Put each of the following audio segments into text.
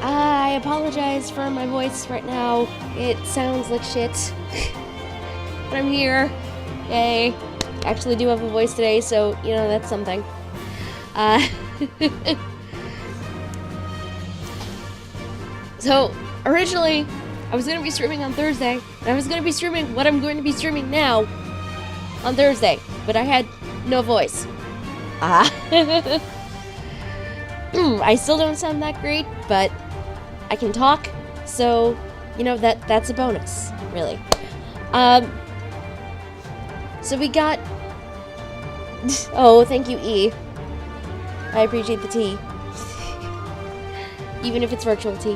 I apologize for my voice right now. It sounds like shit. But I'm here. Yay. I actually do have a voice today, so, you know, that's something. So, originally, I was going to be streaming on Thursday, and I was going to be streaming what I'm going to be streaming now on Thursday, but I had no voice. I still don't sound that great, but I can talk, so, you know, that's a bonus, really. So we got... Oh, thank you, E. I appreciate the tea. Even if it's virtual tea.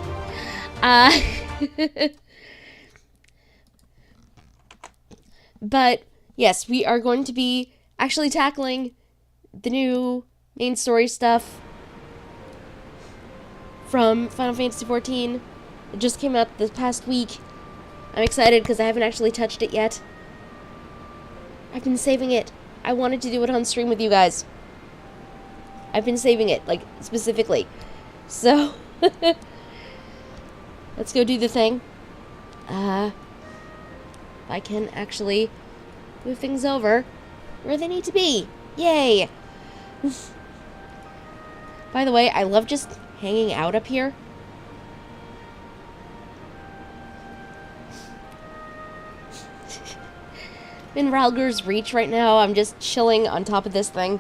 But, yes, we are going to be actually tackling the new main story stuff from Final Fantasy XIV. It just came out this past week. I'm excited because I haven't actually touched it yet. I've been saving it. I wanted to do it on stream with you guys. I've been saving it, like, specifically. So, let's go do the thing. I can actually move things over where they need to be. Yay! By the way, I love just hanging out up here. I'm in Ralger's Reach right now. I'm just chilling on top of this thing.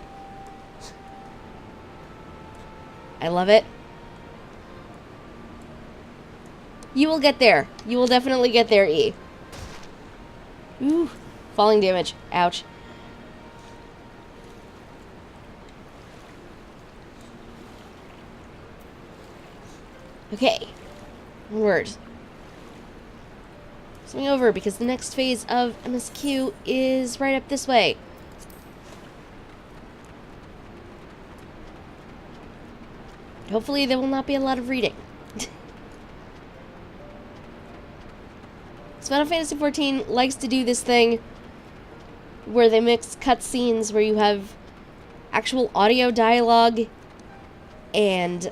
I love it. You will get there. You will definitely get there, E. Ooh, falling damage. Ouch. Okay. Onward. Swing over because the next phase of MSQ is right up this way. Hopefully there will not be a lot of reading. So Final Fantasy XIV likes to do this thing where they mix cutscenes where you have actual audio dialogue and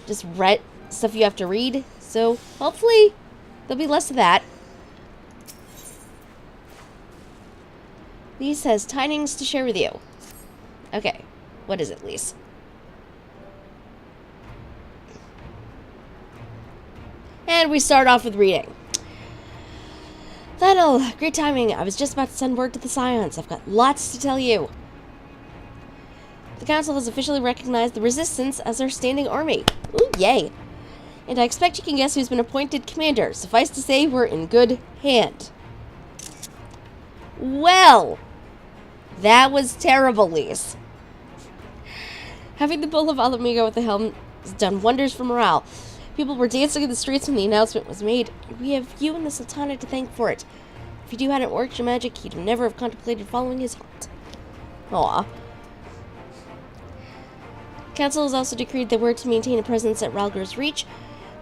just read stuff you have to read. So hopefully there'll be less of that. Lise has tidings to share with you. Okay, what is it, Lise? And we start off with reading. Lionel, great timing. I was just about to send word to the Scions. I've got lots to tell you. The Council has officially recognized the Resistance as their standing army. Ooh, yay. And I expect you can guess who's been appointed commander. Suffice to say, we're in good hand. Well, that was terrible, Lise. Having the Bull of Alamigo at the helm has done wonders for morale. People were dancing in the streets when the announcement was made. We have you and the Sultana to thank for it. If you two hadn't worked your magic, you'd never have contemplated following his heart. Aw. Council has also decreed that we're to maintain a presence at Ralger's Reach.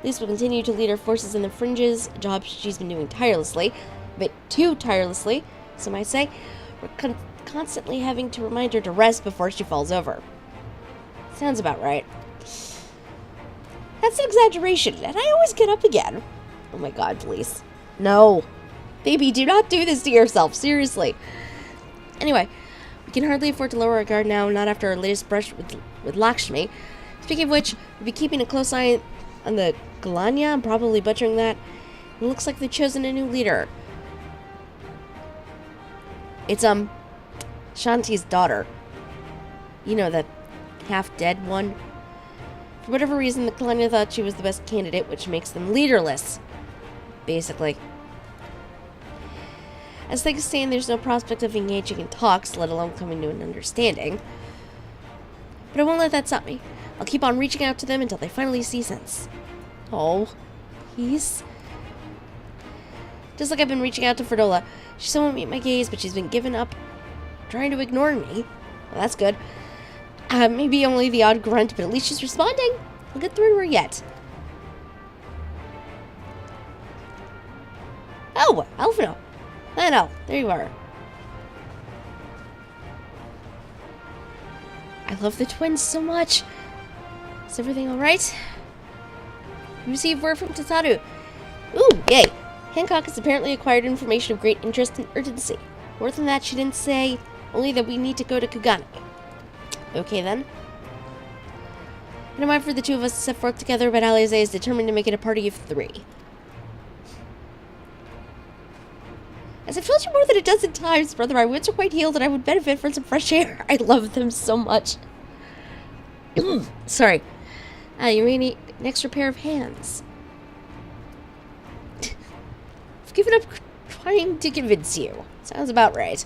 Lise will continue to lead our forces in the fringes, a job she's been doing tirelessly. A bit too tirelessly, some might say. We're constantly having to remind her to rest before she falls over. Sounds about right. That's an exaggeration, and I always get up again. Oh my god, Lise. No. Baby, do not do this to yourself, seriously. Anyway, we can hardly afford to lower our guard now, not after our latest brush with Lakshmi. Speaking of which, we'll be keeping a close eye on the Galanya. I'm probably butchering that. It looks like they've chosen a new leader. It's, Shanti's daughter. You know, the half-dead one. For whatever reason, the Galanya thought she was the best candidate, which makes them leaderless. Basically. As things stand, there's no prospect of engaging in talks, let alone coming to an understanding. But I won't let that stop me. I'll keep on reaching out to them until they finally see sense. Oh, please. Just like I've been reaching out to Fredola. She still won't meet my gaze, but she's been giving up, trying to ignore me. Well, that's good. Maybe only the odd grunt, but at least she's responding. I'll get through to her yet. Oh, Alphino. I know, there you are. I love the twins so much. Is everything alright? We received word from Tataru. Ooh, yay. Hancock has apparently acquired information of great interest and urgency. More than that, she didn't say, only that we need to go to Kugane. Okay, then. I don't mind for the two of us to set forth together, but Alize is determined to make it a party of 3. As I've told you more than a dozen times, brother, my wounds are quite healed and I would benefit from some fresh air. I love them so much. Sorry. You may need an extra pair of hands. I've given up trying to convince you. Sounds about right.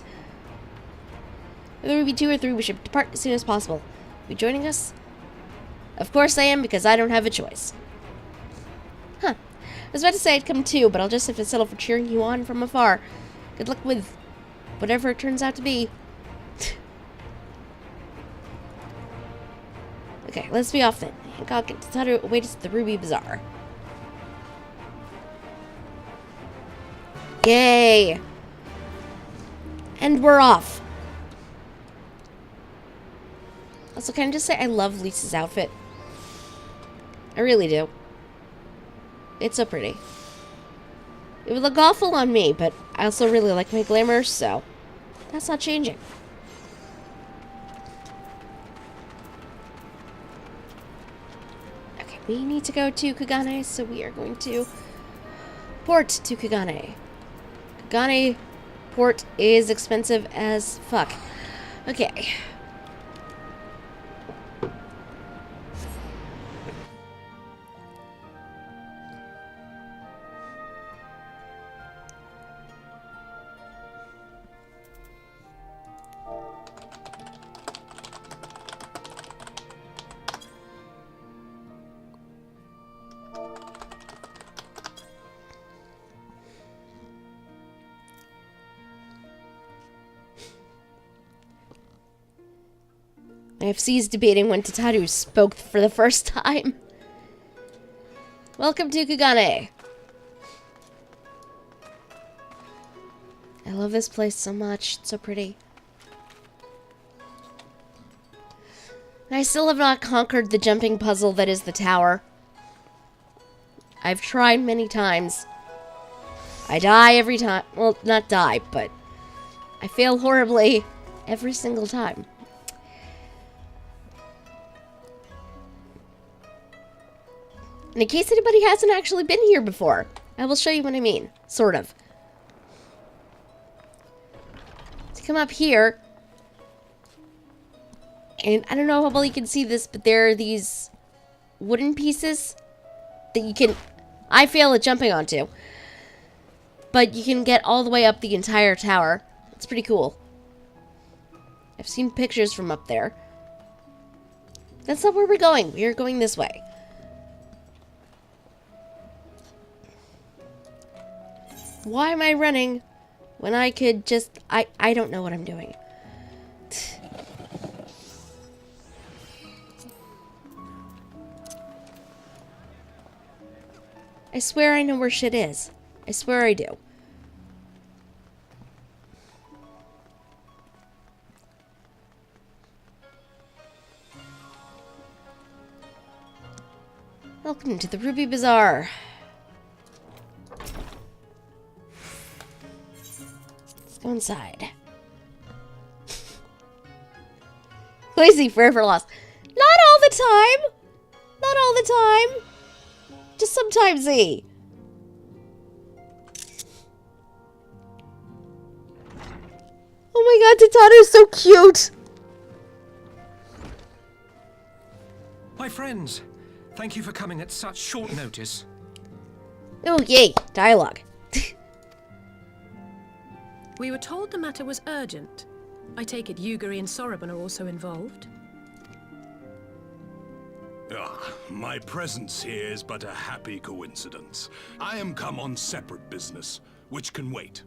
Whether we be 2 or 3, we should depart as soon as possible. You joining us? Of course I am, because I don't have a choice. Huh. I was about to say I'd come too, but I'll just have to settle for cheering you on from afar. Good luck with whatever it turns out to be. Okay, let's be off then. Hancock and Tataru await us at the Ruby Bazaar. Yay! And we're off. Also, can I just say I love Lisa's outfit? I really do. It's so pretty. It would look awful on me, but I also really like my glamour, so that's not changing. Okay, we need to go to Kugane, so we are going to port to Kugane. Kugane port is expensive as fuck. Okay. I have ceased debating when Tataru spoke for the first time. Welcome to Kugane. I love this place so much. It's so pretty. I still have not conquered the jumping puzzle that is the tower. I've tried many times. I die every time. Well, not die, but I fail horribly every single time. And in case anybody hasn't actually been here before, I will show you what I mean. Sort of. To come up here, and I don't know how well you can see this, but there are these wooden pieces that you can... I fail at jumping onto. But you can get all the way up the entire tower. It's pretty cool. I've seen pictures from up there. That's not where we're going. We are going this way. Why am I running when I could just... I don't know what I'm doing. I swear I know where shit is. I swear I do. Welcome to the Ruby Bazaar. Let's go inside. Lazy forever lost. Not all the time. Not all the time. Just sometimes, E. Oh my god, Tataru is so cute. My friends, thank you for coming at such short notice. Oh, yay. Dialogue. We were told the matter was urgent. I take it Yugiri and Soroban are also involved? My presence here is but a happy coincidence. I am come on separate business, which can wait.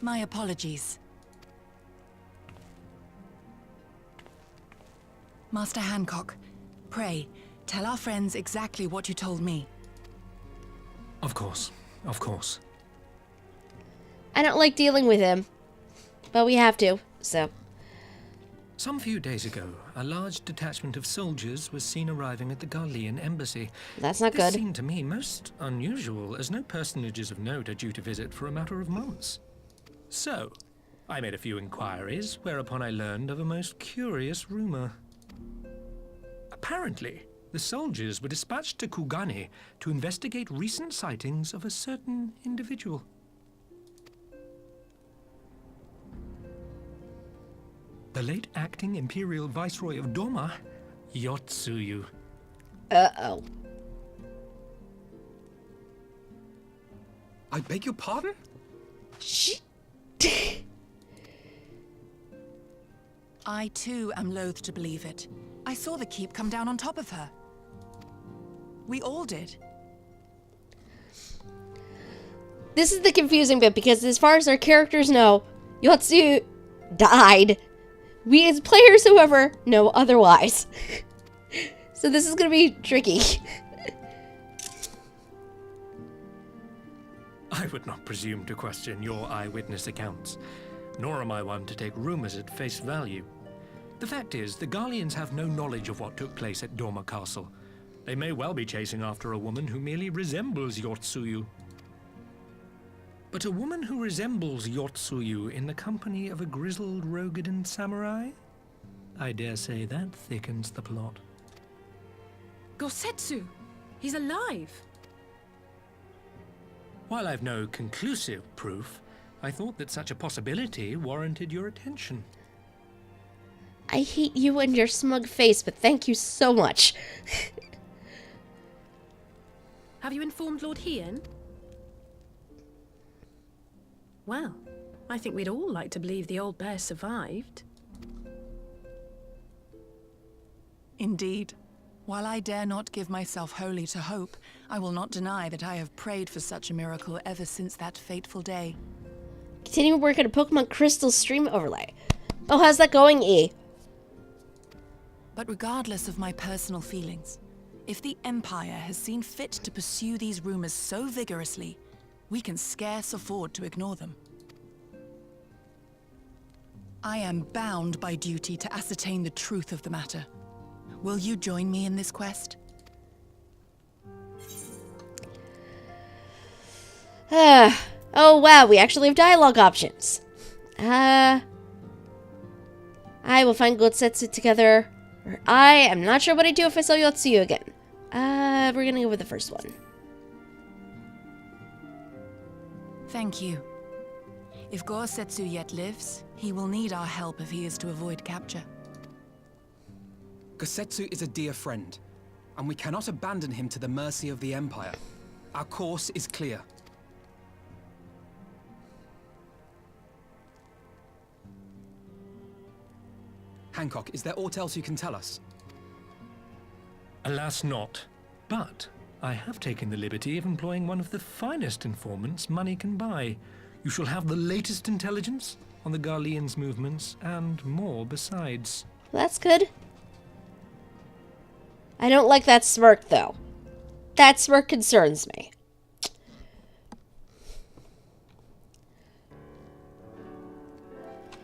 My apologies. Master Hancock, pray, tell our friends exactly what you told me. Of course, of course. I don't like dealing with him. But we have to, so. Some few days ago, a large detachment of soldiers was seen arriving at the Garlean embassy. That's not This good. seemed to me most unusual, as no personages of note are due to visit for a matter of months. So, I made a few inquiries, whereupon I learned of a most curious rumor. Apparently, the soldiers were dispatched to Kugane to investigate recent sightings of a certain individual. The late acting Imperial Viceroy of Doma, Yotsuyu. Uh-oh. I beg your pardon? Shh. I too am loath to believe it. I saw the keep come down on top of her. We all did. This is the confusing bit, because as far as our characters know, Yotsu died. We as players, however, know otherwise. So this is going to be tricky. I would not presume to question your eyewitness accounts, nor am I one to take rumors at face value. The fact is, the Garleans have no knowledge of what took place at Doma Castle. They may well be chasing after a woman who merely resembles Yotsuyu. But a woman who resembles Yotsuyu in the company of a grizzled Rogadan samurai? I dare say that thickens the plot. Gosetsu! He's alive! While I've no conclusive proof, I thought that such a possibility warranted your attention. I hate you and your smug face, but thank you so much. Have you informed Lord Hien? Well, I think we'd all like to believe the old bear survived. Indeed. While I dare not give myself wholly to hope, I will not deny that I have prayed for such a miracle ever since that fateful day. Continue work on a Pokemon Crystal stream overlay. Oh, how's that going, E? But regardless of my personal feelings, if the Empire has seen fit to pursue these rumors so vigorously, we can scarce afford to ignore them. I am bound by duty to ascertain the truth of the matter. Will you join me in this quest? Oh wow, we actually have dialogue options. I will find Gosetsu together. Or I am not sure what I'd do if I saw Yotsuyu again. We're gonna go with the first one. Thank you. If Gosetsu yet lives, he will need our help if he is to avoid capture. Gosetsu is a dear friend, and we cannot abandon him to the mercy of the Empire. Our course is clear. Hancock, is there aught else you can tell us? Alas not, but I have taken the liberty of employing one of the finest informants money can buy. You shall have the latest intelligence on the Garleans' movements, and more besides. That's good. I don't like that smirk, though. That smirk concerns me.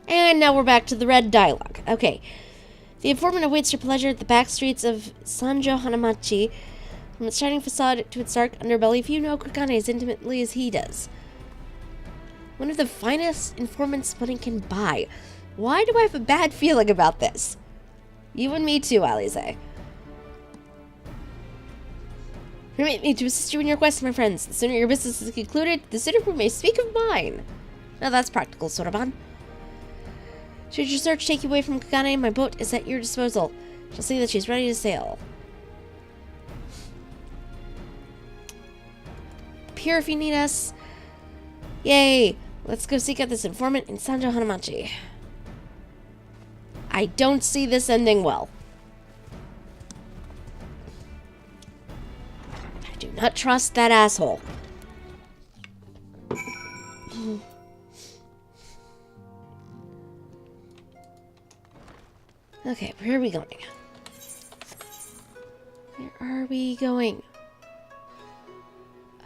And now we're back to the red dialogue. Okay. The informant awaits your pleasure at the back streets of Sanjo Hanamachi. From its shining facade to its dark underbelly, few know Kugane as intimately as he does. One of the finest informants money can buy. Why do I have a bad feeling about this? You and me too, Alize. Permit me to assist you in your quest, my friends. The sooner your business is concluded, the sooner we may speak of mine. Now that's practical, Soraban. Should your search take you away from Kugane, my boat is at your disposal. Shall see that she's ready to sail. Appear if you need us. Yay! Let's go seek out this informant in Sanjo Hanamachi. I don't see this ending well. I do not trust that asshole. Okay, where are we going? Where are we going?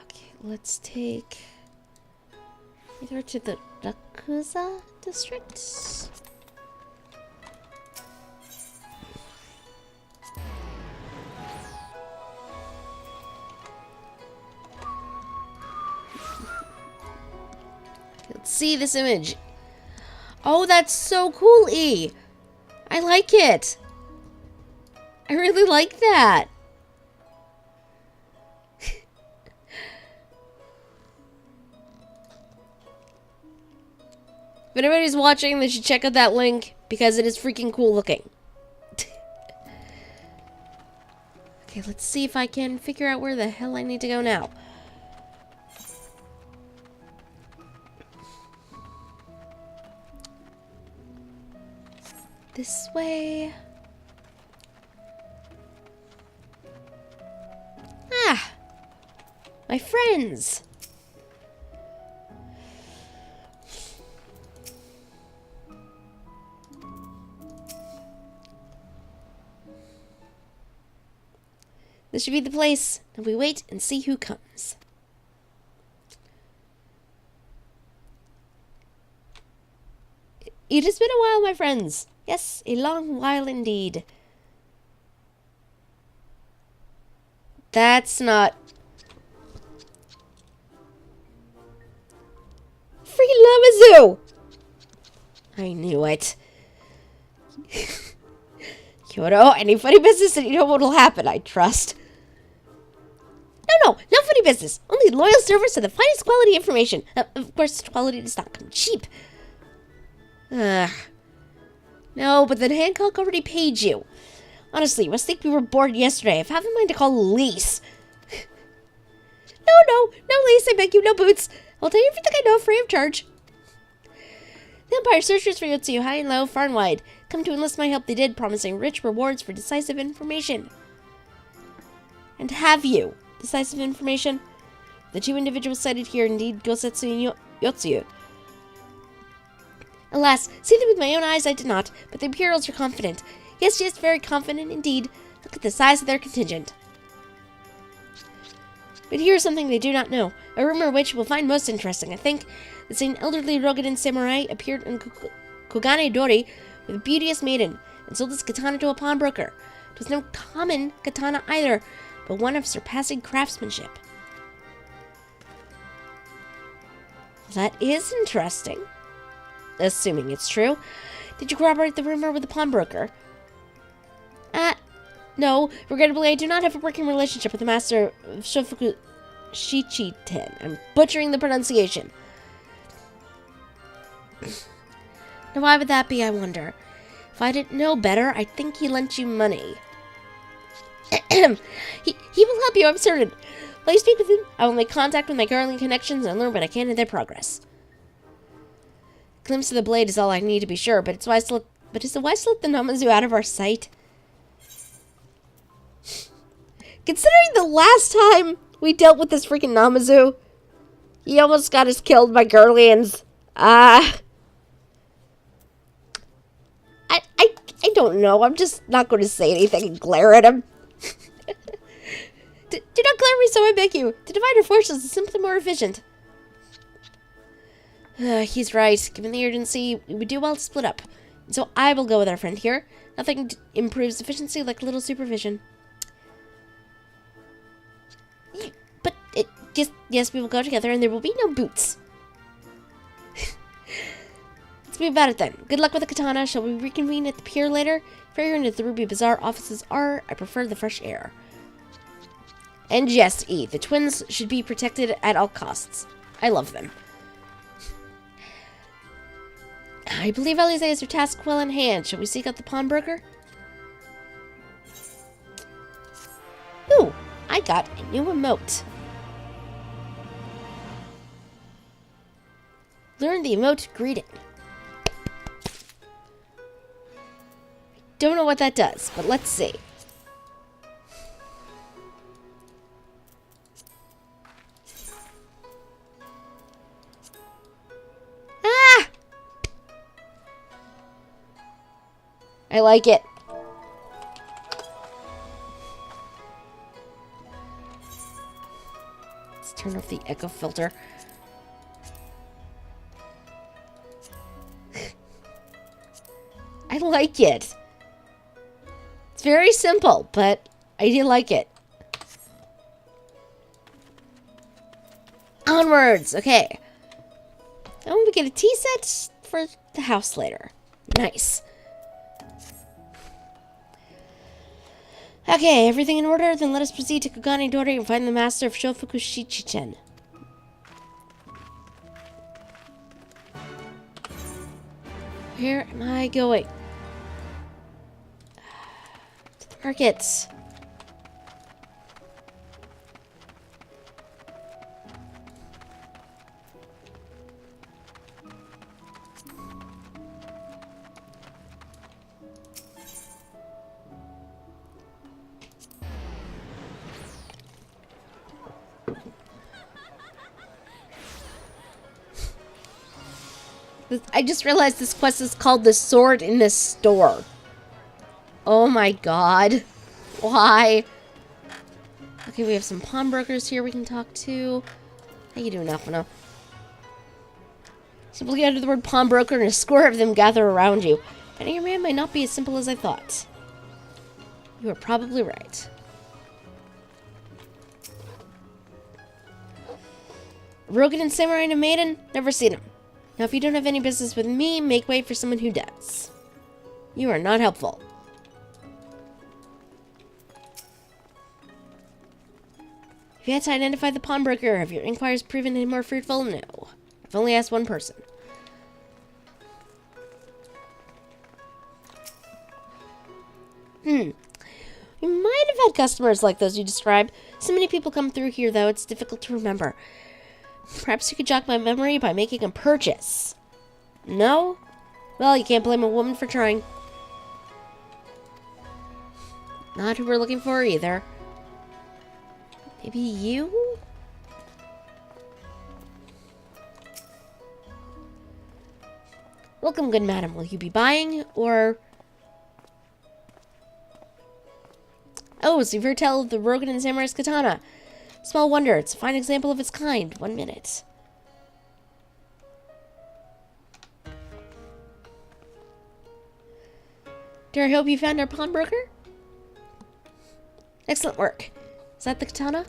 Okay, let's take either to the Rakuza district. Let's see this image. Oh, that's so cool, E. I like it. I really like that. If anybody's watching, they should check out that link because it is freaking cool looking. Okay, let's see if I can figure out where the hell I need to go now. This way. Ah! My friends! This should be the place. Now we wait and see who comes. It has been a while, my friends. Yes, a long while indeed. That's not... Freaking Lamazoo! I knew it. Kyoto, any funny business and you know what will happen, I trust. No funny business. Only loyal service and the finest quality information. Of course, quality does not come cheap. No, but then Hancock already paid you. Honestly, you must think we were bored yesterday. I've had in mind to call Lise. No, Lise, I beg you, no boots. I'll tell you everything I know free of charge. The Empire searches for Yotsu high and low, far and wide. Come to enlist my help they did, promising rich rewards for decisive information. And have you decisive information? The two individuals cited here indeed Gosetsu and Yotsu. Alas, see them with my own eyes I did not, but the Imperials are confident. Yes, very confident indeed. Look at the size of their contingent. But here's something they do not know, a rumor which will find most interesting, I think, that an elderly Rogadan samurai appeared in Kogane Dori with a beauteous maiden, and sold his katana to a pawnbroker. It was no common katana either, but one of surpassing craftsmanship. That is interesting. Assuming it's true. Did you corroborate the rumor with the pawnbroker? No. Regrettably, I do not have a working relationship with the master of Shofuku Shichiten. I'm butchering the pronunciation. Now, why would that be, I wonder? If I didn't know better, I think he lent you money. he will help you, I'm certain. While you speak with him, I will make contact with my Garland connections and learn what I can of their progress. A glimpse of the blade is all I need to be sure, but is it wise to let the Namazu out of our sight? Considering the last time we dealt with this freaking Namazu, he almost got us killed by Gurlians. I don't know. I'm just not going to say anything and glare at him. Do not glare me so, I beg you. To divide our forces is simply more efficient. He's right. Given the urgency, we would do well to split up. And so I will go with our friend here. Nothing improves efficiency like a little supervision. But yes, we will go together and there will be no boots. Let's move about it then. Good luck with the katana. Shall we reconvene at the pier later? Fair into the Ruby Bazaar offices are. I prefer the fresh air. And yes, E, the twins should be protected at all costs. I love them. I believe Alize has her task well in hand. Shall we seek out the pawnbroker? Ooh, I got a new emote. Learn the emote greeting. Don't know what that does, but let's see. I like it. Let's turn off the echo filter. like it. It's very simple, but I do like it. Onwards! Okay. Now we get a tea set for the house later. Nice. Okay, everything in order? Then let us proceed to Kogane Dori and find the master of Shofuku Shichichen. Where am I going? To the markets. I just realized this quest is called The Sword in the Store. Oh my god. Why? Okay, we have some pawnbrokers here we can talk to. How you doing, Alphino? Simply utter the word pawnbroker and a score of them gather around you. Finding your man might not be as simple as I thought. You are probably right. Rogan and Samurai and a maiden? Never seen him. Now, if you don't have any business with me, make way for someone who does. You are not helpful. Have you had to identify the pawnbroker? Have your inquiries proven any more fruitful? No. I've only asked one person. We might have had customers like those you describe. So many people come through here, though, it's difficult to remember. Perhaps you could jog my memory by making a purchase. No? Well, you can't blame a woman for trying. Not who we're looking for either. Maybe you? Welcome, good madam. Will you be buying, or... Oh, so you've heard tell of the Rogan and Samurai's katana. Small wonder, it's a fine example of its kind. 1 minute. Dear, I hope you found our pawnbroker. Excellent work. Is that the katana?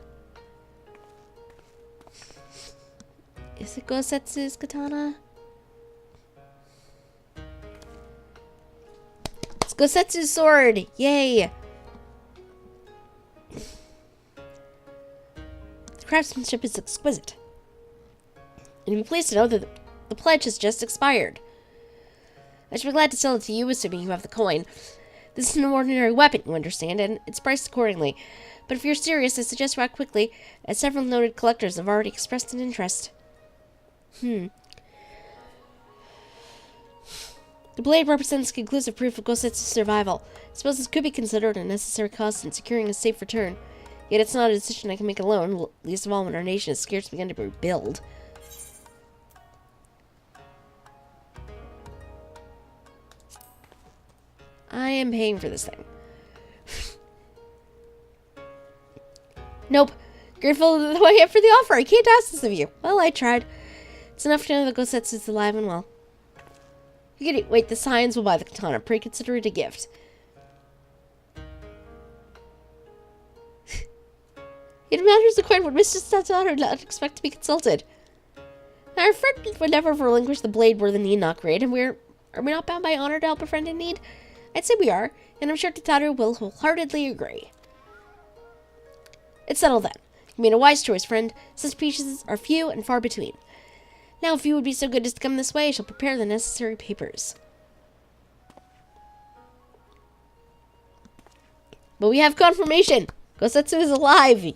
Is it Gosetsu's katana? It's Gosetsu's sword! Yay! Craftsmanship is exquisite. And be pleased to know that the pledge has just expired. I should be glad to sell it to you, assuming you have the coin. This is an ordinary weapon, you understand, and it's priced accordingly. But if you're serious, I suggest you act quickly, as several noted collectors have already expressed an interest. The blade represents conclusive proof of Gosetsu's survival. I suppose this could be considered a necessary cost in securing a safe return. Yet it's not a decision I can make alone, least of all when our nation has scarce begun to rebuild. I am paying for this thing. Nope. Grateful for the offer. I can't ask this of you. Well, I tried. It's enough to know that Gosetsu is alive and well. Wait, the Scions will buy the katana. Pray consider it a gift. It matters the coin when Mr. Satoru would not expect to be consulted. Now, our friend would never relinquish the blade were the need not great, and are we not bound by honor to help a friend in need? I'd say we are, and I'm sure Tataru will wholeheartedly agree. It's settled then. You made a wise choice, friend. Such pieces are few and far between. Now, if you would be so good as to come this way, I shall prepare the necessary papers. But we have confirmation! Gosetsu is alive!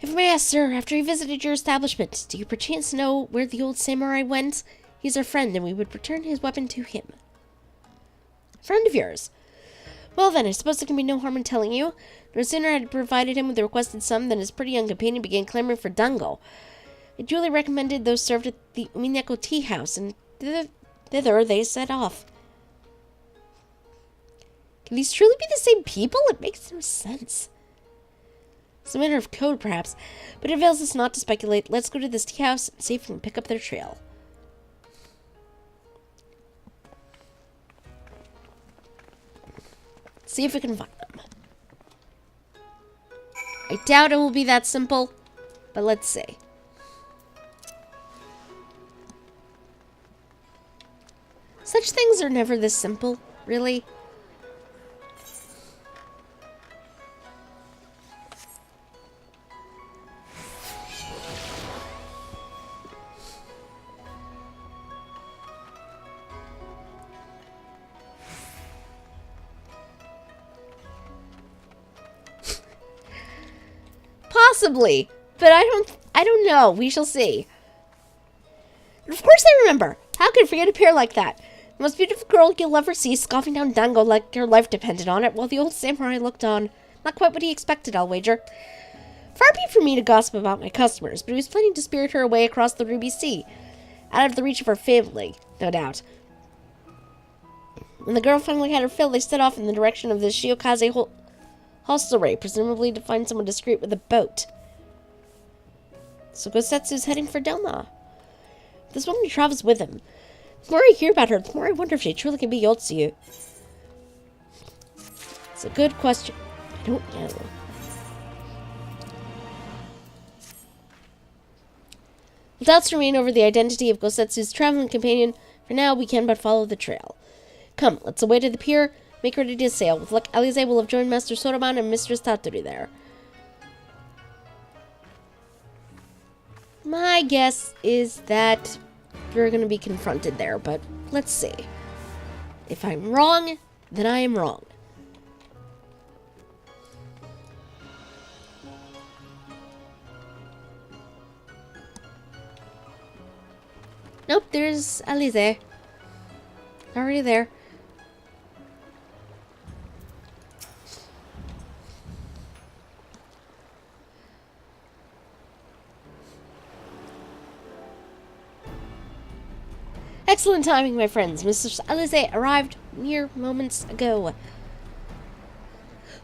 If I may ask, sir, after he visited your establishment, do you perchance know where the old samurai went? He's our friend, and we would return his weapon to him. A friend of yours? Well then, I suppose there can be no harm in telling you. No sooner had I provided him with the requested sum than his pretty young companion began clamoring for dango. I duly recommended those served at the Umineko tea house, and thither they set off. Can these truly be the same people? It makes no sense. It's a matter of code, perhaps, but it avails us not to speculate. Let's go to this tea house and see if we can pick up their trail. see if we can find them. I doubt it will be that simple, but let's see. Such things are never this simple, really. Possibly, but I don't know. We shall see. Of course I remember. How could I forget a pair like that? The most beautiful girl you'll ever see, scoffing down Dango like her life depended on it, while the old samurai looked on. Not quite what he expected, I'll wager. Far be it from me to gossip about my customers, but he was planning to spirit her away across the Ruby Sea, out of the reach of her family, no doubt. When the girl finally had her fill, they set off in the direction of the Shiokaze hostelry, presumably to find someone discreet with a boat. So Gosetsu's heading for Doma. This woman travels with him. The more I hear about her, the more I wonder if she truly can be Yotsuyu. It's a good question. I don't know. Doubts remain over the identity of Gosetsu's traveling companion. For now, we can but follow the trail. Come, let's away to the pier. Make ready to sail. With luck, Alize will have joined Master Soroban and Mistress Tatori there. My guess is that we're going to be confronted there, but let's see. If I'm wrong, then I am wrong. Nope, there's Alize. Already there. Excellent timing, my friends. Mr. Alize arrived mere moments ago.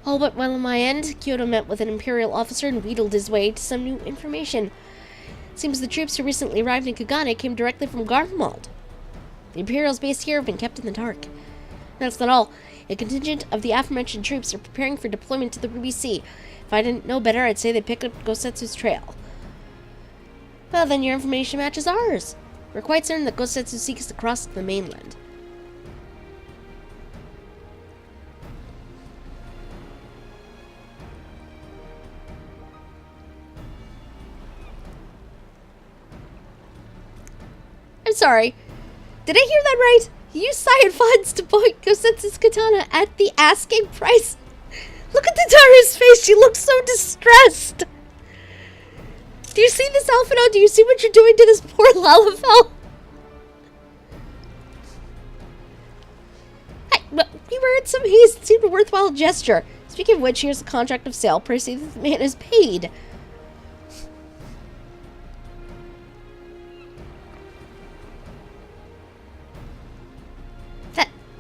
All but well on my end, Kyoto met with an Imperial officer and wheedled his way to some new information. Seems the troops who recently arrived in Kagane came directly from Garlemald. The Imperials based here have been kept in the dark. That's not all. A contingent of the aforementioned troops are preparing for deployment to the Ruby Sea. If I didn't know better, I'd say they picked up Gosetsu's trail. Well, then your information matches ours. We're quite certain that Gosetsu seeks to cross the mainland. I'm sorry. Did I hear that right? You used Saiyan funds to buy Gosetsu's katana at the asking price? Look at Tatara's face. She looks so distressed. Do you see this, Alphino? Do you see what you're doing to this poor Lalafell? Well, we were in some haste. It seemed a worthwhile gesture. Speaking of which, here's the contract of sale. Percy, the man is paid.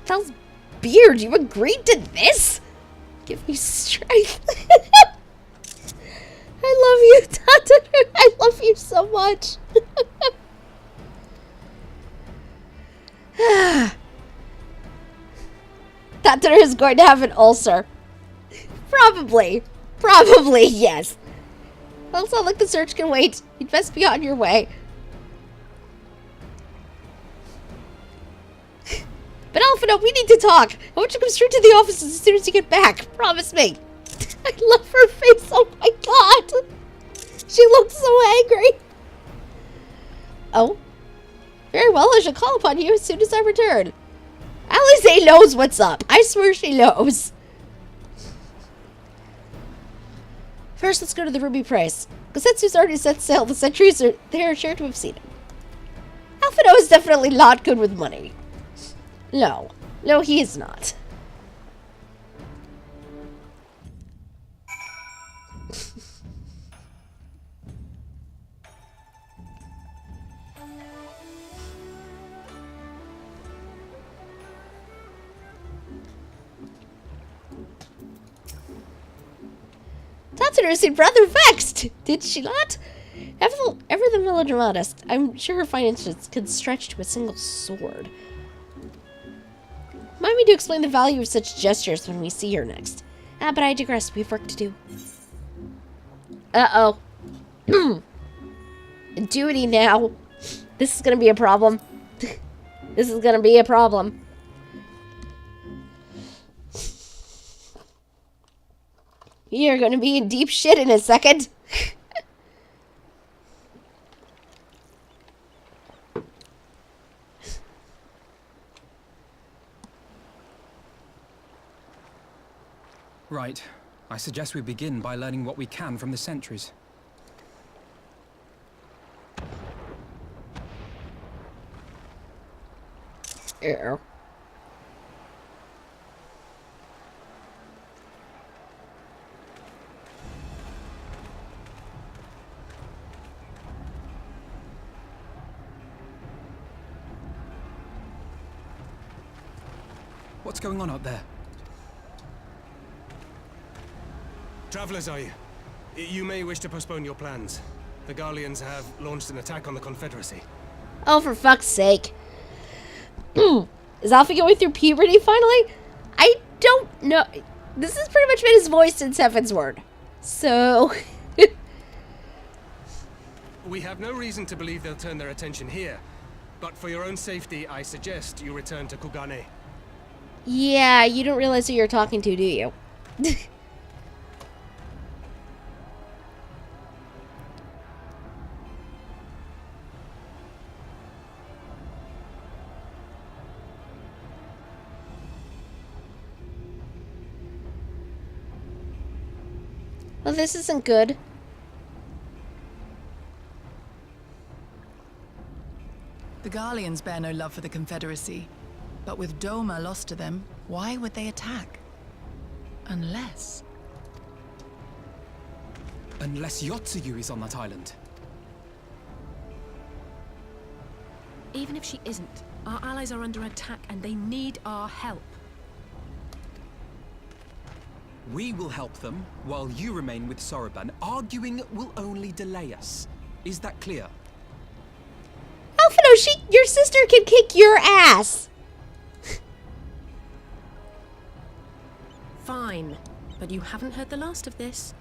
Thel's beard, you agreed to this? Give me strength. I love you, Tataru. I love you so much. Tataru is going to have an ulcer. Probably. Probably, yes. Well, it's not like the search can wait. You'd best be on your way. But Alphino, we need to talk. I want you to come straight to the office as soon as you get back. Promise me. I love her face. Oh my god. She looks so angry. Oh. Very well, I shall call upon you as soon as I return. Alize knows what's up. I swear she knows. First, let's go to the Ruby Price. Gosetsu's already set sail. The sentries are sure to have seen him. Alphino is definitely not good with money. No. No, he is not. Tataru seemed rather vexed, did she not? Ever the melodramatist, I'm sure her finances could stretch to a single sword. Remind me to explain the value of such gestures when we see her next. But I digress. We have work to do. Uh-oh. Duty now. This is gonna be a problem. This is gonna be a problem. You're gonna be in deep shit in a second. Right. I suggest we begin by learning what we can from the sentries. Ew. What's going on up there? Travelers, are you? You may wish to postpone your plans. The Garleans have launched an attack on the Confederacy. Oh, for fuck's sake. Is Alfie going through puberty finally? I don't know. This has pretty much been his voice since Heaven's Word. So... We have no reason to believe they'll turn their attention here. But for your own safety, I suggest you return to Kugane. Yeah, you don't realize who you're talking to, do you? Well, this isn't good. The Garleans bear no love for the Confederacy. But with Doma lost to them, why would they attack? Unless... Unless Yotsuyu is on that island. Even if she isn't, our allies are under attack and they need our help. We will help them, while you remain with Soroban. Arguing will only delay us. Is that clear? Alphino, your sister can kick your ass! Fine, but you haven't heard the last of this.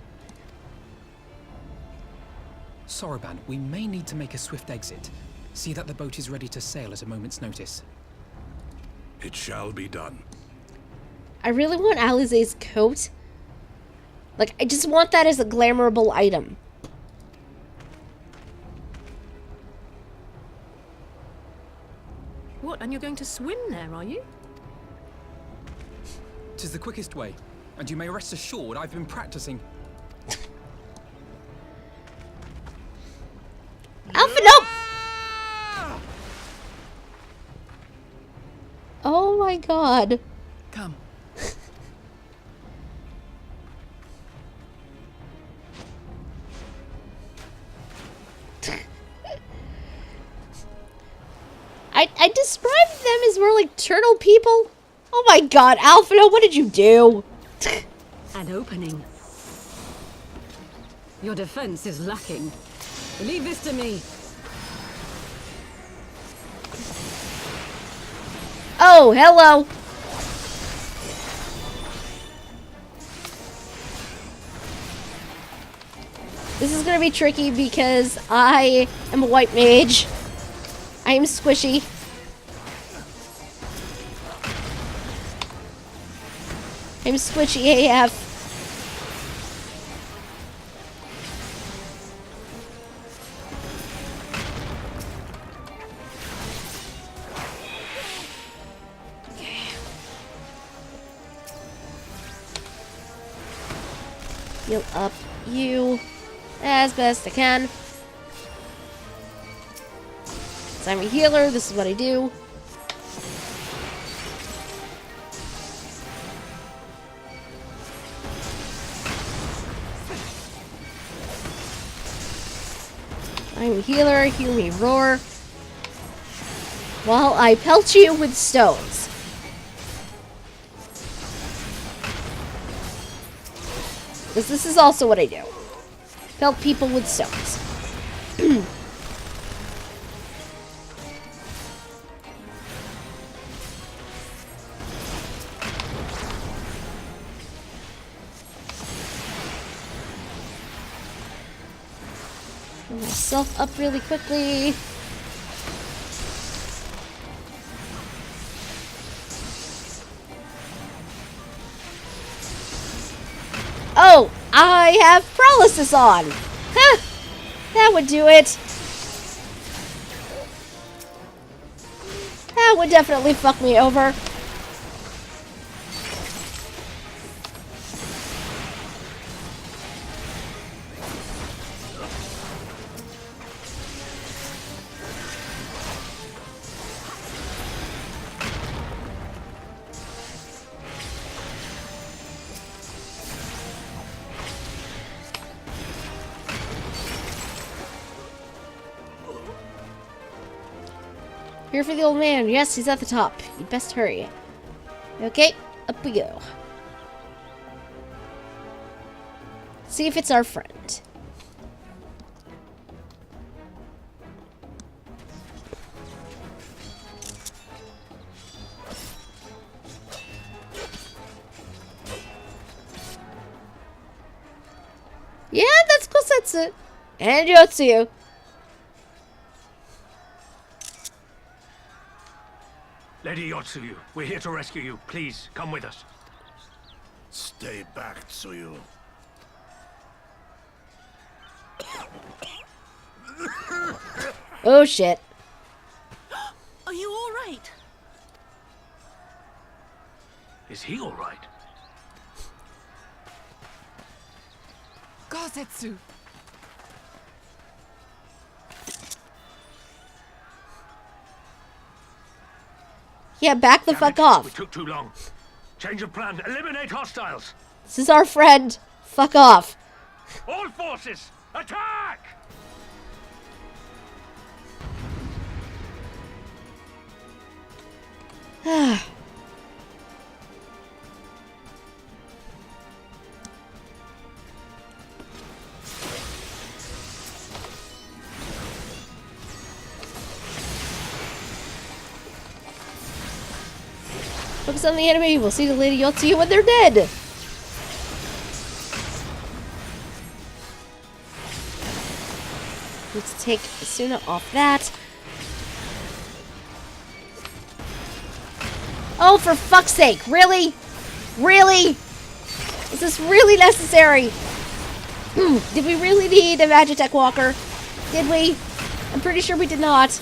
Soroban, we may need to make a swift exit. See that the boat is ready to sail at a moment's notice. It shall be done. I really want Alize's coat. Like, I just want that as a glamourable item. What, and you're going to swim there, are you? 'Tis the quickest way, and you may rest assured I've been practicing. Alphino! Oh my god. Come. I described them as more like turtle people. Oh my god, Alphino, what did you do? An opening. Your defense is lacking. Leave this to me. Oh, hello. This is gonna be tricky because I am a white mage. I am squishy. I'm squishy AF. Heal up you as best I can. So I'm a healer, this is what I do. I'm a healer, hear me roar. While I pelt you with stones. This is also what I do. Pelt people with stones. Heal myself up really quickly. Oh, I have paralysis on. Huh. That would do it. That would definitely fuck me over. Here for the old man. Yes, he's at the top. You'd best hurry. Okay, up we go. See if it's our friend. Yeah, that's Kosetsu. And Yotsuyu. Lady Yotsuyu, we're here to rescue you. Please, come with us. Stay back, Tsuyu. Oh shit. Are you all right? Is he all right? Kosetsu! Yeah, back the Damn fuck it, We off. took too long. Change of plan. Eliminate hostiles. This is our friend. Fuck off. All forces, attack! Focus on the enemy. We'll see the Lady Yotsuyu when they're dead. Let's take Suna off that. Oh, for fuck's sake. Really? Really? Is this really necessary? Did we really need a Magitech Walker? Did we? I'm pretty sure we did not.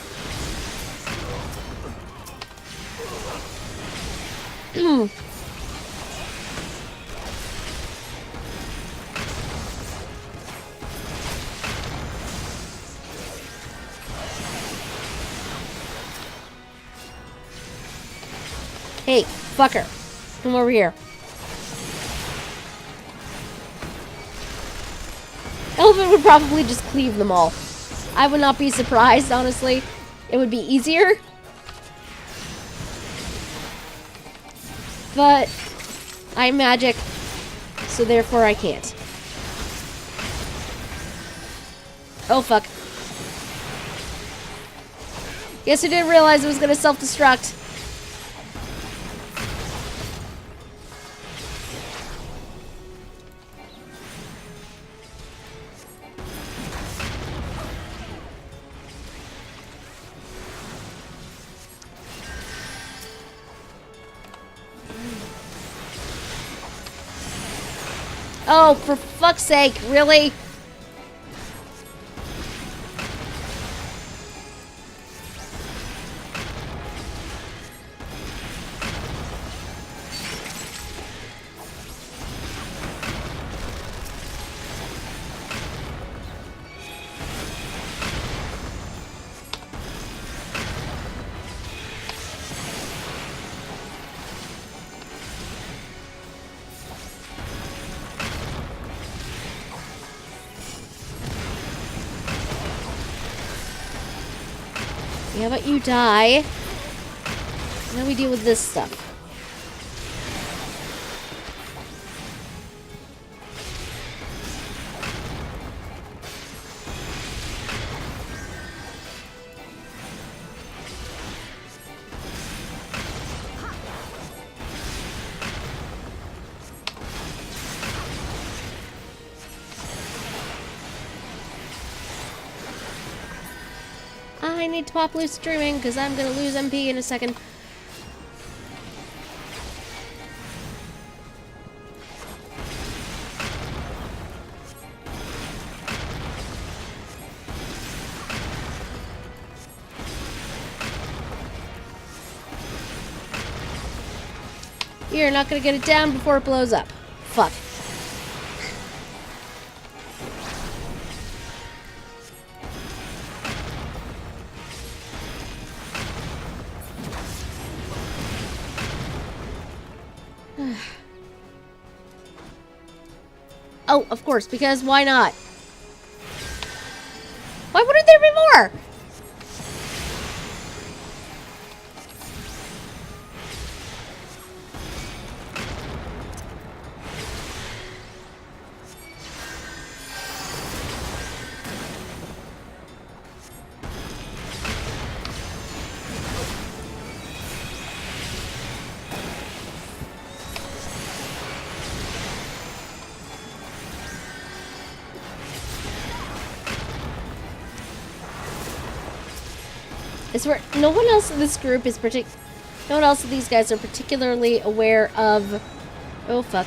Hey, fucker. Come over here. Elephant would probably just cleave them all. I would not be surprised, honestly. It would be easier. But I'm magic, so therefore I can't. Oh, fuck. Guess who didn't realize it was gonna self-destruct? Oh, for fuck's sake, really? Yeah, but you die. Now we deal with this stuff. I need to pop loose streaming because I'm gonna lose MP in a second. You're not gonna get it down before it blows up. Fuck. Oh, of course, because why not? Why wouldn't there be more? Is where no one else in this group is no one else of these guys are particularly aware of. Oh fuck.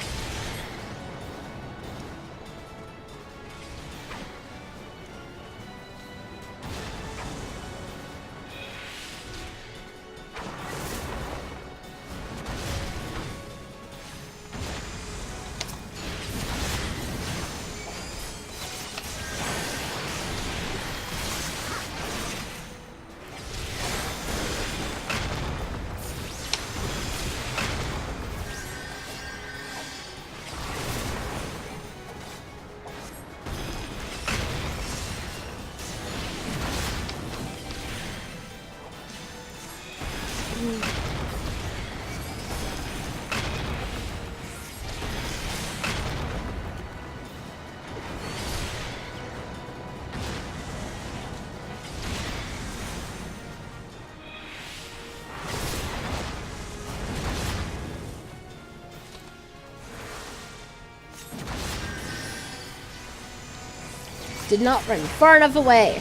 Did not run far enough away.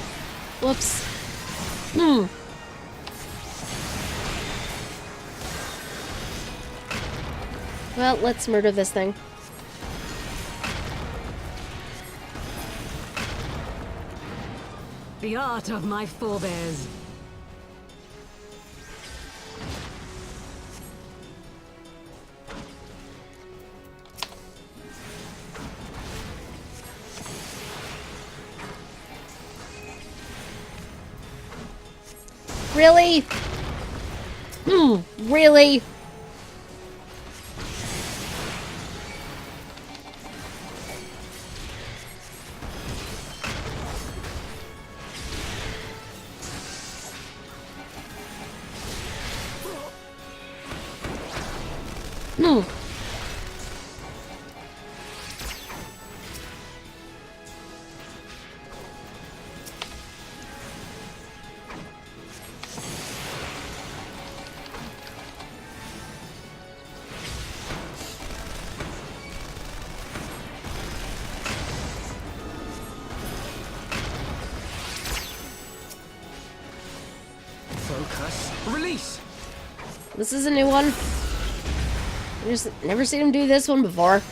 Whoops. Well, let's murder this thing. The art of my forebears. Really? Really? Focus. Release! This is a new one. I just never seen him do this one before.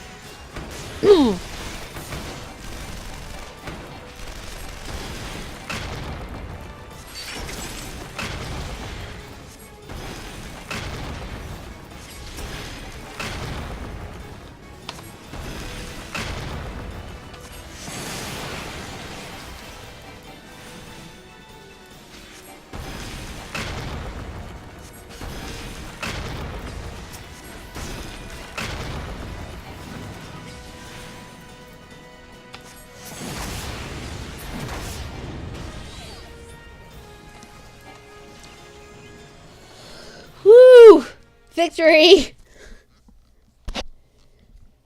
Woo! Victory!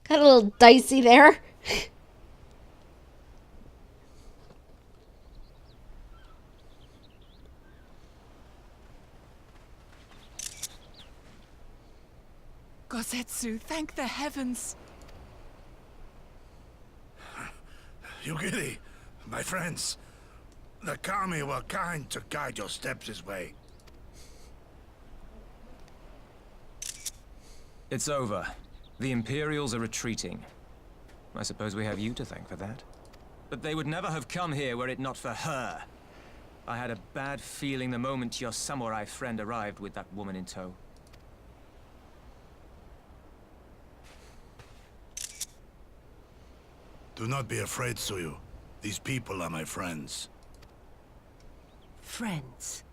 Got a little dicey there. Gosetsu, thank the heavens. Yugiri, my friends, The Kami were kind to guide your steps this way. It's over. The Imperials are retreating. I suppose we have you to thank for that. But they would never have come here were it not for her. I had a bad feeling the moment your samurai friend arrived with that woman in tow. Do not be afraid, Suyu. These people are my friends. Friends.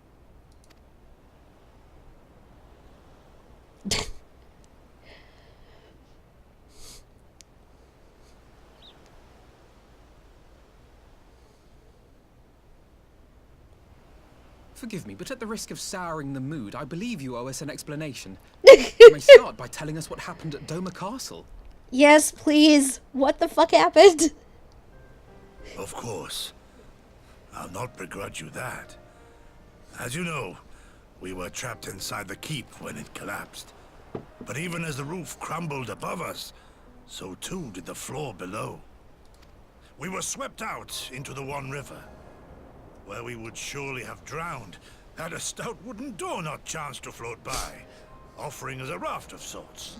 Forgive me, but at the risk of souring the mood, I believe you owe us an explanation. You may start by telling us what happened at Doma Castle. Yes, please. What the fuck happened? Of course. I'll not begrudge you that. As you know, we were trapped inside the keep when it collapsed. But even as the roof crumbled above us, so too did the floor below. We were swept out into the One River, where we would surely have drowned had a stout wooden door not chanced to float by, offering us a raft of sorts.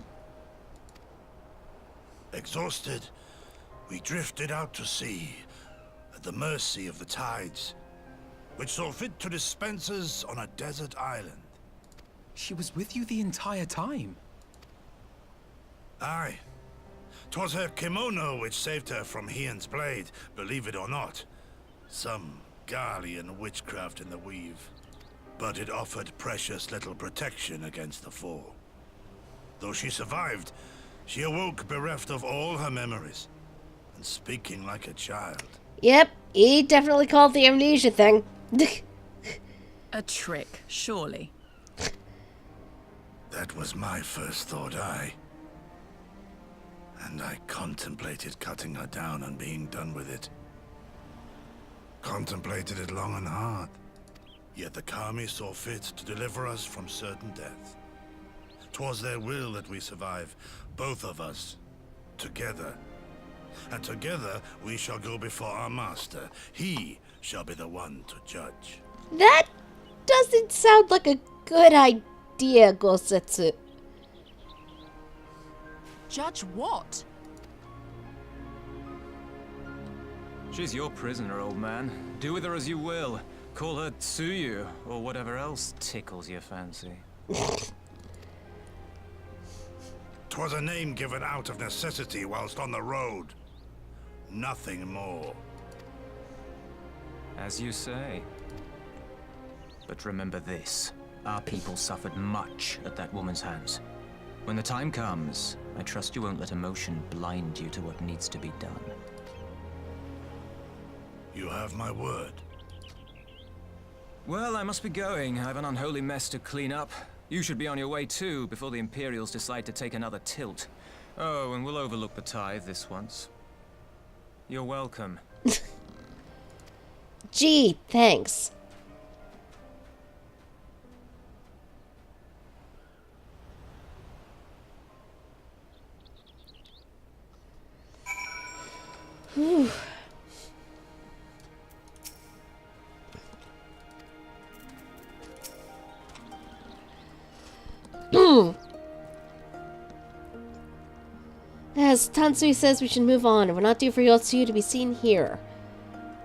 Exhausted, we drifted out to sea, at the mercy of the tides, which saw fit to dispense us on a desert island. She was with you the entire time. Aye. 'Twas her kimono which saved her from Hien's blade, believe it or not. Some Garlean witchcraft in the weave. But it offered precious little protection against the foe. Though she survived, she awoke bereft of all her memories, and speaking like a child. Yep, he definitely called the amnesia thing. A trick, surely. That was my first thought, aye. And I contemplated cutting her down and being done with it. Contemplated it long and hard. Yet the Kami saw fit to deliver us from certain death. 'Twas their will that we survive, both of us, together. And together we shall go before our master. He shall be the one to judge. That doesn't sound like a good idea, Gosetsu. Judge what? She's your prisoner, old man. Do with her as you will. Call her Tsuyu, or whatever else tickles your fancy. 'Twas a name given out of necessity whilst on the road. Nothing more. As you say. But remember this. Our people suffered much at that woman's hands. When the time comes, I trust you won't let emotion blind you to what needs to be done. You have my word. Well, I must be going. I have an unholy mess to clean up. You should be on your way too, before the Imperials decide to take another tilt. Oh, and we'll overlook the tithe this once. You're welcome. Gee, thanks. Whew. As Tansui says, we should move on. It will not do for Yotsuyu to be seen here.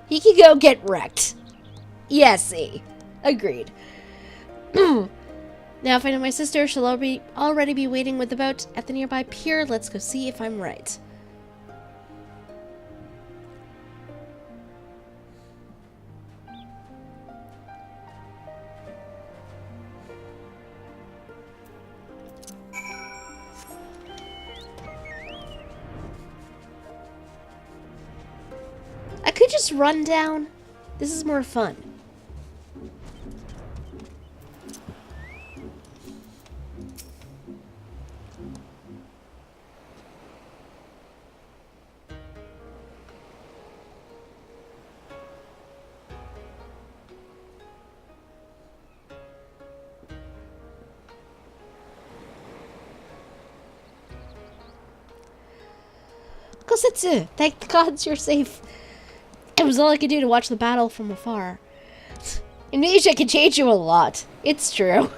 He can go get wrecked. Yes, see. Agreed. Now, if I know my sister, she'll already be waiting with the boat at the nearby pier. Let's go see if I'm right. I could just run down. This is more fun. Kosetsu, thank the gods you're safe. It was all I could do to watch the battle from afar. Amnesia can change you a lot. It's true.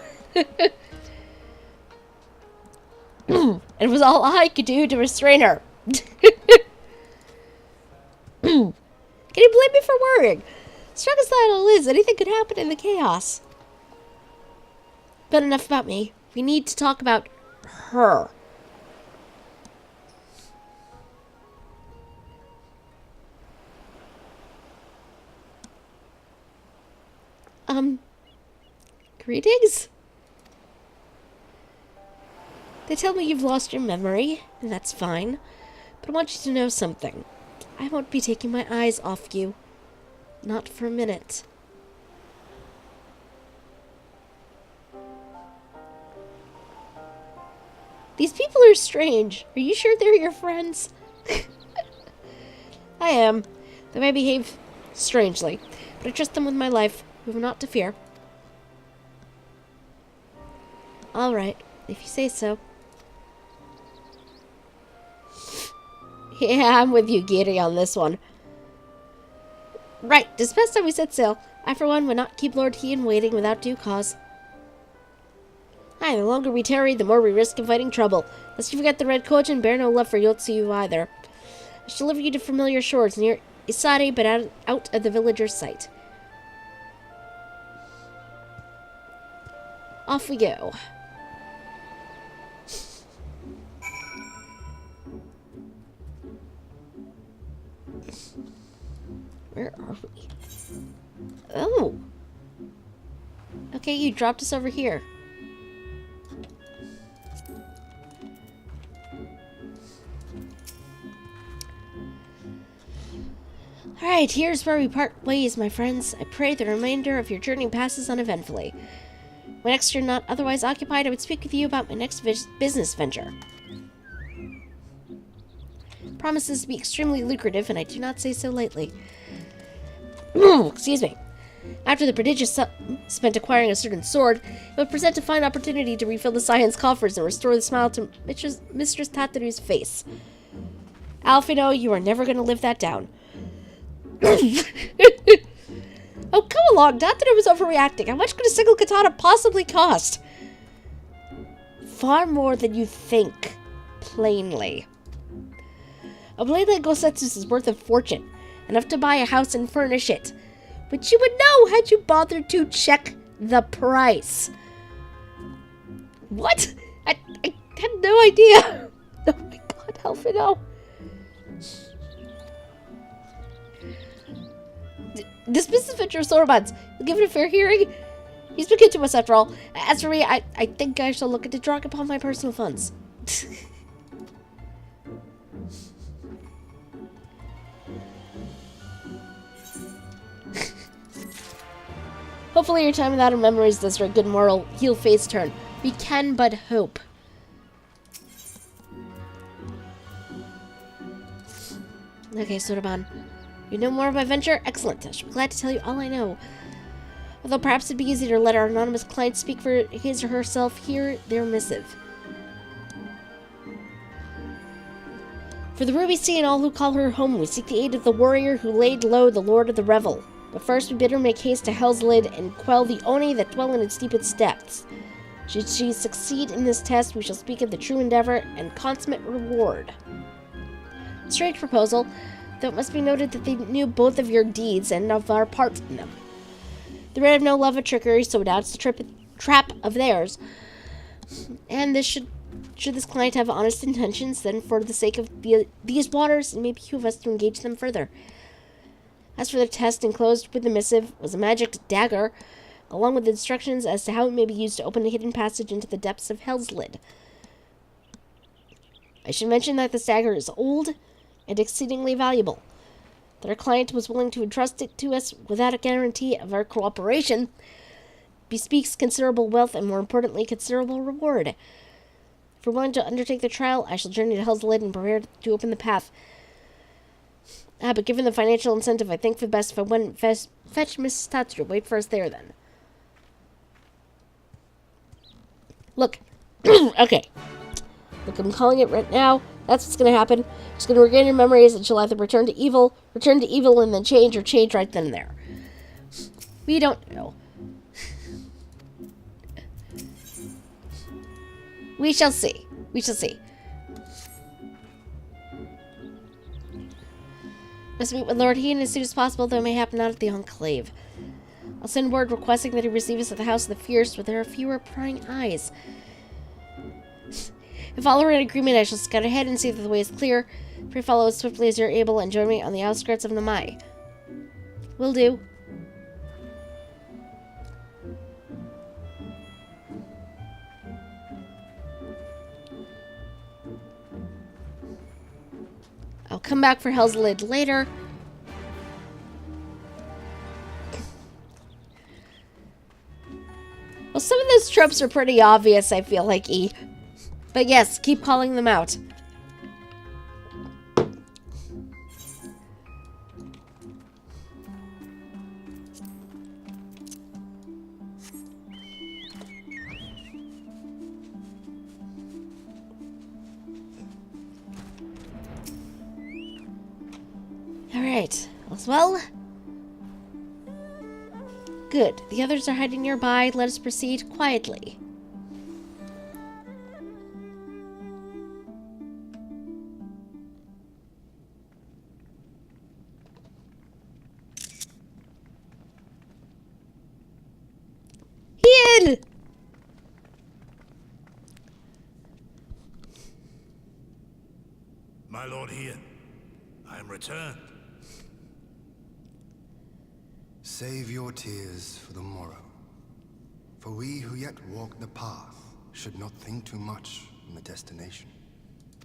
It was all I could do to restrain her. Can you blame me for worrying? Strong as that all is, anything could happen in the chaos. But enough about me. We need to talk about her. Greetings? They tell me you've lost your memory, and that's fine. But I want you to know something. I won't be taking my eyes off you. Not for a minute. These people are strange. Are you sure they're your friends? I am. They may behave strangely, but I trust them with my life. We have not to fear. All right, if you say so. Yeah, I'm with you, Giri, on this one. Right, just past time we set sail. I, for one, would not keep Lord Hien waiting without due cause. Aye, the longer we tarry, the more we risk inviting trouble. Lest you forget the red coach and bear no love for Yotsuyu either. I shall deliver you to familiar shores near Isari, but out of the villager's sight. Off we go. Where are we? Oh. Okay, you dropped us over here. Alright, here's where we part ways, my friends. I pray the remainder of your journey passes uneventfully. When next you're not otherwise occupied, I would speak with you about my next business venture. Promises to be extremely lucrative, and I do not say so lightly. Excuse me. After the prodigious sum spent acquiring a certain sword, it would present a fine opportunity to refill the science coffers and restore the smile to Mistress Tataru's face. Alfino, you are never going to live that down. Oh, come along. Tataru was overreacting. How much could a single katana possibly cost? Far more than you think. Plainly. A blade like Gosetsu's is worth a fortune. Enough to buy a house and furnish it. But you would know had you bothered to check the price. What? I had no idea. Oh my god, Alfredo. This business venture of Soroban's, you'll give it a fair hearing? He's been good to us after all. As for me, I think I shall look into drawing upon my personal funds. Hopefully your time without memories does her a good moral heel face turn. We can but hope. Okay, Soroban. You know more of my venture? Excellent. I shall be glad to tell you all I know. Although perhaps it'd be easier to let our anonymous client speak for his or herself, hear their missive. For the Ruby Sea and all who call her home, we seek the aid of the warrior who laid low the Lord of the Revel. But first we bid her make haste to Hell's Lid and quell the Oni that dwell in its deepest depths. Should she succeed in this test, we shall speak of the true endeavor and consummate reward. Strange proposal, though it must be noted that they knew both of your deeds and of our part in them. The red have no love of trickery, so doubts the trap of theirs. And this should this client have honest intentions, then for the sake of these waters, it may behoove us to engage them further. As for the test, enclosed with the missive was a magic dagger, along with instructions as to how it may be used to open a hidden passage into the depths of Hell's Lid. I should mention that this dagger is old and exceedingly valuable. That our client was willing to entrust it to us without a guarantee of our cooperation bespeaks considerable wealth and, more importantly, considerable reward. If we're willing to undertake the trial, I shall journey to Hell's Lid and prepare to open the path. But given the financial incentive, I think for the best if I went and fetch Mrs. Tatsuro. Wait for us there, then. Look. Okay. Look, I'm calling it right now. That's what's gonna happen. She's gonna regain her memories and she'll either return to evil and then change, or change right then and there. We don't know. We shall see. We shall see. Must meet with Lord Hean as soon as possible, though it may happen not at the Enclave. I'll send word requesting that he receive us at the House of the Fierce, where there are fewer prying eyes. If all are in agreement, I shall scout ahead and see that the way is clear. Pray follow as swiftly as you're able and join me on the outskirts of Namai. Will do. I'll come back for Hell's Lid later. Well, some of those tropes are pretty obvious, I feel like, E. But yes, keep calling them out. Alright, all's well. Good. The others are hiding nearby. Let us proceed quietly. Ian! My lord Ian, I am returned. Save your tears for the morrow. For we who yet walk the path should not think too much on the destination.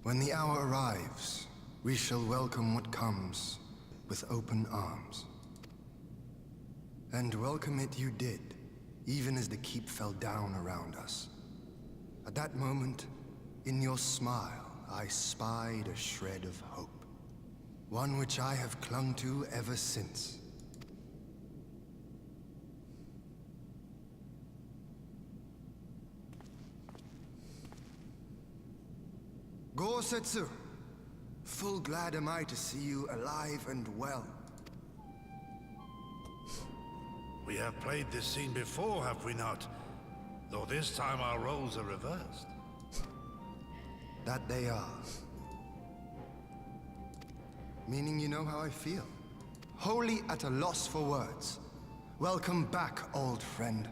When the hour arrives, we shall welcome what comes with open arms. And welcome it you did, even as the keep fell down around us. At that moment, in your smile, I spied a shred of hope. One which I have clung to ever since. Gosetsu, full glad am I to see you alive and well. We have played this scene before, have we not? Though this time our roles are reversed. That they are. Meaning you know how I feel. Wholly at a loss for words. Welcome back, old friend.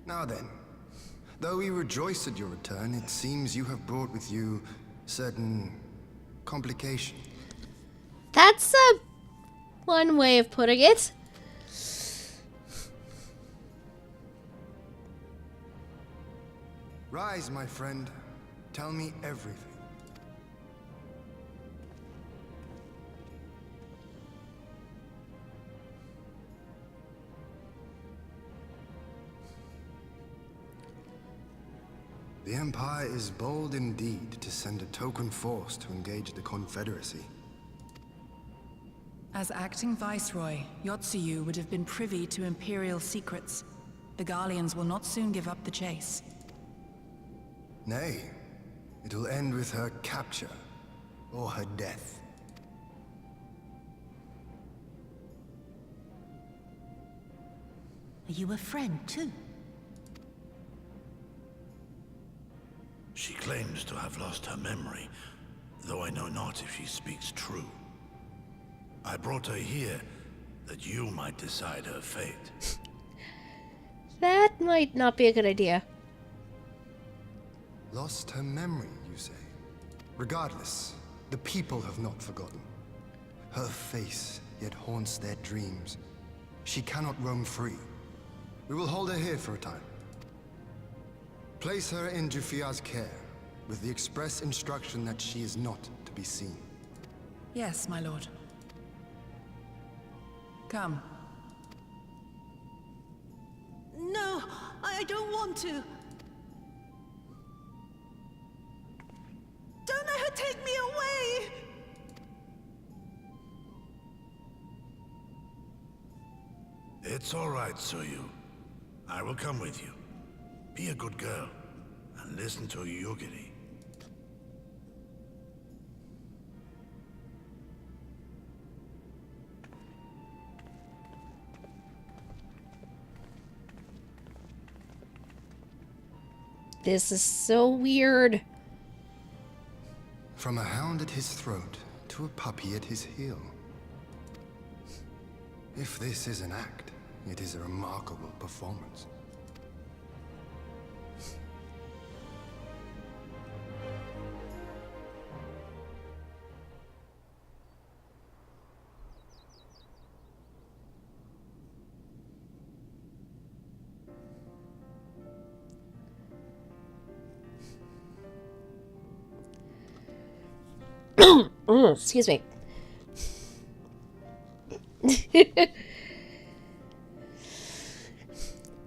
Now then, though we rejoice at your return, it seems you have brought with you certain complications. That's one way of putting it. Rise, my friend. Tell me everything. The Empire is bold indeed to send a token force to engage the Confederacy. As acting Viceroy, Yotsuyu would have been privy to Imperial secrets. The Garleans will not soon give up the chase. Nay, it will end with her capture, or her death. Are you a friend, too? She claims to have lost her memory, though I know not if she speaks true. I brought her here that you might decide her fate. That might not be a good idea. Lost her memory, you say? Regardless, the people have not forgotten. Her face yet haunts their dreams. She cannot roam free. We will hold her here for a time. Place her in Jufia's care, with the express instruction that she is not to be seen. Yes, my lord. Come. No, I don't want to. Don't let her take me away! It's all right, Soyu. I will come with you. Be a good girl, and listen to Yugiri. This is so weird. From a hound at his throat to a puppy at his heel. If this is an act, it is a remarkable performance. Excuse me.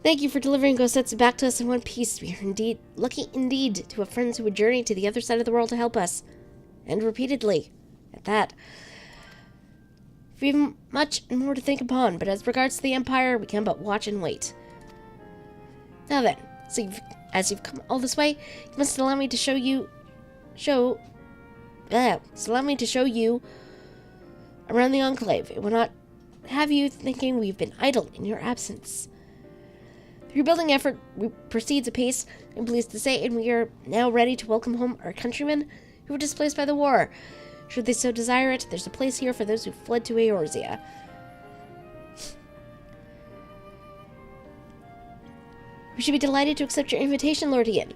Thank you for delivering Gosetsu back to us in one piece. We are indeed lucky indeed to have friends who would journey to the other side of the world to help us. And repeatedly. At that. We have much and more to think upon, but as regards to the Empire, we can but watch and wait. Now then, as you've come all this way, you must allow me to show you around the Enclave. It will not have you thinking we've been idle in your absence. The rebuilding effort proceeds apace, I'm pleased to say, and we are now ready to welcome home our countrymen who were displaced by the war. Should they so desire it, there's a place here for those who fled to Eorzea. We should be delighted to accept your invitation, Lord Ian.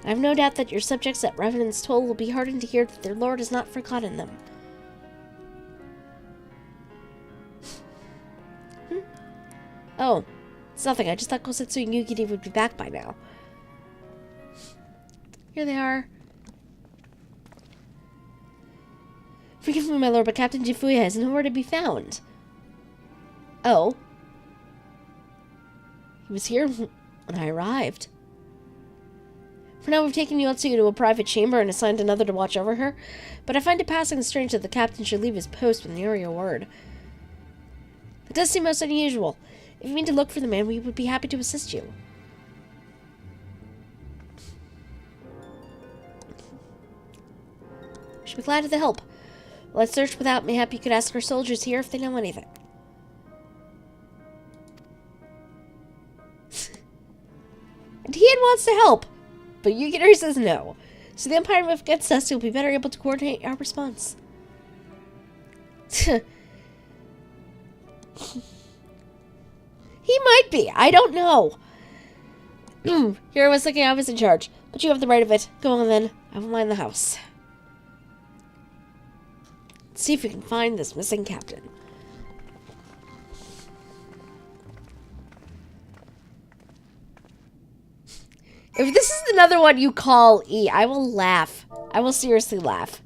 I have no doubt that your subjects at Revenant's Toll will be heartened to hear that their lord has not forgotten them. Oh, it's nothing. I just thought Kosetsu and Yugiri would be back by now. Here they are. Forgive me, my lord, but Captain Jifuya is nowhere to be found. Oh. He was here when I arrived. For now, we've taken Yotsuyu to a private chamber and assigned another to watch over her, but I find it passing strange that the captain should leave his post when nearing your word. It does seem most unusual. If you mean to look for the man, we would be happy to assist you. We should be glad of the help. While I search without, mayhap you could ask our soldiers here if they know anything. And he wants to help, but Yugiri says no. So the Empire move against us, you'll be better able to coordinate our response. He might be. I don't know. Here I was thinking I was in charge, but you have the right of it. Go on then. I will mind the house. Let's see if we can find this missing captain. If this is another one you call E, I will laugh. I will seriously laugh.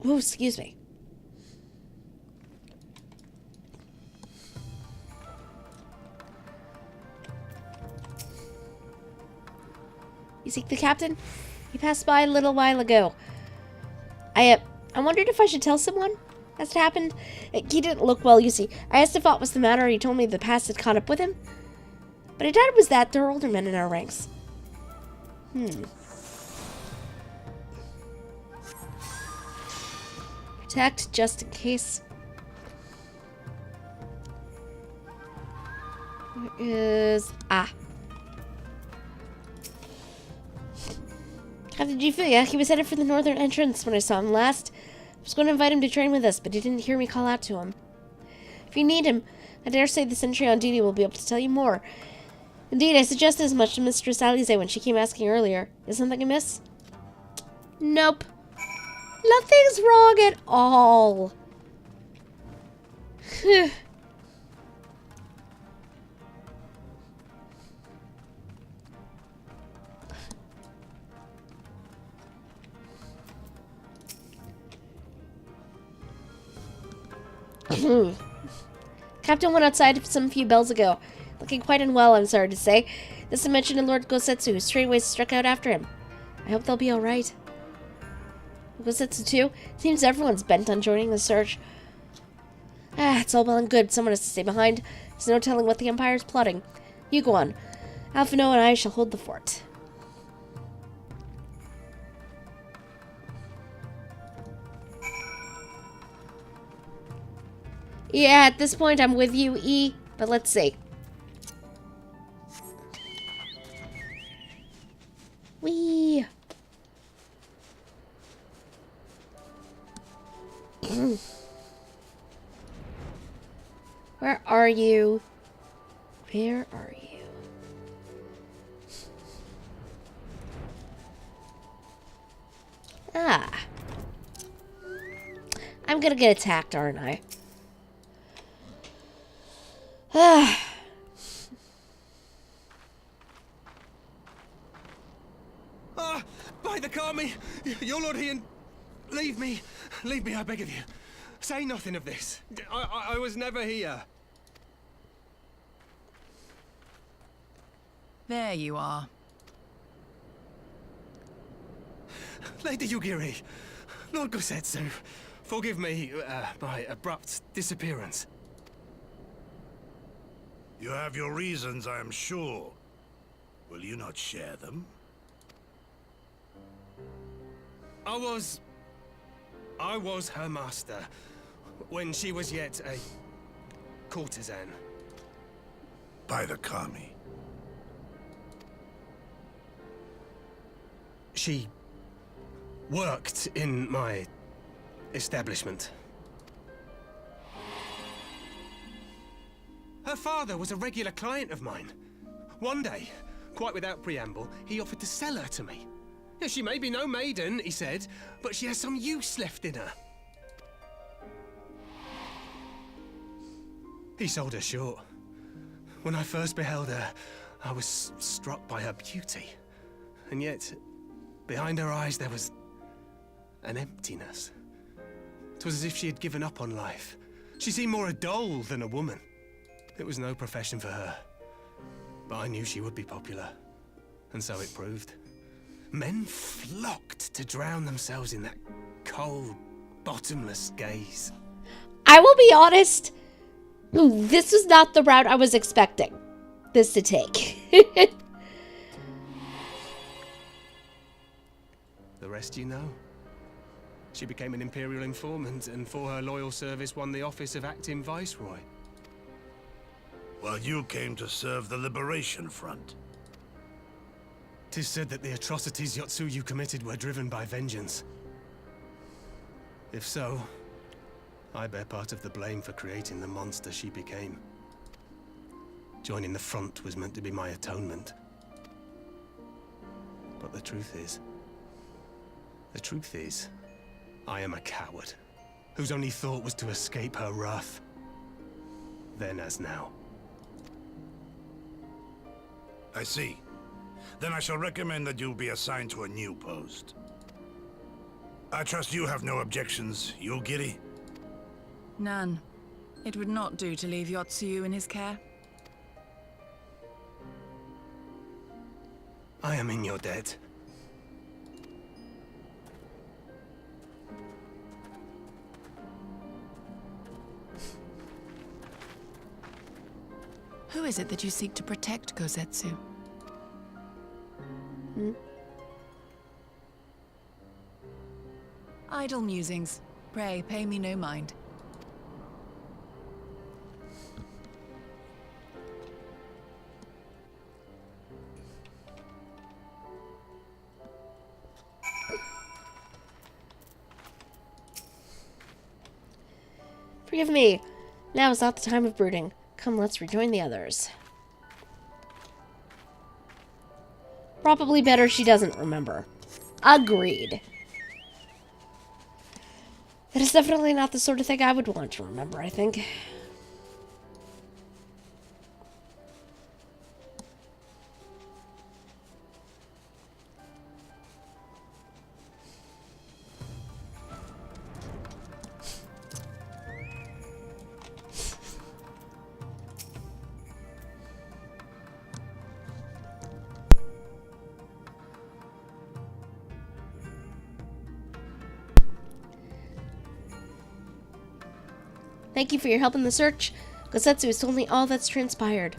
Oh, excuse me. You seek the captain? He passed by a little while ago. I wondered if I should tell someone as it happened. He didn't look well, you see. I asked if aught was the matter, he told me the past had caught up with him. But I doubt it was that. There are older men in our ranks. Protect, just in case. Where is... Captain Jifuya, he was headed for the northern entrance when I saw him last. I was going to invite him to train with us, but he didn't hear me call out to him. If you need him, I dare say the sentry on duty will be able to tell you more. Indeed, I suggested as much to Mistress Alize when she came asking earlier. Is something amiss? Nope. Nothing's wrong at all. Captain went outside some few bells ago. Looking quite unwell, I'm sorry to say. This I mentioned to Lord Gosetsu, who straightway struck out after him. I hope they'll be alright. Gosetsu too? Seems everyone's bent on joining the search. Ah, it's all well and good. Someone has to stay behind. There's no telling what the Empire's plotting. You go on. Alphino and I shall hold the fort. Yeah, at this point I'm with you, E. But let's see. Whee! Where are you? Where are you? Ah. I'm gonna get attacked, aren't I? Ah. Ah! By the Kami! Your Lord Ian! Leave me! Leave me, I beg of you. Say nothing of this. I was never here. There you are. Lady Yugiri, Lord Gosetsu, forgive me my abrupt disappearance. You have your reasons, I am sure. Will you not share them? I was her master when she was yet a courtesan. By the Kami. She worked in my establishment. Her father was a regular client of mine. One day, quite without preamble, he offered to sell her to me. She may be no maiden, he said, but she has some use left in her. He sold her short. When I first beheld her, I was struck by her beauty. And yet, behind her eyes there was an emptiness. It was as if she had given up on life. She seemed more a doll than a woman. It was no profession for her. But I knew she would be popular. And so it proved. Men flocked to drown themselves in that cold, bottomless gaze. I will be honest. This was not the route I was expecting this to take. The rest you know. She became an Imperial informant and for her loyal service won the office of acting Viceroy. While you came to serve the Liberation Front. 'Tis said that the atrocities Yotsuyu committed were driven by vengeance. If so, I bear part of the blame for creating the monster she became. Joining the front was meant to be my atonement. But the truth is, I am a coward, whose only thought was to escape her wrath. Then as now. I see. Then I shall recommend that you be assigned to a new post. I trust you have no objections, Yugiri? None. It would not do to leave Yotsuyu in his care. I am in your debt. Who is it that you seek to protect, Gosetsu? Idle musings. Pray, pay me no mind. Forgive me. Now is not the time of brooding. Come, let's rejoin the others. Probably better she doesn't remember. Agreed. That is definitely not the sort of thing I would want to remember, I think. Thank you for your help in the search. Gosetsu has told me all that's transpired.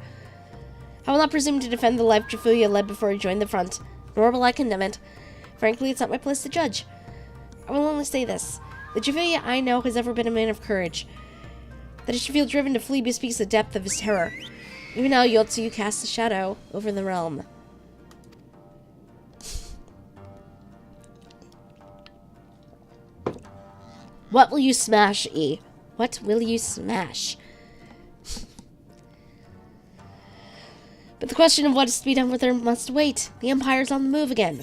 I will not presume to defend the life Jifuya led before he joined the front, nor will I condemn it. Frankly, it's not my place to judge. I will only say this. The Jifuya I know has ever been a man of courage. That he should feel driven to flee bespeaks the depth of his terror. Even now, Yotsuyu casts a shadow over the realm. What will you smash, E? What will you smash? But the question of what is to be done with her must wait. The Empire's on the move again.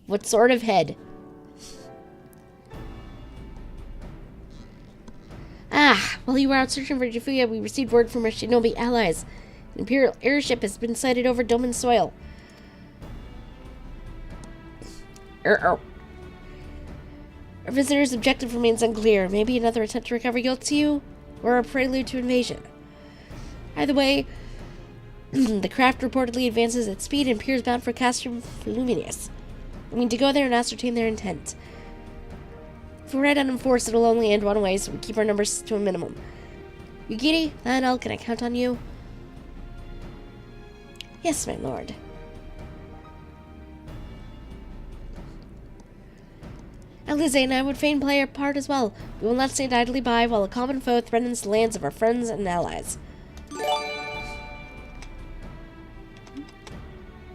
What sort of head? While you were out searching for Jifuya, we received word from our shinobi allies. An Imperial airship has been sighted over Doman soil. Our visitor's objective remains unclear. Maybe another attempt to recover Yotsuyu, or a prelude to invasion. Either way, the craft reportedly advances at speed and appears bound for Castrum Luminous. We need to go there and ascertain their intent. If we're right unenforced, it'll only end one way, so we keep our numbers to a minimum. Yugiri, Lionel, can I count on you? Yes, my lord. Alize and I would fain play our part as well. We will not stand idly by while a common foe threatens the lands of our friends and allies.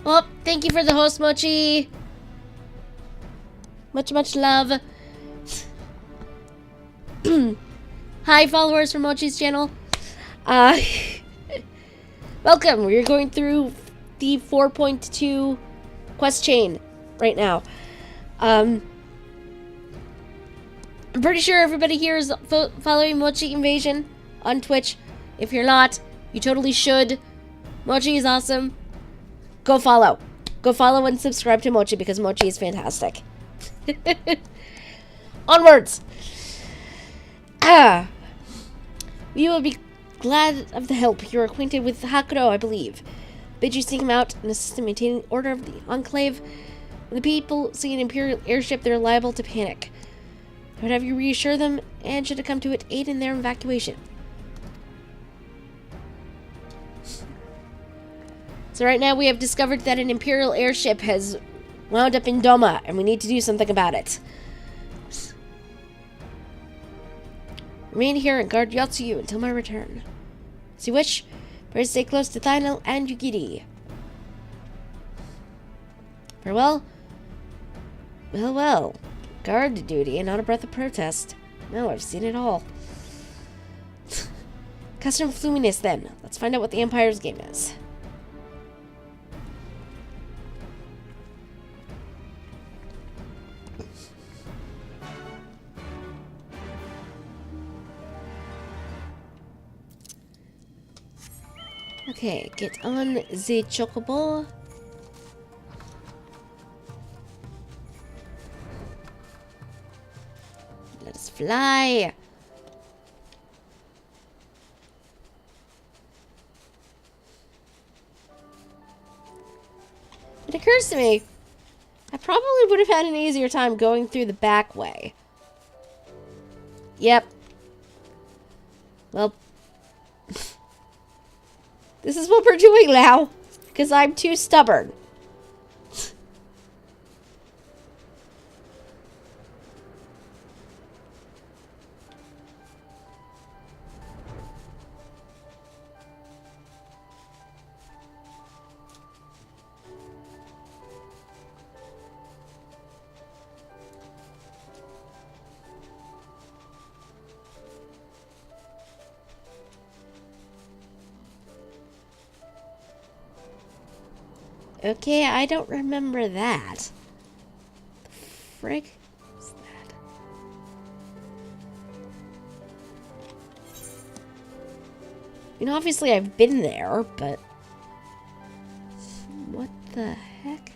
Oh, thank you for the host, Mochi. Much love. Hi, followers from Mochi's channel. Welcome. We're going through the 4.2 quest chain right now. I'm pretty sure everybody here is following Mochi Invasion on Twitch. If you're not, you totally should. Mochi is awesome. Go follow. Go follow and subscribe to Mochi because Mochi is fantastic. Onwards! You will be glad of the help. You're acquainted with Hakuro, I believe. Bid you seek him out and assist in maintaining order of the Enclave. When the people see an Imperial airship, they're liable to panic. I would have you reassure them, and should it come to it, aid in their evacuation. So right now we have discovered that an Imperial airship has wound up in Doma, and we need to do something about it. Remain here and guard Yotsuyu until my return. As you wish, pray stay close to Thynel and Yugiri. Farewell. Well. Guard duty and not a breath of protest. No, I've seen it all. Custom Fluminous then. Let's find out what the Empire's game is. Okay, get on the chocobo. Let us fly. It occurs to me, I probably would have had an easier time going through the back way. Yep. Well, this is what we're doing now, because I'm too stubborn. Okay, I don't remember that. The frig is that? I mean, obviously I've been there, but what the heck?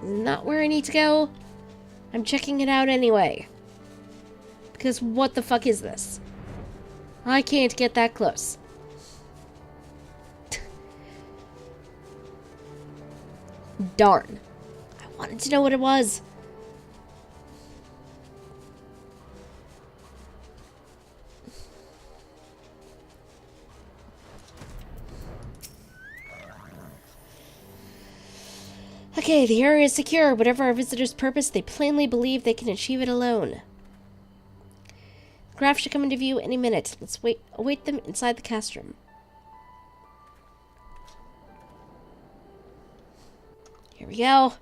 not where I need to go. I'm checking it out anyway. Because what the fuck is this? I can't get that close. Darn. I wanted to know what it was. Okay, the area is secure. Whatever our visitors' purpose, they plainly believe they can achieve it alone. The craft should come into view any minute. Let's await them inside the cast room. Here we go.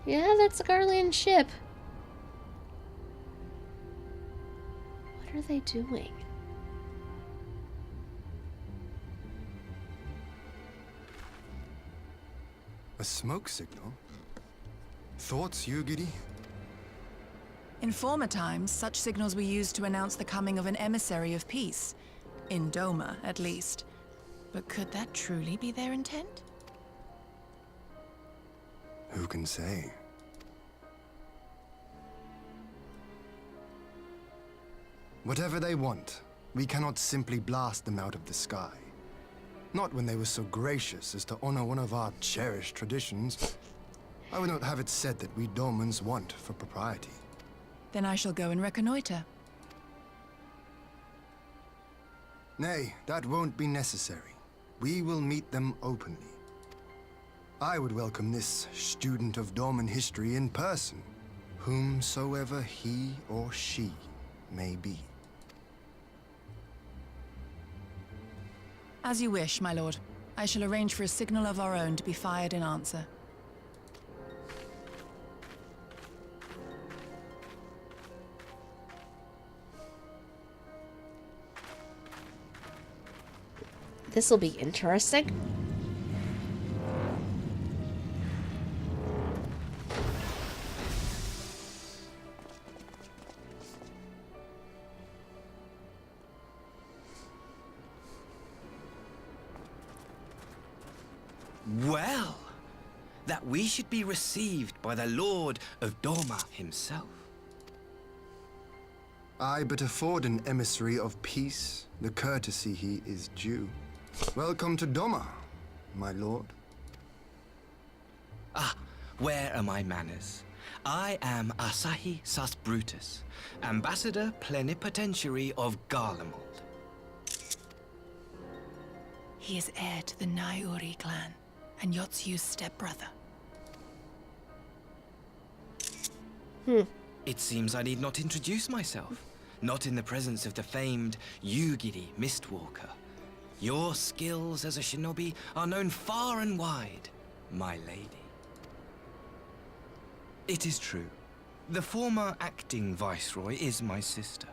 Yeah, that's a Garland ship. What are they doing? A smoke signal? Thoughts, Yugiri? In former times, such signals were used to announce the coming of an emissary of peace. In Doma, at least. But could that truly be their intent? Who can say? Whatever they want, we cannot simply blast them out of the sky. Not when they were so gracious as to honor one of our cherished traditions. I would not have it said that we Domans want for propriety. Then I shall go and reconnoiter. Nay, that won't be necessary. We will meet them openly. I would welcome this student of Dorman history in person, whomsoever he or she may be. As you wish, my lord. I shall arrange for a signal of our own to be fired in answer. This'll be interesting. Well, that we should be received by the Lord of Doma himself. I but afford an emissary of peace the courtesy he is due. Welcome to Doma, my lord. Ah, where are my manners? I am Asahi Sus Brutus, Ambassador Plenipotentiary of Garlemald. He is heir to the Naiuri clan, and Yotsu's stepbrother. It seems I need not introduce myself. Not in the presence of the famed Yugiri Mistwalker. Your skills as a shinobi are known far and wide, my lady. It is true. The former acting viceroy is my sister.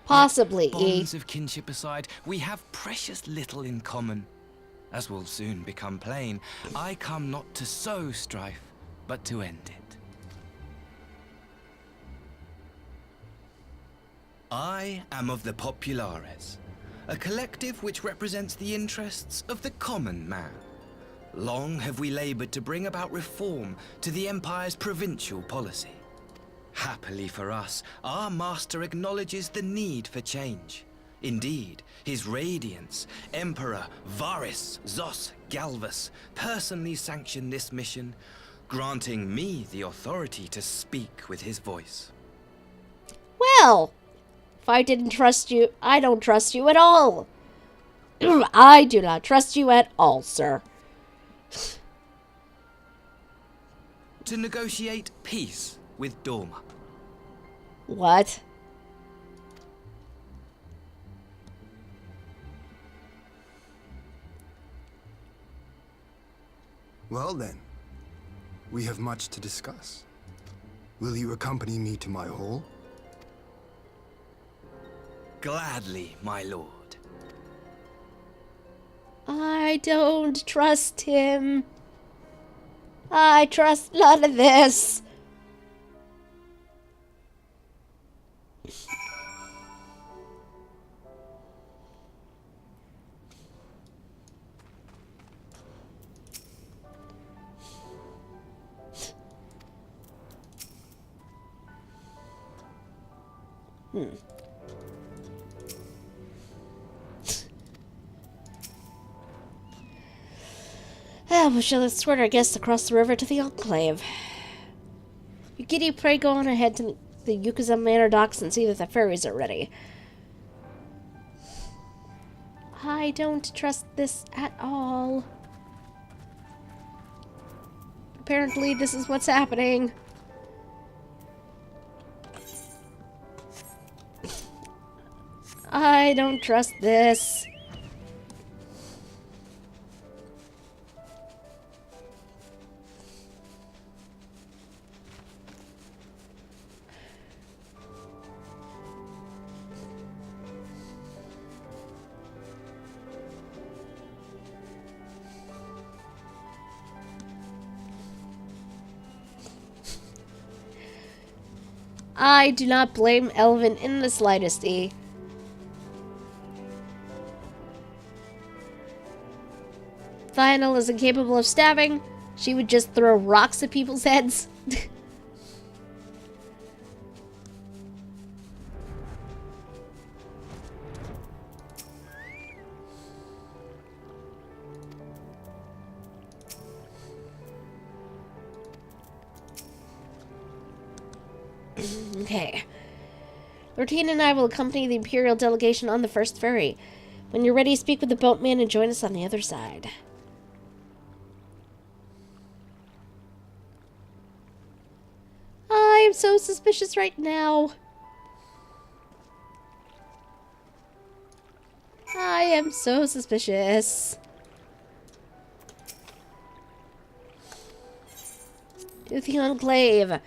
Possibly. Bonds of kinship aside, we have precious little in common. As will soon become plain, I come not to sow strife, but to end it. I am of the Populares, a collective which represents the interests of the common man. Long have we labored to bring about reform to the Empire's provincial policy. Happily for us, our master acknowledges the need for change. Indeed, His Radiance, Emperor Varys Zos Galvus, personally sanctioned this mission, granting me the authority to speak with his voice. Well, if I didn't trust you, I don't trust you at all. I do not trust you at all, sir. To negotiate peace with Doma. What? Well then, we have much to discuss. Will you accompany me to my hall? Gladly, my lord. I don't trust him. I trust none of this. We shall escort our guests across the river to the Enclave. You giddy, pray go on ahead to the Yukuza Manor docks and see that the ferries are ready. I don't trust this at all. Apparently, this is what's happening. I don't trust this. I do not blame Elvin in the slightest, E. Lionel is incapable of stabbing. She would just throw rocks at people's heads. Okay. Lortine and I will accompany the Imperial delegation on the first ferry. When you're ready, speak with the boatman and join us on the other side. I am so suspicious right now. I am so suspicious. To the Enclave.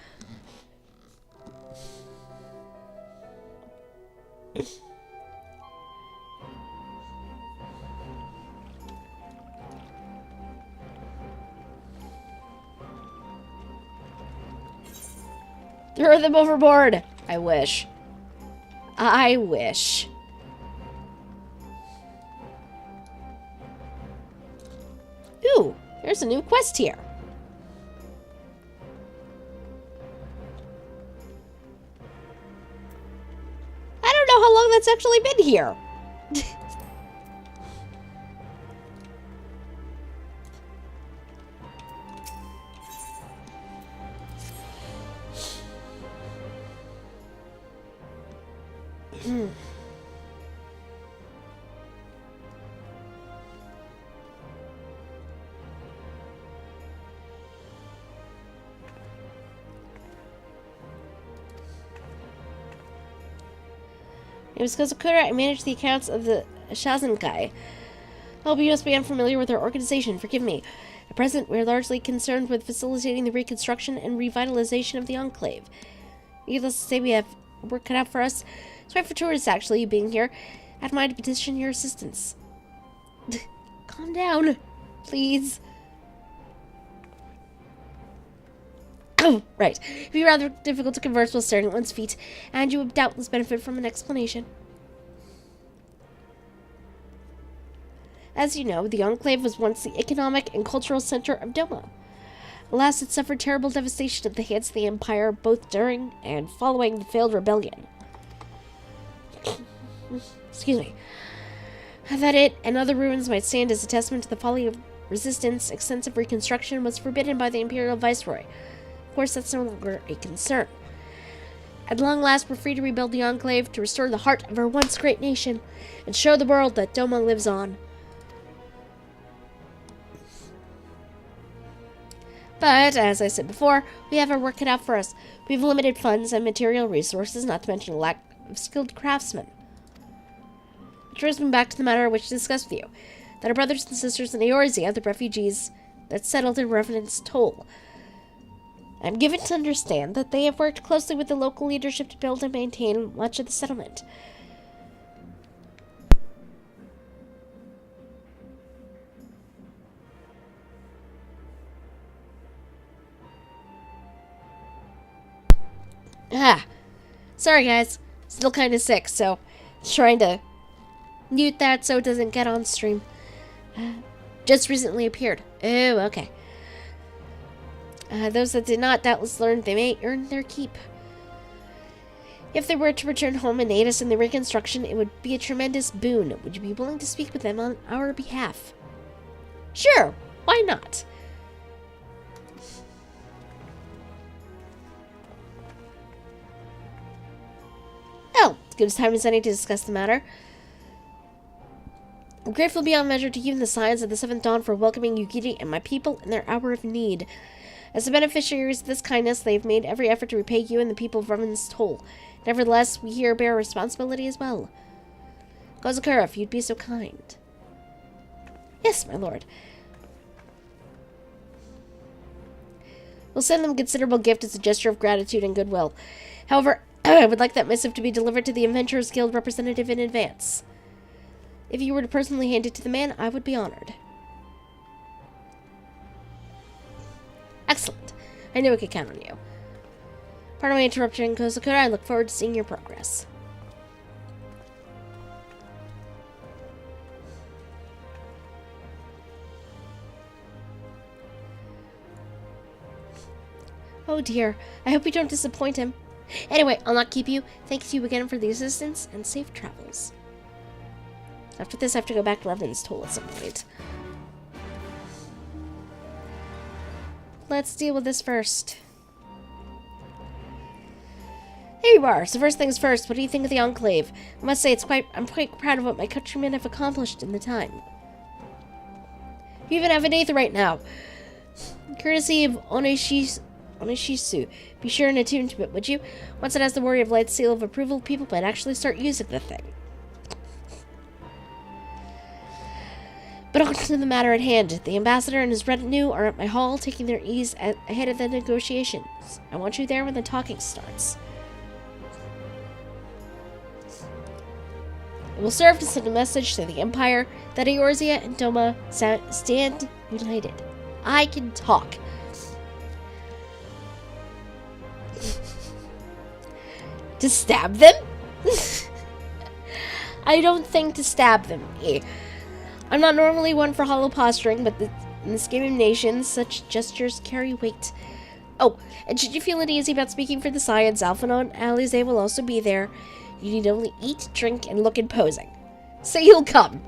Throw them overboard! I wish. I wish. Ooh, there's a new quest here. I don't know how long that's actually been here. It was Kozukura. I managed the accounts of the Shazenkai. I hope you must be unfamiliar with our organization. Forgive me. At present, we are largely concerned with facilitating the reconstruction and revitalization of the Enclave. Needless to say, we have work cut out for us. Sorry for tourists, actually, being here. I'd mind to petition your assistance. Calm down, please. Oh, right. It'd be rather difficult to converse while staring at one's feet, and you would doubtless benefit from an explanation. As you know, the Enclave was once the economic and cultural center of Doma. Alas, it suffered terrible devastation at the hands of the Empire, both during and following the failed rebellion. Excuse me. That it and other ruins might stand as a testament to the folly of resistance, extensive reconstruction was forbidden by the Imperial Viceroy. Of course, that's no longer a concern. At long last, we're free to rebuild the Enclave, to restore the heart of our once great nation, and show the world that Doma lives on. But, as I said before, we have our work cut out for us. We have limited funds and material resources, not to mention a lack of skilled craftsmen. Which brings me back to the matter I wish to discuss with you. That our brothers and sisters in Eorzea, the refugees that settled in Revenant's Toll, I'm given to understand that they have worked closely with the local leadership to build and maintain much of the settlement. Ah. Sorry, guys. Still kind of sick, so trying to mute that so it doesn't get on stream. Just recently appeared. Oh, okay. Those that did not doubtless learn they may earn their keep. If they were to return home and aid us in the reconstruction, it would be a tremendous boon. Would you be willing to speak with them on our behalf? Sure, why not? Oh, as good as time as any to discuss the matter. I'm grateful beyond measure to you and the Scions of the Seventh Dawn for welcoming Yugiri and my people in their hour of need. As the beneficiaries of this kindness, they have made every effort to repay you and the people of Revan's toll. Nevertheless, we here bear a responsibility as well. Kozakura, if you'd be so kind. Yes, my lord. We'll send them a considerable gift as a gesture of gratitude and goodwill. However, I would like that missive to be delivered to the Adventurers Guild representative in advance. If you were to personally hand it to the man, I would be honored. Excellent. I knew I could count on you. Pardon my interruption, Kozakura. I look forward to seeing your progress. Oh dear. I hope we don't disappoint him. Anyway, I'll not keep you. Thanks to you again for the assistance, and safe travels. After this, I have to go back to Revan's toll at some point. Let's deal with this first. Here you are. So first things first, what do you think of the Enclave? I must say, I'm quite proud of what my countrymen have accomplished in the time. You even have an Aetherite now. Courtesy of Onishisu. Be sure and attune to it, would you? Once it has the Warrior of Light's seal of approval, people might actually start using the thing. But on to the matter at hand. The ambassador and his retinue are at my hall, taking their ease ahead of the negotiations. I want you there when the talking starts. It will serve to send a message to the Empire that Eorzea and Doma stand united. I can talk. To stab them? I don't think to stab them. I'm not normally one for hollow posturing, but in this game of nations, such gestures carry weight. Oh, and should you feel uneasy about speaking for the Scions, Alphinaud and Alize will also be there. You need only eat, drink, and look imposing. Say you'll come.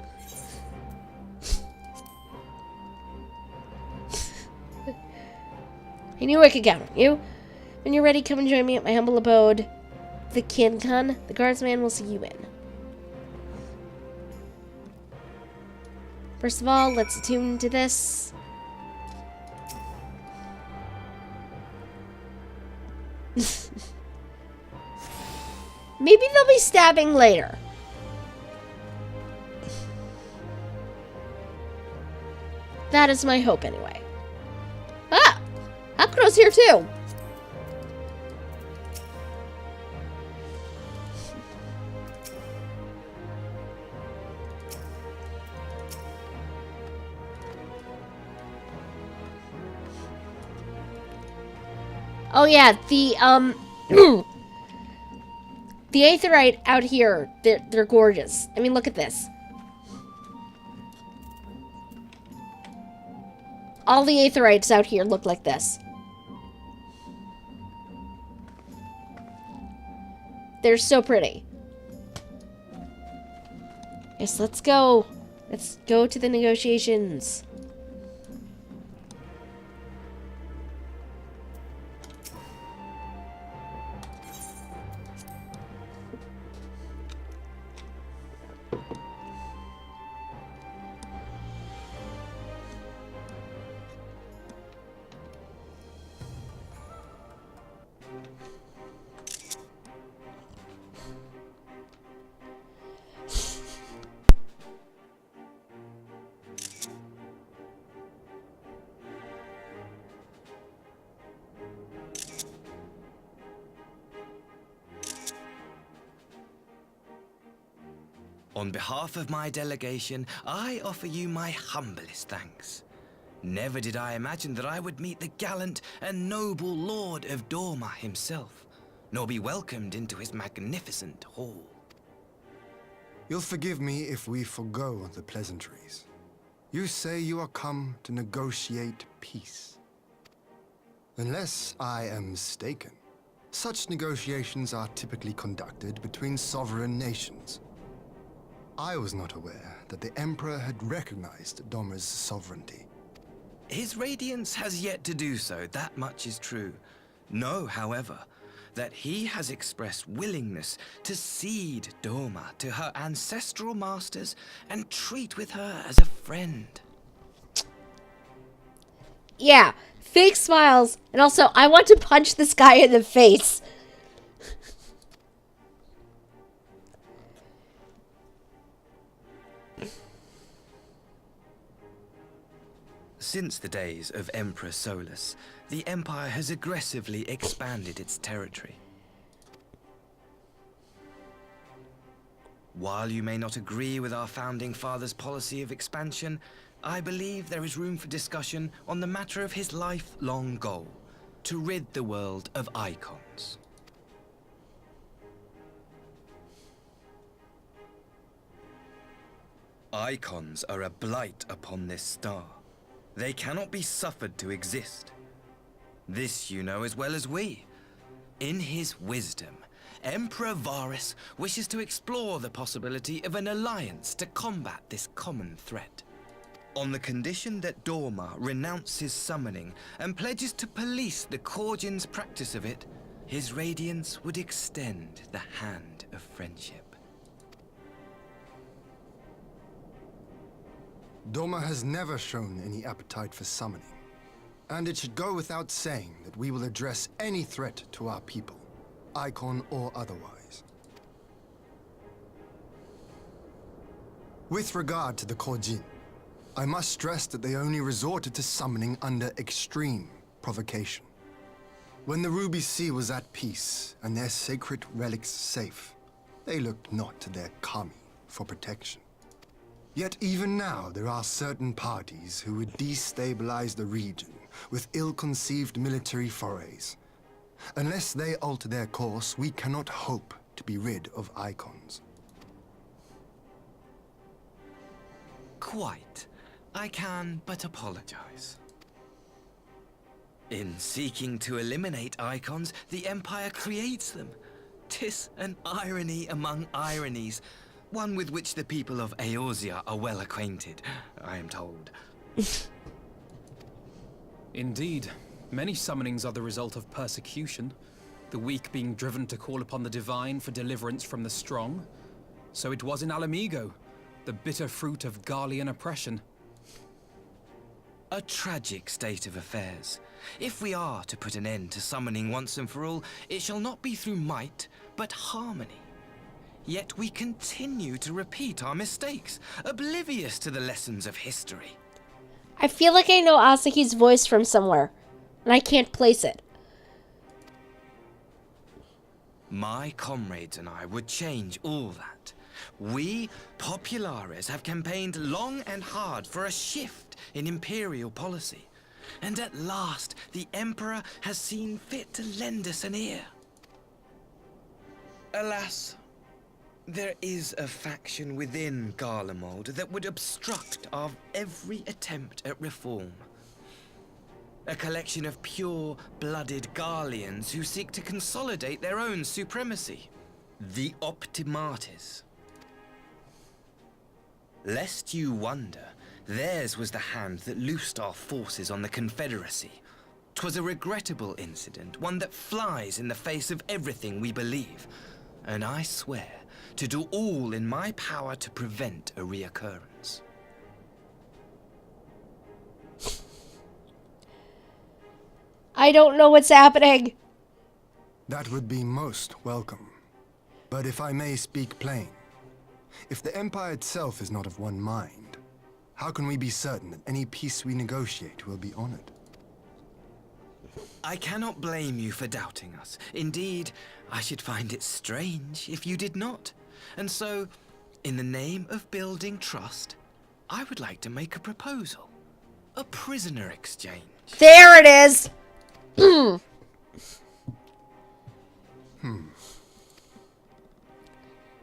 I knew I could count on you. When you're ready, come and join me at my humble abode, the Kinkan. The guardsman will see you in. First of all, let's attune to this. Maybe they'll be stabbing later. That is my hope anyway. Ah! Hakuno's here too! Oh yeah, the the Aetherite out here, they're gorgeous. I mean, look at this. All the Aetherites out here look like this. They're so pretty. Yes, let's go. Let's go to the negotiations. On behalf of my delegation, I offer you my humblest thanks. Never did I imagine that I would meet the gallant and noble Lord of Dorma himself. nor be welcomed into his magnificent hall. You'll forgive me if we forgo the pleasantries. You say you are come to negotiate peace. Unless I am mistaken, such negotiations are typically conducted between sovereign nations. I was not aware that the Emperor had recognized Doma's sovereignty. His Radiance has yet to do so, that much is true. Know, however, that he has expressed willingness to cede Doma to her ancestral masters and treat with her as a friend. Yeah, fake smiles. And also, I want to punch this guy in the face. Since the days of Emperor Solus, the Empire has aggressively expanded its territory. While you may not agree with our founding father's policy of expansion, I believe there is room for discussion on the matter of his lifelong goal, to rid the world of icons. Icons are a blight upon this star. They cannot be suffered to exist. This you know as well as we. In his wisdom, Emperor Varus wishes to explore the possibility of an alliance to combat this common threat. On the condition that Dorma renounces summoning and pledges to police the Korgin's practice of it, his Radiance would extend the hand of friendship. Doma has never shown any appetite for summoning, and it should go without saying that we will address any threat to our people, icon or otherwise. With regard to the Korjin, I must stress that they only resorted to summoning under extreme provocation. When the Ruby Sea was at peace and their sacred relics safe, they looked not to their kami for protection. Yet even now, there are certain parties who would destabilize the region with ill-conceived military forays. Unless they alter their course, we cannot hope to be rid of icons. Quite. I can but apologize. In seeking to eliminate icons, the Empire creates them. 'Tis an irony among ironies. One with which the people of Eorzea are well acquainted, I am told. Indeed. Many summonings are the result of persecution, the weak being driven to call upon the divine for deliverance from the strong. So it was in Alamigo, the bitter fruit of Garlean oppression. A tragic state of affairs. If we are to put an end to summoning once and for all, it shall not be through might, but harmony. Yet we continue to repeat our mistakes, oblivious to the lessons of history. I feel like I know Asahi's voice from somewhere, and I can't place it. My comrades and I would change all that. We, Populares, have campaigned long and hard for a shift in imperial policy. And at last, the Emperor has seen fit to lend us an ear. Alas, there is a faction within Garlemald that would obstruct our every attempt at reform. A collection of pure-blooded Garleans who seek to consolidate their own supremacy. The Optimates. Lest you wonder, theirs was the hand that loosed our forces on the Confederacy. 'Twas a regrettable incident, one that flies in the face of everything we believe. And I swear to do all in my power to prevent a reoccurrence. I don't know what's happening. That would be most welcome. But if I may speak plain, if the Empire itself is not of one mind, how can we be certain that any peace we negotiate will be honored? I cannot blame you for doubting us. Indeed, I should find it strange if you did not. And so, in the name of building trust, I would like to make a proposal. A prisoner exchange. There it is!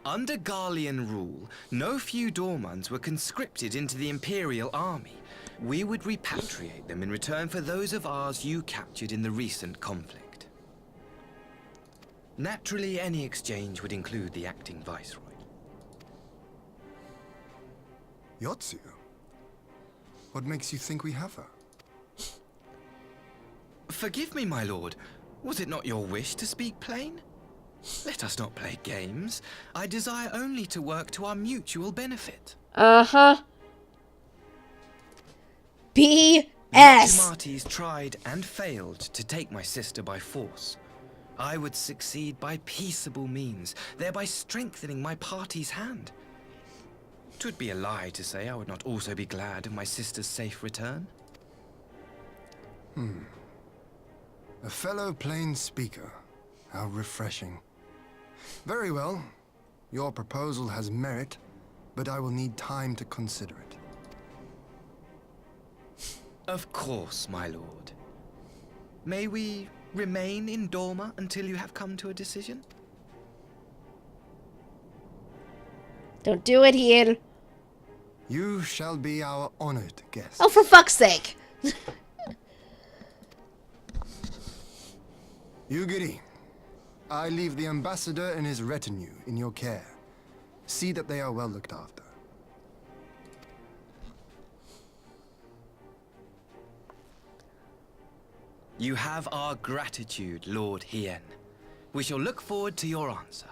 Under Garlean rule, no few Dormans were conscripted into the Imperial army. We would repatriate them in return for those of ours you captured in the recent conflict. Naturally, any exchange would include the acting viceroy. Yotsu? What makes you think we have her? Forgive me, my lord. Was it not your wish to speak plain? Let us not play games. I desire only to work to our mutual benefit. Uh-huh. The BS. Optimates tried and failed to take my sister by force. I would succeed by peaceable means, thereby strengthening my party's hand. 'Twould be a lie to say I would not also be glad of my sister's safe return. A fellow plain speaker. How refreshing. Very well. Your proposal has merit, but I will need time to consider it. Of course, my lord. May we remain in Dorma until you have come to a decision? Don't do it, Ian. You shall be our honored guest. Oh, for fuck's sake. Yugiri, I leave the ambassador and his retinue in your care. See that they are well looked after. You have our gratitude, Lord Hien. We shall look forward to your answer.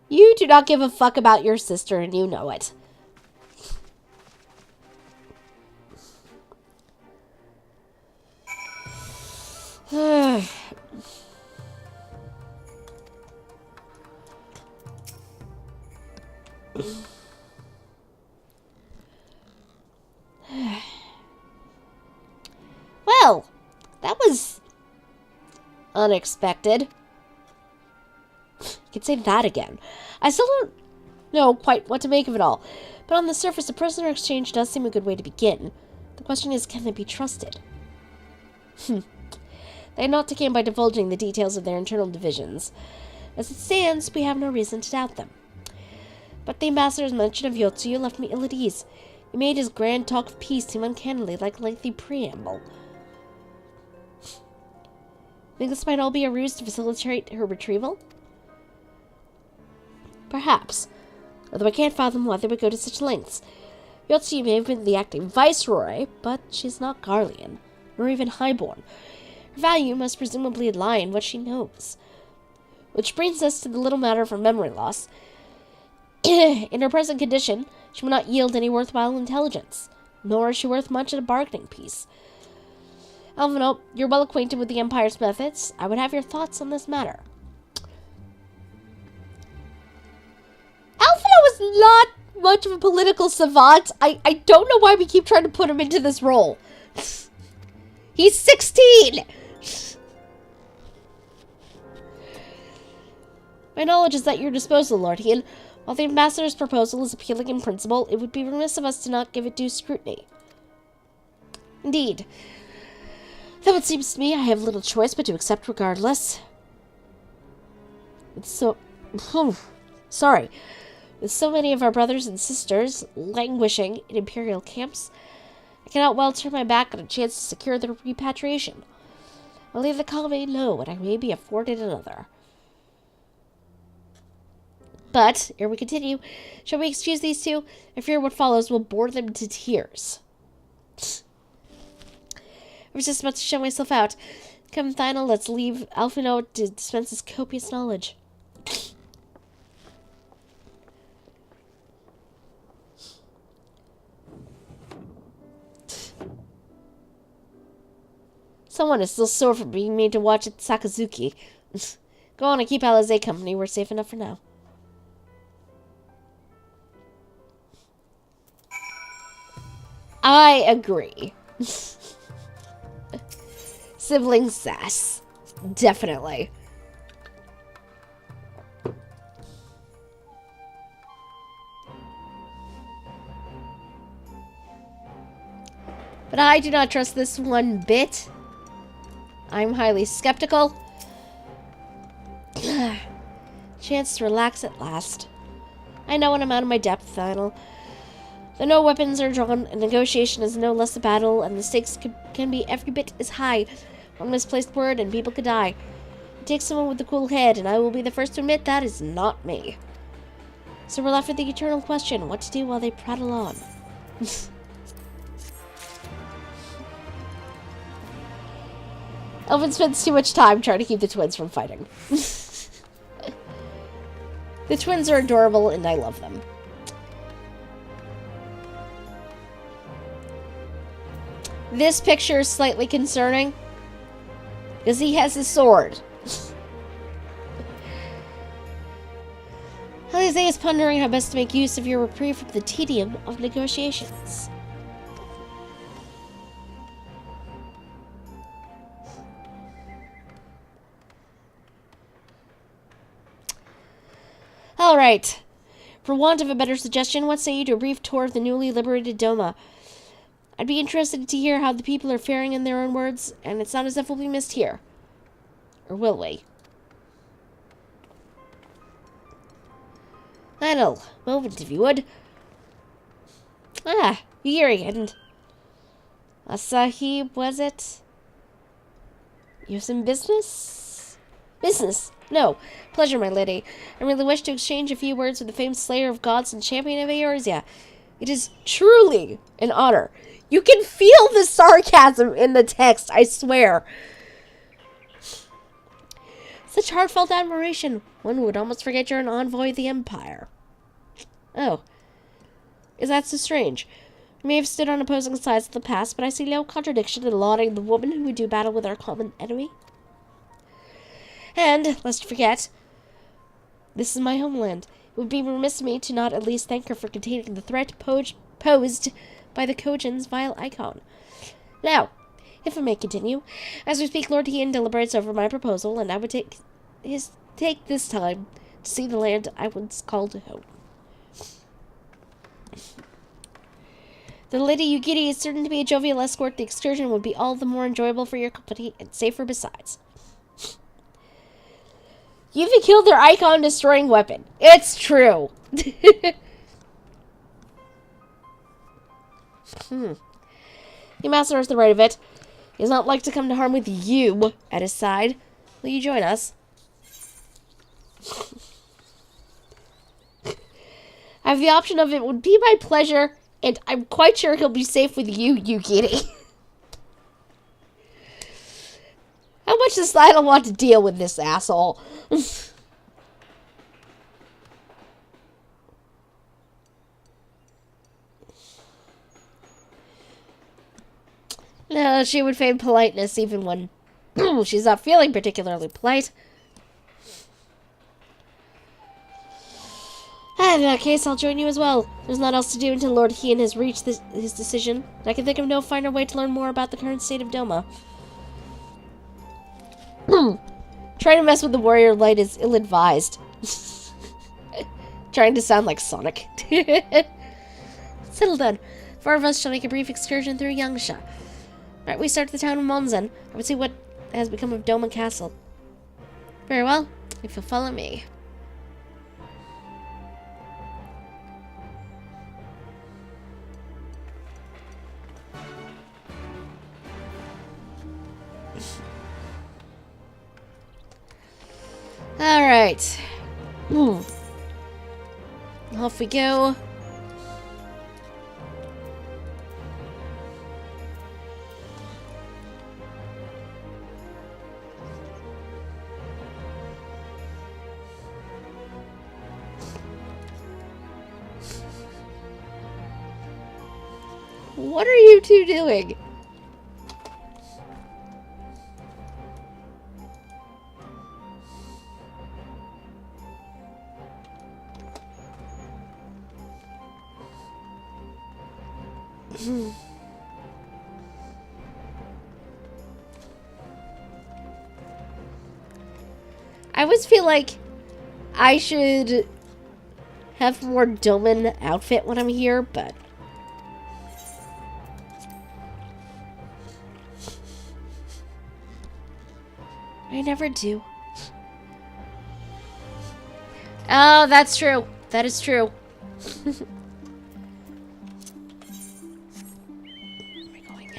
You do not give a fuck about your sister, and you know it. Well, that was unexpected. You could say that again. I still don't know quite what to make of it all, but on the surface, a prisoner exchange does seem a good way to begin. The question is, can they be trusted? They are not to gain by divulging the details of their internal divisions. As it stands, we have no reason to doubt them. But the ambassador's mention of Yotsuyu left me ill at ease. He made his grand talk of peace seem uncannily like a lengthy preamble. Think this might all be a ruse to facilitate her retrieval? Perhaps. Although I can't fathom why they would go to such lengths. Yotsuyu may have been the acting viceroy, but she's not Garlean, nor even highborn. Her value must presumably lie in what she knows. Which brings us to the little matter of her memory loss. In her present condition, she will not yield any worthwhile intelligence, nor is she worth much at a bargaining piece. Alvino, you're well acquainted with the Empire's methods. I would have your thoughts on this matter. Alvino was not much of a political savant. I don't know why we keep trying to put him into this role. He's 16! My knowledge is at your disposal, Lord Hien. While the ambassador's proposal is appealing in principle, it would be remiss of us to not give it due scrutiny. Indeed. Though it seems to me I have little choice but to accept regardless. With so many of our brothers and sisters languishing in Imperial camps, I cannot well turn my back on a chance to secure their repatriation. I'll leave the colony low, and I may be afforded another. But, ere we continue, shall we excuse these two? I fear what follows will bore them to tears. I was just about to show myself out. Come, Thynel, let's leave Alphino to dispense his copious knowledge. Someone is still sore for being made to watch at Sakazuki. Go on and keep Alize company. We're safe enough for now. I agree. Sibling sass. Definitely. But I do not trust this one bit. I'm highly skeptical. Chance to relax at last. I know when I'm out of my depth, Lionel. Though no weapons are drawn, a negotiation is no less a battle, and the stakes can be every bit as high. One misplaced word, and people could die. It takes someone with a cool head, and I will be the first to admit that is not me. So we're left with the eternal question, what to do while they prattle on. Elvin spends too much time trying to keep the twins from fighting. The twins are adorable, and I love them. This picture is slightly concerning, because he has his sword. Alize is pondering how best to make use of your reprieve from the tedium of negotiations. Alright. For want of a better suggestion, what say you to a brief tour of the newly liberated Doma? I'd be interested to hear how the people are faring in their own words, and it's not as if we'll be missed here. Or will we? Lionel, moment if you would. Ah, Yuri and Asahi, was it? You have some business? Business? No. Pleasure, my lady. I really wish to exchange a few words with the famed slayer of gods and champion of Eorzea. It is truly an honor. You can feel the sarcasm in the text, I swear. Such heartfelt admiration. One would almost forget you're an envoy of the Empire. Oh. Is that so strange? I may have stood on opposing sides in the past, but I see no contradiction in lauding the woman who would do battle with our common enemy. And, lest forget, this is my homeland. It would be remiss of me to not at least thank her for containing the threat posed by the Kojin's vile icon. Now, if I may continue, as we speak, Lord Hien deliberates over my proposal, and I would take this time to see the land I once called home. The Lady Yugiri is certain to be a jovial escort. The excursion would be all the more enjoyable for your company, and safer besides. You've killed their icon-destroying weapon. It's true. The master has the right of it. He does not like to come to harm with you at his side. Will you join us? I have the option of it would be my pleasure, and I'm quite sure he'll be safe with you, Yugiri. How much does Lionel want to deal with this asshole? No, she would feign politeness even when she's not feeling particularly polite. In that case, I'll join you as well. There's not else to do until Lord Hien has reached his decision. I can think of no finer way to learn more about the current state of Doma. Trying to mess with the warrior light is ill-advised. Trying to sound like Sonic. Settle done. Four of us shall make a brief excursion through Yangsha. Right, we start at the town of Monzen. I would see what has become of Doma Castle. Very well, if you'll follow me. Alright. Off we go. What are you two doing? I always feel like I should have more Doman outfit when I'm here, but I never do. Oh, that's true. That is true. Where am I going?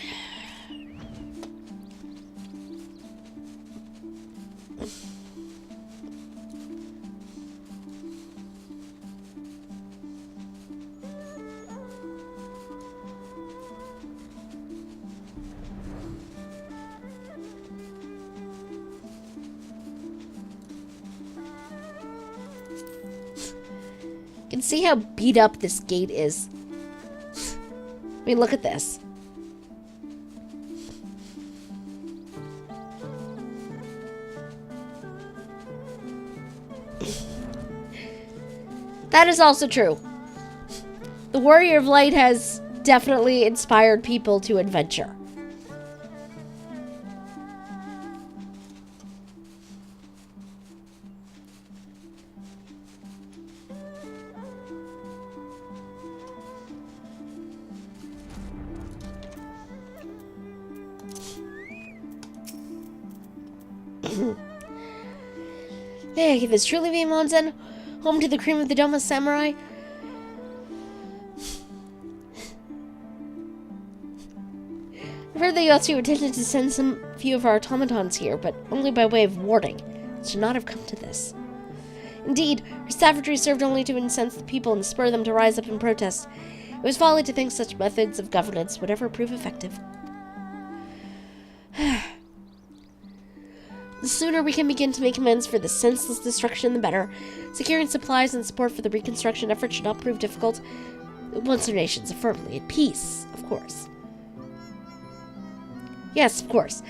You can see how beat up this gate is. I mean, look at this. That is also true. The Warrior of Light has definitely inspired people to adventure. Hey, if this truly be Monzen, home to the cream of the Doma Samurai. I've heard that you also intended to send some few of our automatons here, but only by way of warning. It should not have come to this. Indeed, her savagery served only to incense the people and spur them to rise up and protest. It was folly to think such methods of governance would ever prove effective. The sooner we can begin to make amends for this senseless destruction, the better. Securing supplies and support for the reconstruction effort should not prove difficult once our nations are firmly at peace, of course. Yes, of course.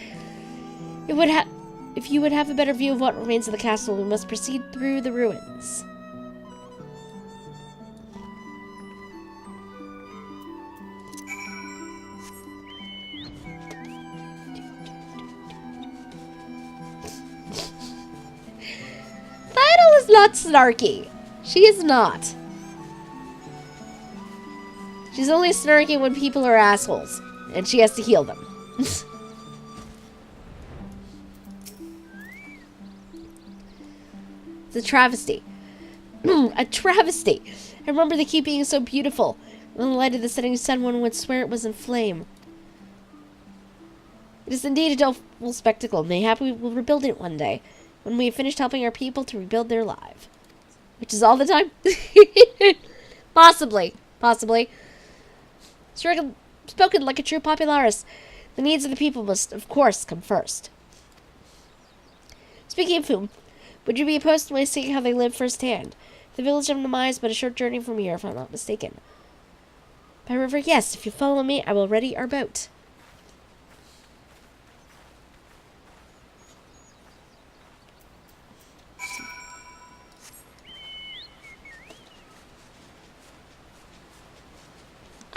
If you would have a better view of what remains of the castle, we must proceed through the ruins. Is not snarky. She is not. She's only snarky when people are assholes, and she has to heal them. It's a travesty. A travesty. I remember the keep being so beautiful. In the light of the setting sun, one would swear it was in flame. It is indeed a doleful spectacle. Mayhap we will rebuild it one day, when we have finished helping our people to rebuild their lives. Which is all the time? Possibly. Possibly. Spoken like a true popularis. The needs of the people must, of course, come first. Speaking of whom, would you be opposed to my seeing how they live firsthand? The village of Namai is but a short journey from here, if I'm not mistaken. By river, yes. If you follow me, I will ready our boat.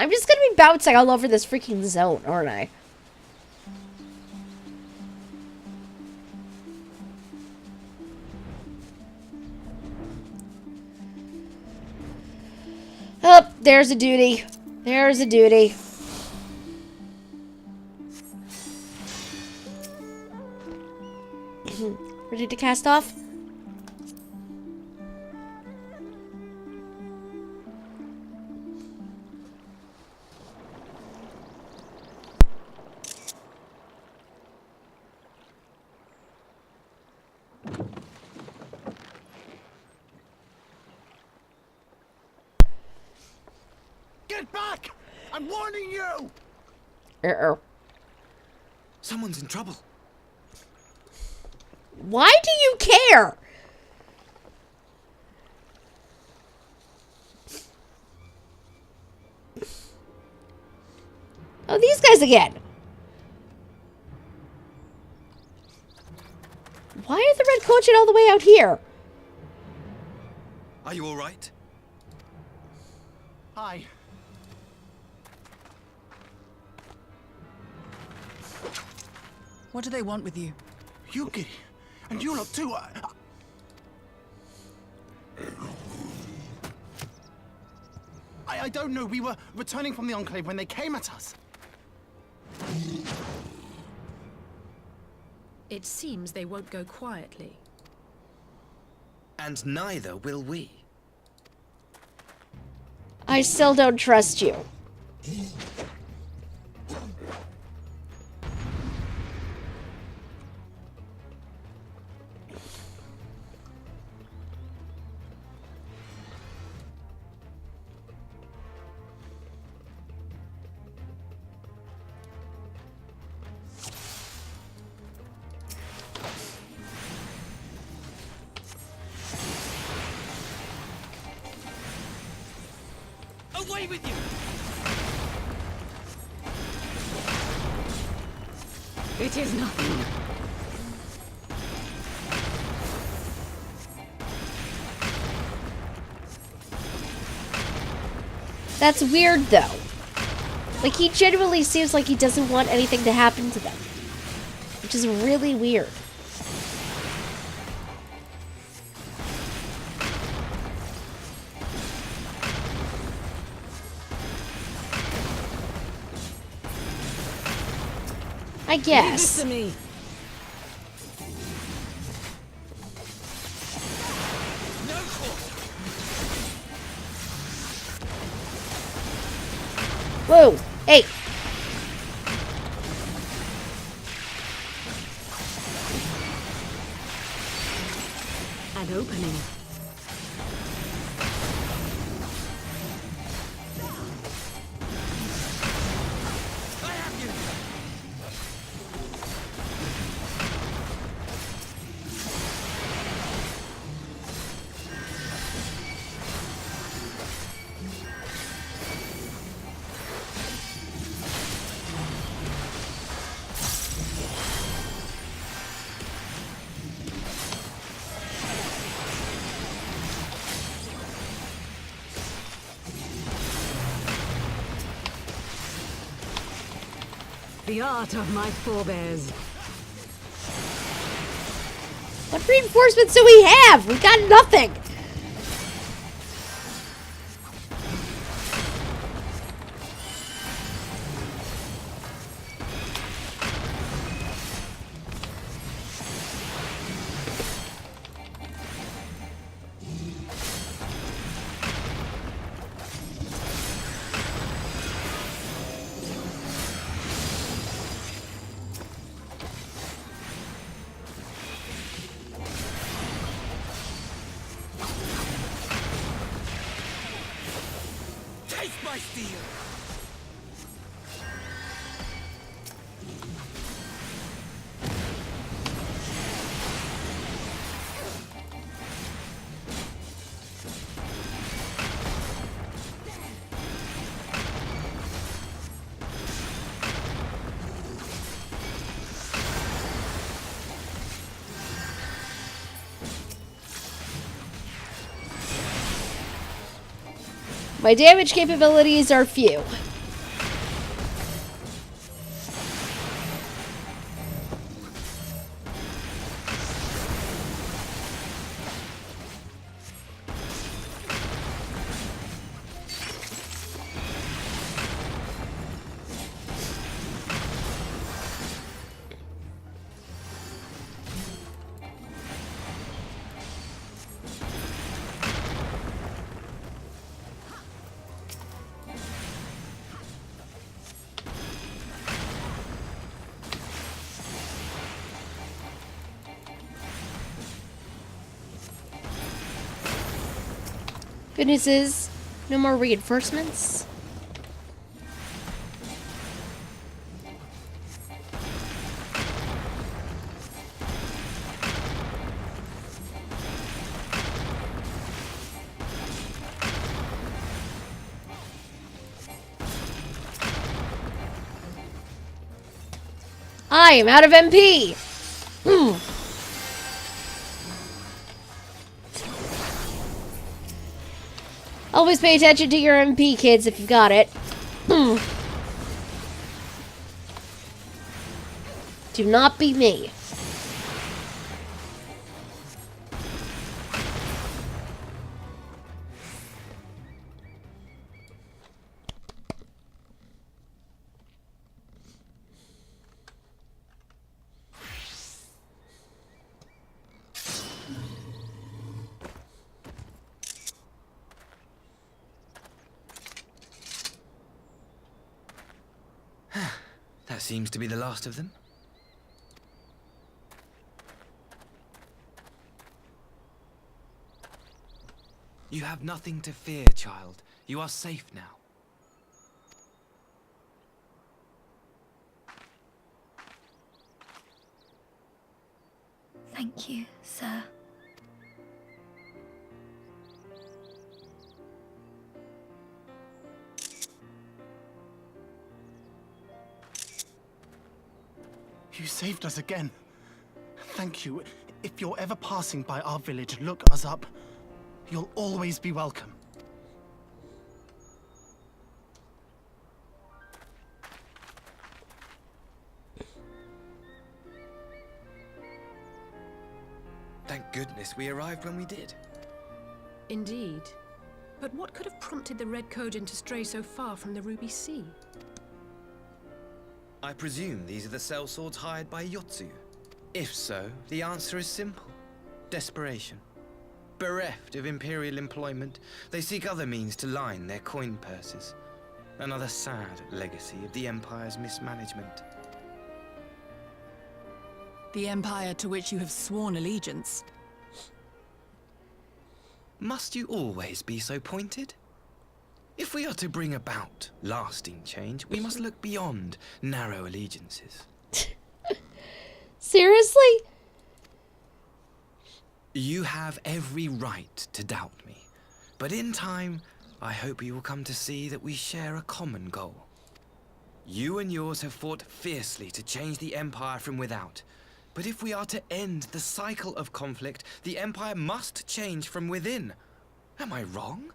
I'm just gonna be bouncing all over this freaking zone, aren't I? Oh, there's a duty. There's a duty. Ready to cast off? Get back! I'm warning you! Uh-oh. Someone's in trouble. Why do you care? Oh, these guys again. Why are the red coaching all the way out here? Are you all right? Hi. What do they want with you? Yuki, and you lot too. I don't know. We were returning from the Enclave when they came at us. It seems they won't go quietly. And neither will we. I still don't trust you. Away with you! It is nothing. That's weird, though. Like, he genuinely seems like he doesn't want anything to happen to them. Which is really weird. I guess. Leave this to me. Whoa! Hey! An opening. The art of my forebears. What reinforcements do we have? We got nothing! Taste my steel! My damage capabilities are few. Good news is, no more reinforcements. I am out of MP! Always pay attention to your MP, kids, if you've got it. Do not be me. That seems to be the last of them. You have nothing to fear, child. You are safe now. Thank you, sir. You saved us again. Thank you. If you're ever passing by our village, look us up. You'll always be welcome. Thank goodness we arrived when we did. Indeed. But what could have prompted the Red Kojin to stray so far from the Ruby Sea? I presume these are the sellswords hired by Yotsu. If so, the answer is simple. Desperation. Bereft of imperial employment, they seek other means to line their coin purses. Another sad legacy of the Empire's mismanagement. The Empire to which you have sworn allegiance. Must you always be so pointed? If we are to bring about lasting change, we must look beyond narrow allegiances. Seriously? You have every right to doubt me, but in time, I hope you will come to see that we share a common goal. You and yours have fought fiercely to change the Empire from without, but if we are to end the cycle of conflict, the Empire must change from within. Am I wrong?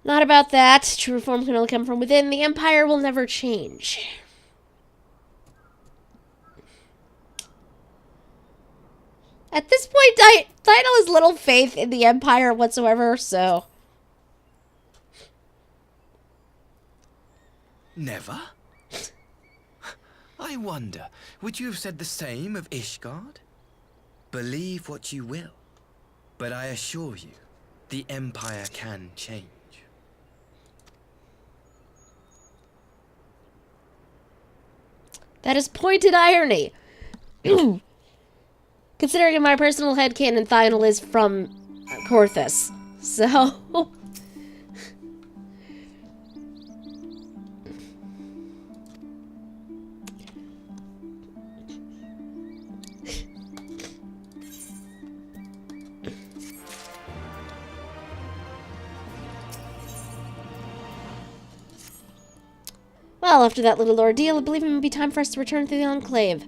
Not about that. True reform can only come from within. The Empire will never change. At this point, Lionel has little faith in the Empire whatsoever, so... Never? I wonder, would you have said the same of Ishgard? Believe what you will, but I assure you, the Empire can change. That is pointed irony. Considering in my personal headcanon, Thionel is from Corthus. So... Well, after that little ordeal, I believe it may be time for us to return to the Enclave.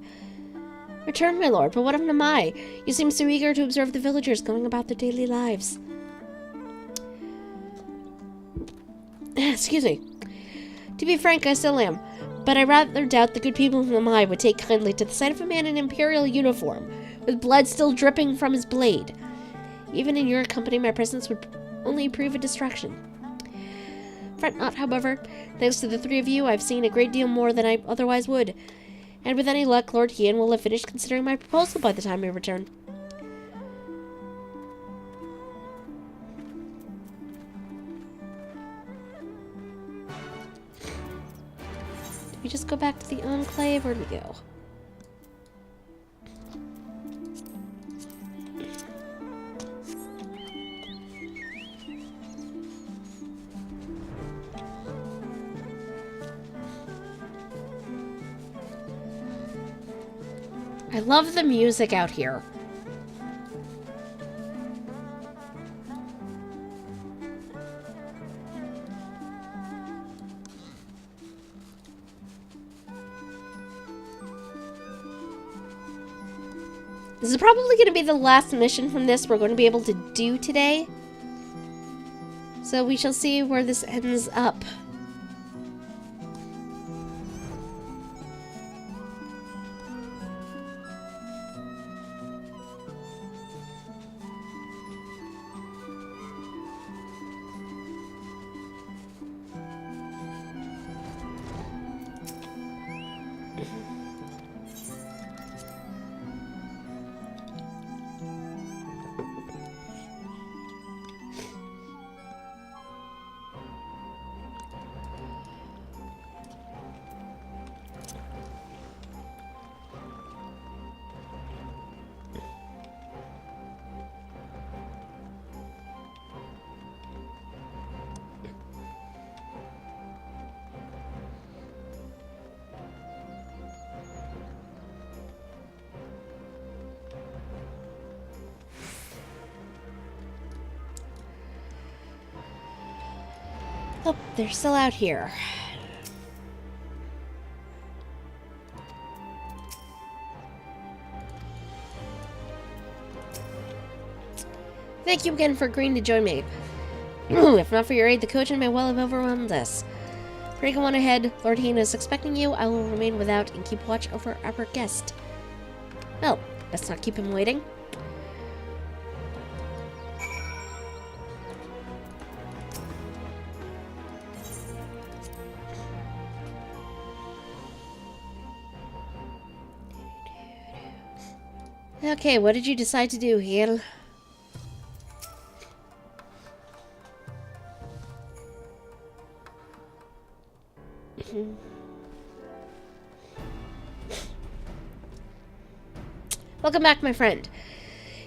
Return, my lord, but what of Namai? You seem so eager to observe the villagers going about their daily lives. Excuse me. To be frank, I still am, but I rather doubt the good people of Namai would take kindly to the sight of a man in imperial uniform, with blood still dripping from his blade. Even in your company, my presence would only prove a distraction. Fret not, however. Thanks to the three of you, I've seen a great deal more than I otherwise would. And with any luck, Lord Kian will have finished considering my proposal by the time we return. Did we just go back to the Enclave? Where'd we go? I love the music out here. This is probably going to be the last mission from this we're going to be able to do today. So we shall see where this ends up. Oh, they're still out here. Thank you again for agreeing to join me. If not for your aid, the Kojin may well have overwhelmed us. Pray go on ahead. Lord Hina is expecting you. I will remain without and keep watch over our guest. Well, best not keep him waiting. Okay, what did you decide to do, Hil? Welcome back, my friend.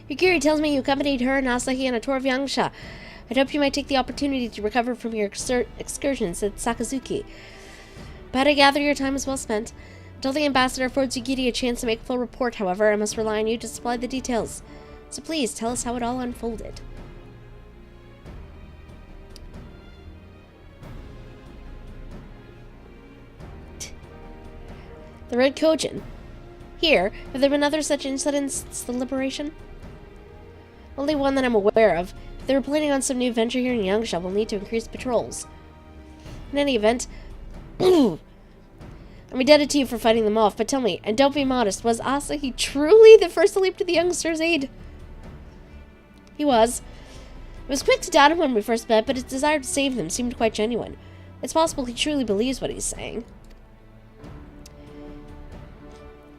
Yukiri tells me you accompanied her and Asahi on a tour of Yangsha. I'd hoped you might take the opportunity to recover from your excursions at Sakazuki. But I gather your time was well spent. Until the ambassador affords Yukiri a chance to make a full report, however, I must rely on you to supply the details. So please, tell us how it all unfolded. The Red Kojin. Here, have there been other such incidents since the liberation? Only one that I'm aware of. If they were planning on some new venture here in Yangsha, we'll need to increase patrols. In any event, I'm indebted to you for fighting them off, but tell me, and don't be modest, was Asahi truly the first to leap to the youngster's aid? He was. I was quick to doubt him when we first met, but his desire to save them seemed quite genuine. It's possible he truly believes what he's saying.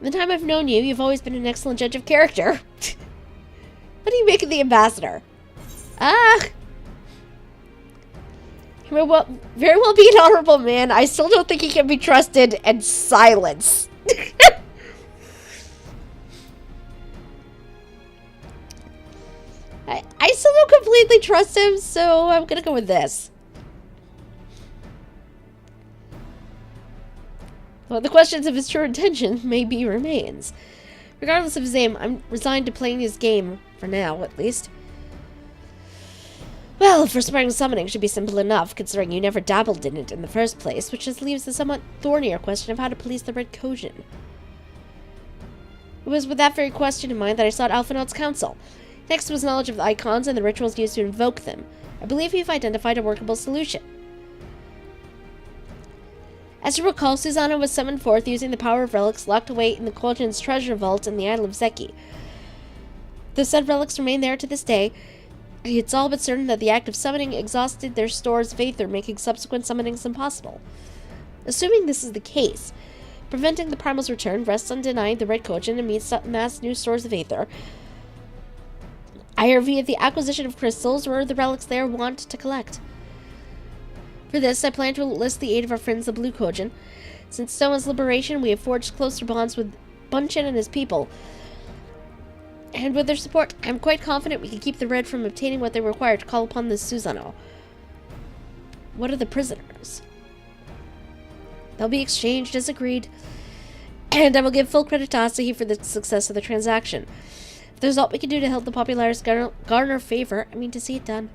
In the time I've known you, you've always been an excellent judge of character. What do you make of the ambassador? He may very well be an honorable man. I still don't think he can be trusted, and silence. I still don't completely trust him, so I'm gonna go with this. Well, the questions of his true intention maybe remains. Regardless of his aim, I'm resigned to playing his game, for now, at least. Well, Firstborn summoning should be simple enough, considering you never dabbled in it in the first place, which just leaves the somewhat thornier question of how to police the Red Kojin. It was with that very question in mind that I sought Alphinaud's counsel. Next was knowledge of the icons and the rituals used to invoke them. I believe you've identified a workable solution. As you recall, Susanna was summoned forth using the power of relics locked away in the Kojin's treasure vault in the Isle of Zeki. The said relics remain there to this day. It's all but certain that the act of summoning exhausted their stores of aether, making subsequent summonings impossible. Assuming this is the case, preventing the primal's return rests on denying the Red Kojin and means to amass new stores of aether, either via the acquisition of crystals or the relics they are wont to collect. For this, I plan to enlist the aid of our friends the Blue Kojin. Since Stoma's liberation, we have forged closer bonds with Bunchin and his people. And with their support, I'm quite confident we can keep the Red from obtaining what they require to call upon the Susanoo. What are the prisoners? They'll be exchanged as agreed. And I will give full credit to Asahi for the success of the transaction. If there's aught we can do to help the Popularis garner favor, I mean to see it done.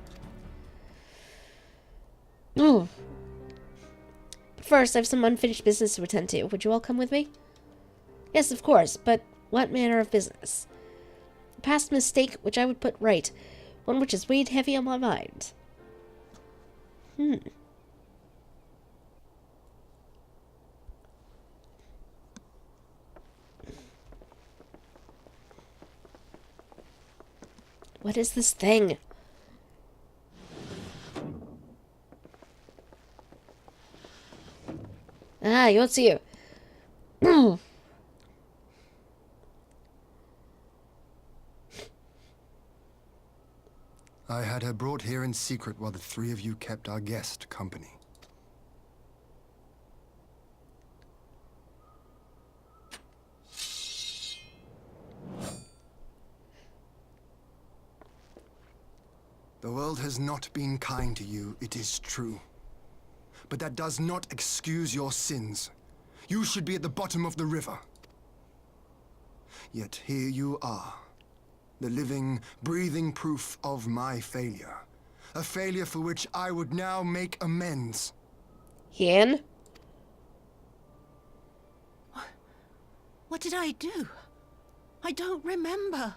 But first, I have some unfinished business to attend to. Would you all come with me? Yes, of course, but what manner of business? A past mistake which I would put right. One which has weighed heavy on my mind. What is this thing? Ah, Yotsuyu. I had her brought here in secret while the three of you kept our guest company. The world has not been kind to you, it is true. But that does not excuse your sins. You should be at the bottom of the river. Yet here you are, the living, breathing proof of my failure. A failure for which I would now make amends. Hien? What did I do? I don't remember.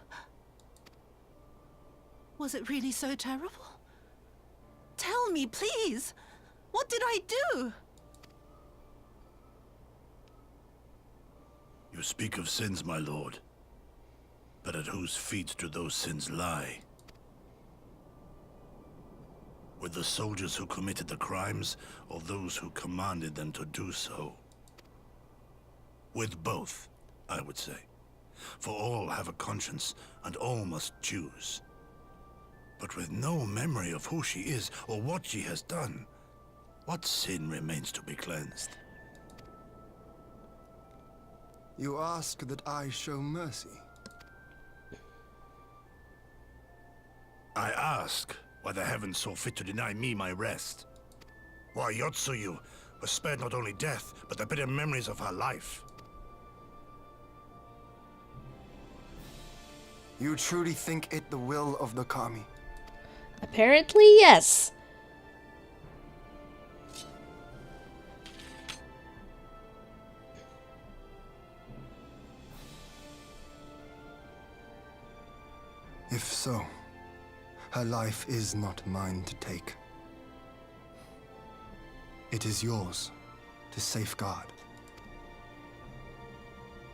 Was it really so terrible? Tell me, please. What did I do? You speak of sins, my lord. But at whose feet do those sins lie? With the soldiers who committed the crimes, or those who commanded them to do so? With both, I would say. For all have a conscience, and all must choose. But with no memory of who she is, or what she has done, what sin remains to be cleansed? You ask that I show mercy. I ask why the heavens saw fit to deny me my rest. Why Yotsuyu was spared not only death, but the bitter memories of her life. You truly think it the will of the Kami? Apparently, yes. If so, her life is not mine to take. It is yours to safeguard.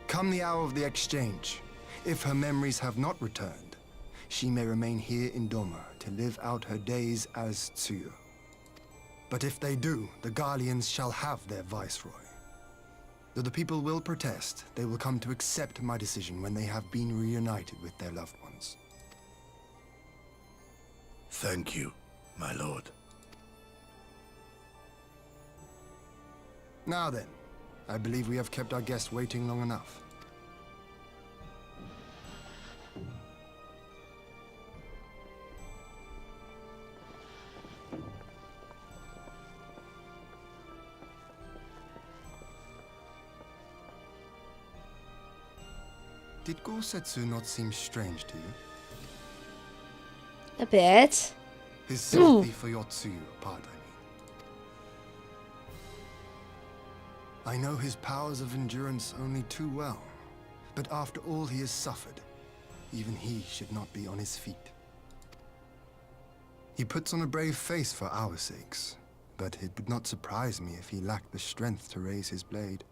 Come the hour of the exchange, if her memories have not returned, she may remain here in Doma to live out her days as Tsuyu. But if they do, the Guardians shall have their viceroy. Though the people will protest, they will come to accept my decision when they have been reunited with their loved ones. Thank you, my lord. Now then, I believe we have kept our guest waiting long enough. Did Gorsetsu not seem strange to you? A bit. His sympathy for Yotsuyu, part, I know his powers of endurance only too well, but after all he has suffered, even he should not be on his feet. He puts on a brave face for our sakes, but it would not surprise me if he lacked the strength to raise his blade.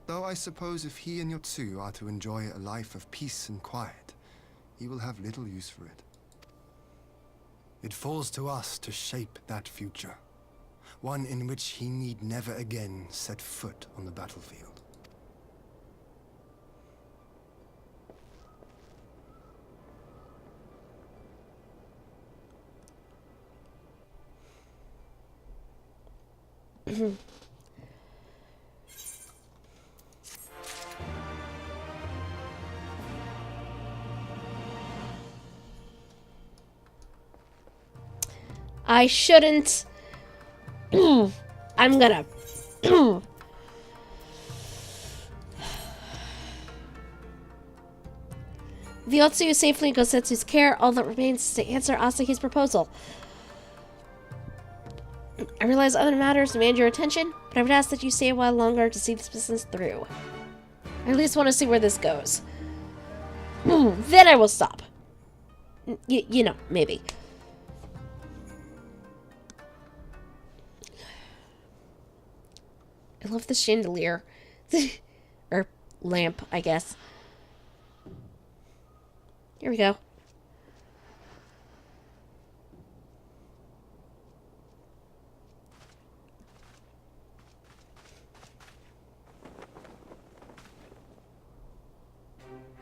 Though I suppose if he and Yotsuyu are to enjoy a life of peace and quiet, he will have little use for it. It falls to us to shape that future, one in which he need never again set foot on the battlefield. I shouldn't. I'm gonna. The Otsu is safely in Gosetsu's care. All that remains is to answer Asahi's proposal. I realize other matters demand your attention, but I would ask that you stay a while longer to see this business through. I at least want to see where this goes. Then I will stop. You know, maybe. I love the chandelier. Or lamp, I guess. Here we go.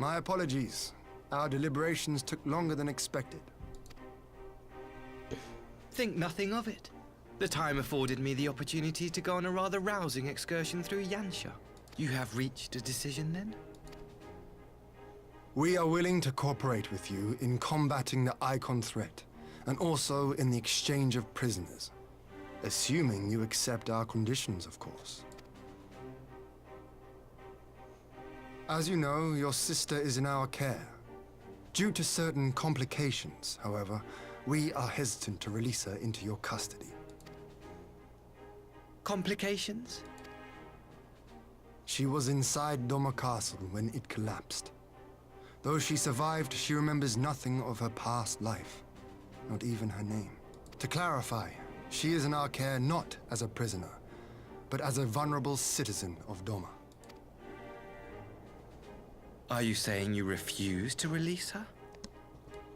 My apologies. Our deliberations took longer than expected. Think nothing of it. The time afforded me the opportunity to go on a rather rousing excursion through Yansha. You have reached a decision then? We are willing to cooperate with you in combating the Icon threat, and also in the exchange of prisoners. Assuming you accept our conditions, of course. As you know, your sister is in our care. Due to certain complications, however, we are hesitant to release her into your custody. Complications? She was inside Doma Castle when it collapsed. Though she survived, she remembers nothing of her past life, not even her name. To clarify, she is in our care not as a prisoner, but as a vulnerable citizen of Doma. Are you saying you refuse to release her?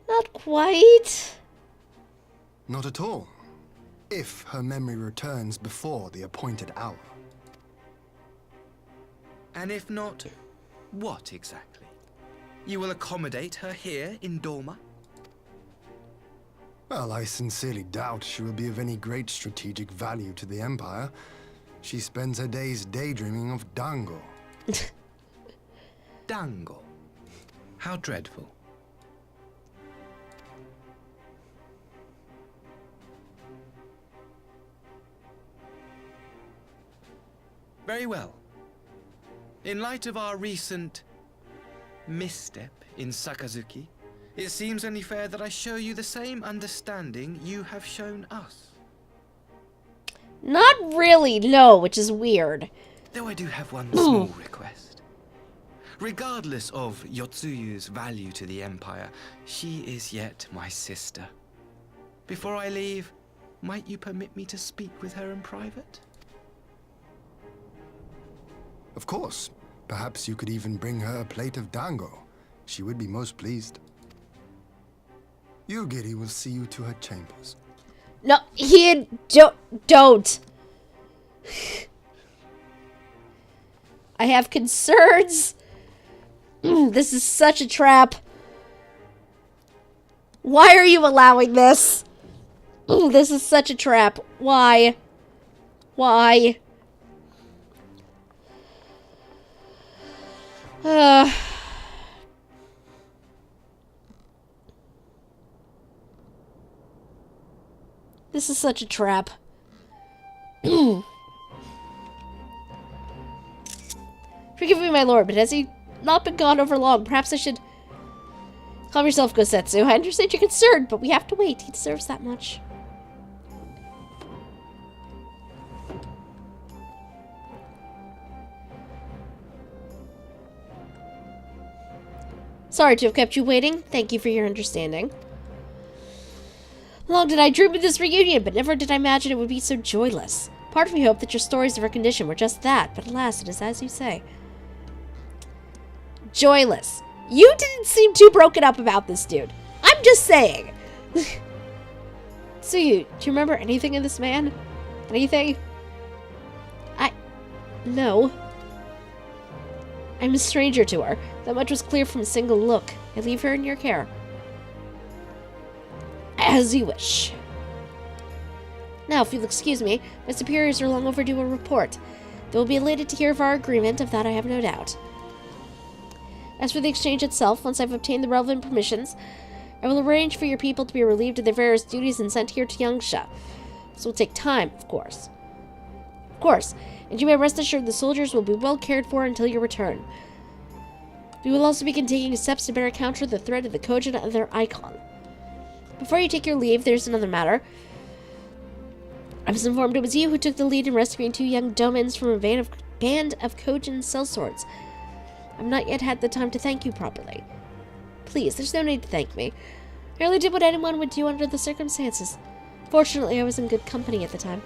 Not quite. Not at all. If her memory returns before the appointed hour. And if not, what exactly? You will accommodate her here in Doma? Well, I sincerely doubt she will be of any great strategic value to the Empire. She spends her days daydreaming of Dango. Dango? How dreadful. Very well. In light of our recent misstep in Sakazuki, it seems only fair that I show you the same understanding you have shown us. Not really, no, which is weird. Though I do have one small request. Regardless of Yotsuyu's value to the Empire, she is yet my sister. Before I leave, might you permit me to speak with her in private? Of course. Perhaps you could even bring her a plate of dango. She would be most pleased. Yugiri will see you to her chambers. No, he don't. I have concerns. This is such a trap. Why are you allowing this? This is such a trap. Why? Why? This is such a trap. Forgive me, my lord, but has he not been gone over long? Perhaps I should... Calm yourself, Gosetsu. I understand you're concerned, but we have to wait. He deserves that much. Sorry to have kept you waiting. Thank you for your understanding. Long did I dream of this reunion, but never did I imagine it would be so joyless. Part of me hoped that your stories of her condition were just that, but alas, it is as you say. Joyless. You didn't seem too broken up about this dude. I'm just saying. So do you remember anything of this man? Anything? No. I'm a stranger to her. That much was clear from a single look. I leave her in your care. As you wish. Now, if you'll excuse me, my superiors are long overdue a report. They will be elated to hear of our agreement, of that I have no doubt. As for the exchange itself, once I've obtained the relevant permissions, I will arrange for your people to be relieved of their various duties and sent here to Yangsha. This will take time, of course. Of course, and you may rest assured the soldiers will be well cared for until your return. We will also begin taking steps to better counter the threat of the Kojin and their icon. Before you take your leave, there's another matter. I was informed it was you who took the lead in rescuing 2 young domins from a band of Kojin sellswords. I've not yet had the time to thank you properly. Please, there's no need to thank me. I only did what anyone would do under the circumstances. Fortunately, I was in good company at the time.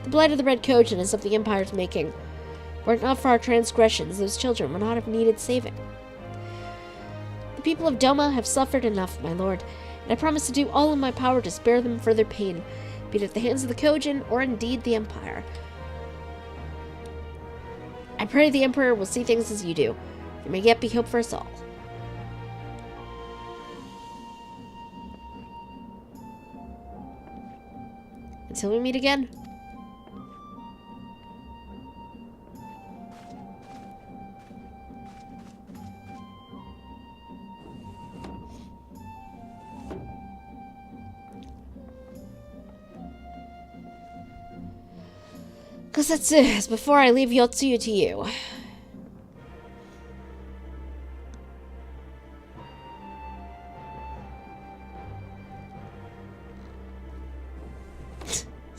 The blight of the Red Kojin is of the Empire's making. Were it not for our transgressions, those children would not have needed saving. The people of Doma have suffered enough, my lord, and I promise to do all in my power to spare them further pain, be it at the hands of the Kojin or indeed the Empire. I pray the Emperor will see things as you do. There may yet be hope for us all. Until we meet again. Gosetsu, before I leave Yotsuyu to you.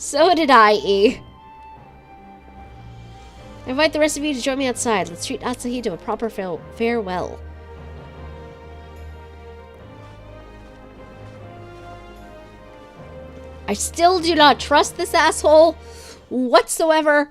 So did I, E. I invite the rest of you to join me outside. Let's treat Asahi to a proper farewell. I still do not trust this asshole whatsoever.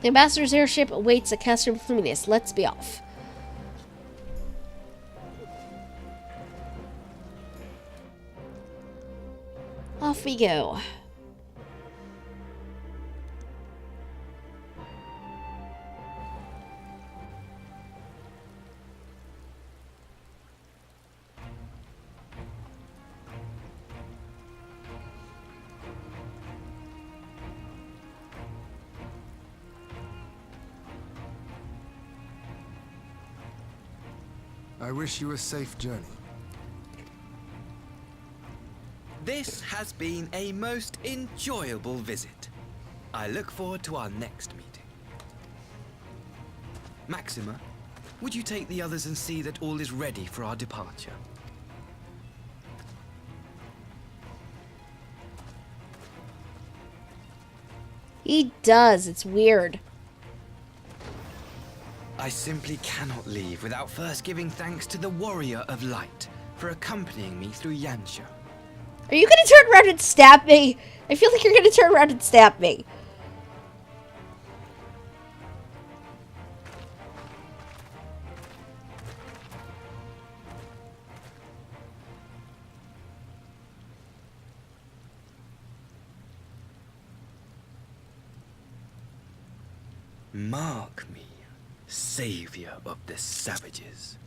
The ambassador's airship awaits at Castrum Fluminense. Let's be off. Off we go. I wish you a safe journey. This has been a most enjoyable visit. I look forward to our next meeting. Maxima, would you take the others and see that all is ready for our departure? He does. It's weird. I simply cannot leave without first giving thanks to the Warrior of Light for accompanying me through Yansha. Are you gonna turn around and stab me? I feel like you're gonna turn around and stab me. Mark me, savior of the savages.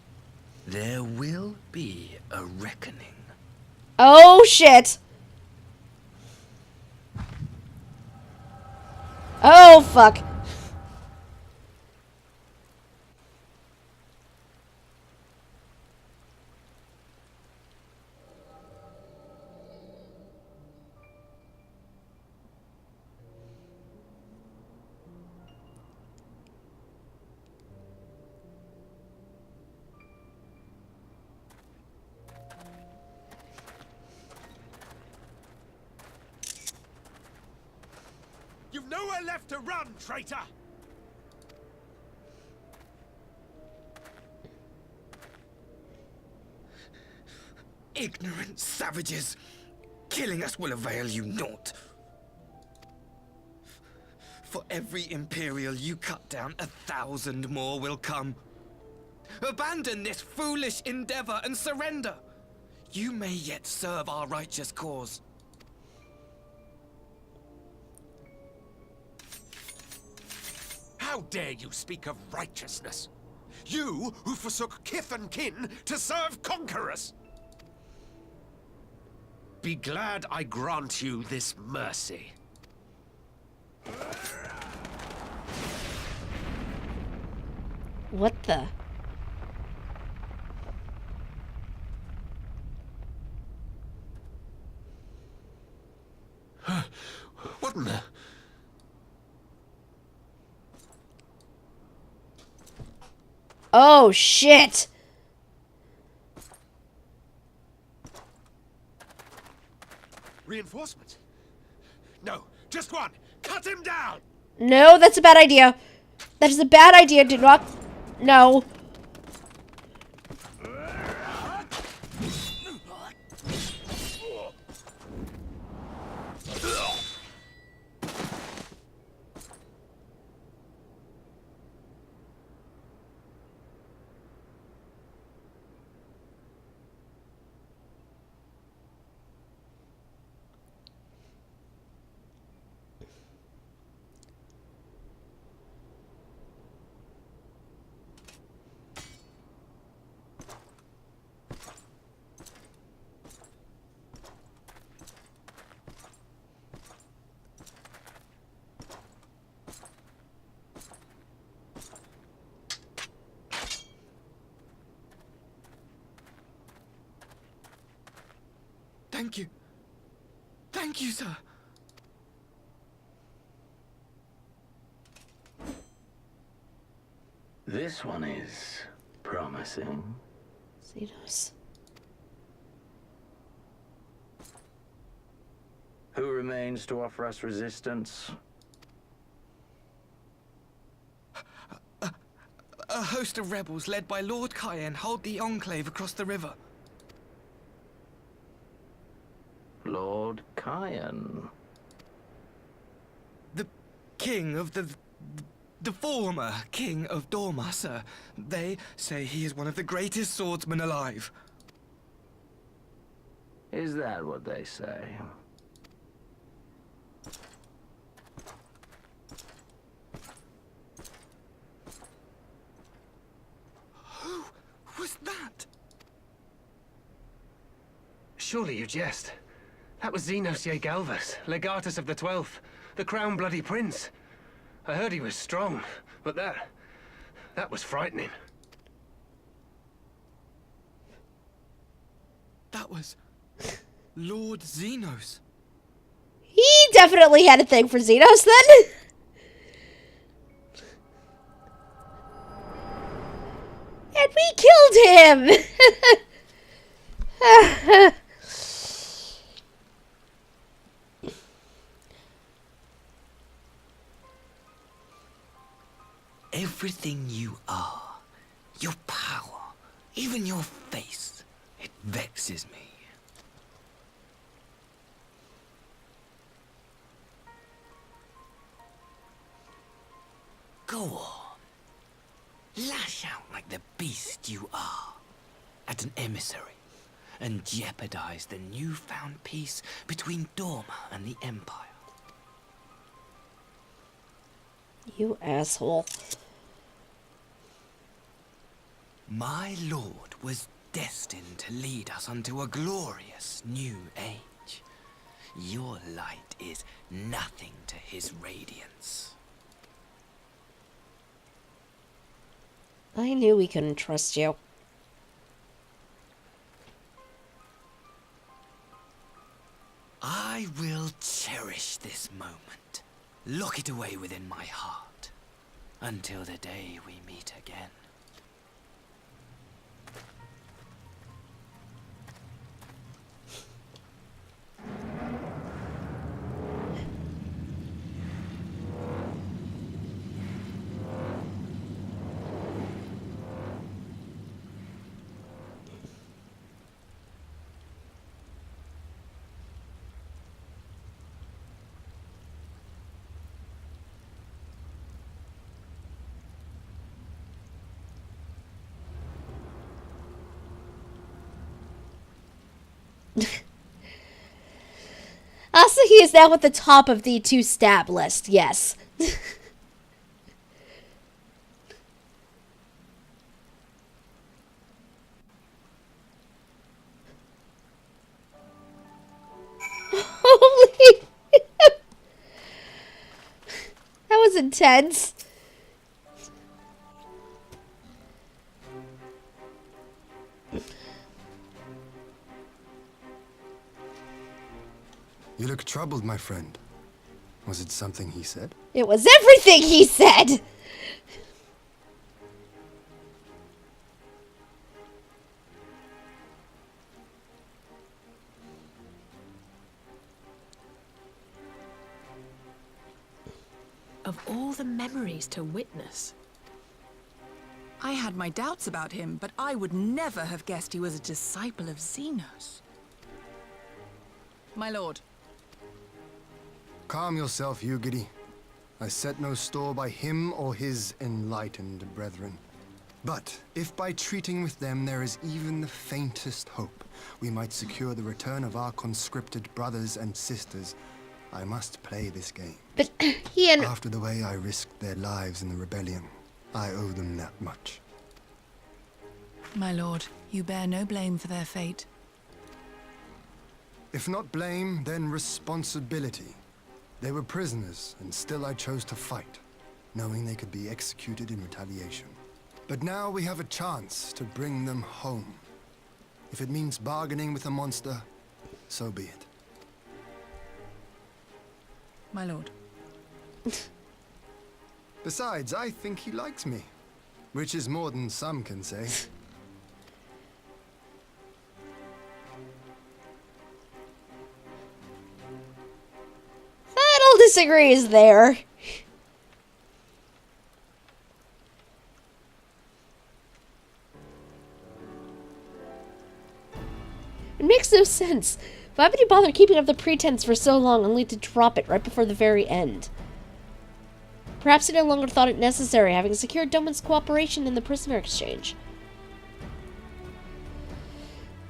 There will be a reckoning. Oh, shit. Oh, fuck. You've nowhere left to run, traitor! Ignorant savages! Killing us will avail you naught. For every Imperial you cut down, 1,000 more will come. Abandon this foolish endeavor and surrender. You may yet serve our righteous cause. How dare you speak of righteousness? You who forsook kith and kin to serve conquerors! Be glad I grant you this mercy. What the? What in the... Oh, shit. Reinforcements? No, just one. Cut him down! No, that's a bad idea. That is a bad idea. Do not... No. Thank you. Thank you, sir. This one is promising. Xenos. Who remains to offer us resistance? A host of rebels led by Lord Cayenne hold the Enclave across the river. Lord Cayenne? The king of the former king of Dorma, sir. They say he is one of the greatest swordsmen alive. Is that what they say? Who was that? Surely you jest. That was Xenos Galvus, Legatus of the 12th, the Crown Bloody Prince. I heard he was strong, but that was frightening. That was Lord Xenos. He definitely had a thing for Xenos then. And we killed him. Everything you are, your power, even your face, it vexes me. Go on. Lash out like the beast you are at an emissary and jeopardize the newfound peace between Dorma and the Empire. You asshole. My lord was destined to lead us unto a glorious new age. Your light is nothing to his radiance. I knew we couldn't trust you. I will cherish this moment, lock it away within my heart, until the day we meet again. Asahi is now at the top of the to-stab list, yes. Holy... That was intense. You look troubled, my friend. Was it something he said? It was everything he said! Of all the memories to witness. I had my doubts about him, but I would never have guessed he was a disciple of Xenos. My lord. Calm yourself, Ugiri. I set no store by him or his enlightened brethren. But if by treating with them there is even the faintest hope, we might secure the return of our conscripted brothers and sisters, I must play this game. But he and... After the way I risked their lives in the rebellion, I owe them that much. My lord, you bear no blame for their fate. If not blame, then responsibility. They were prisoners, and still I chose to fight, knowing they could be executed in retaliation. But now we have a chance to bring them home. If it means bargaining with a monster, so be it. My lord. Besides, I think he likes me, which is more than some can say. Subtle disagrees there. It makes no sense. Why would you bother keeping up the pretense for so long only to drop it right before the very end? Perhaps he no longer thought it necessary, having secured Doman's cooperation in the prisoner exchange.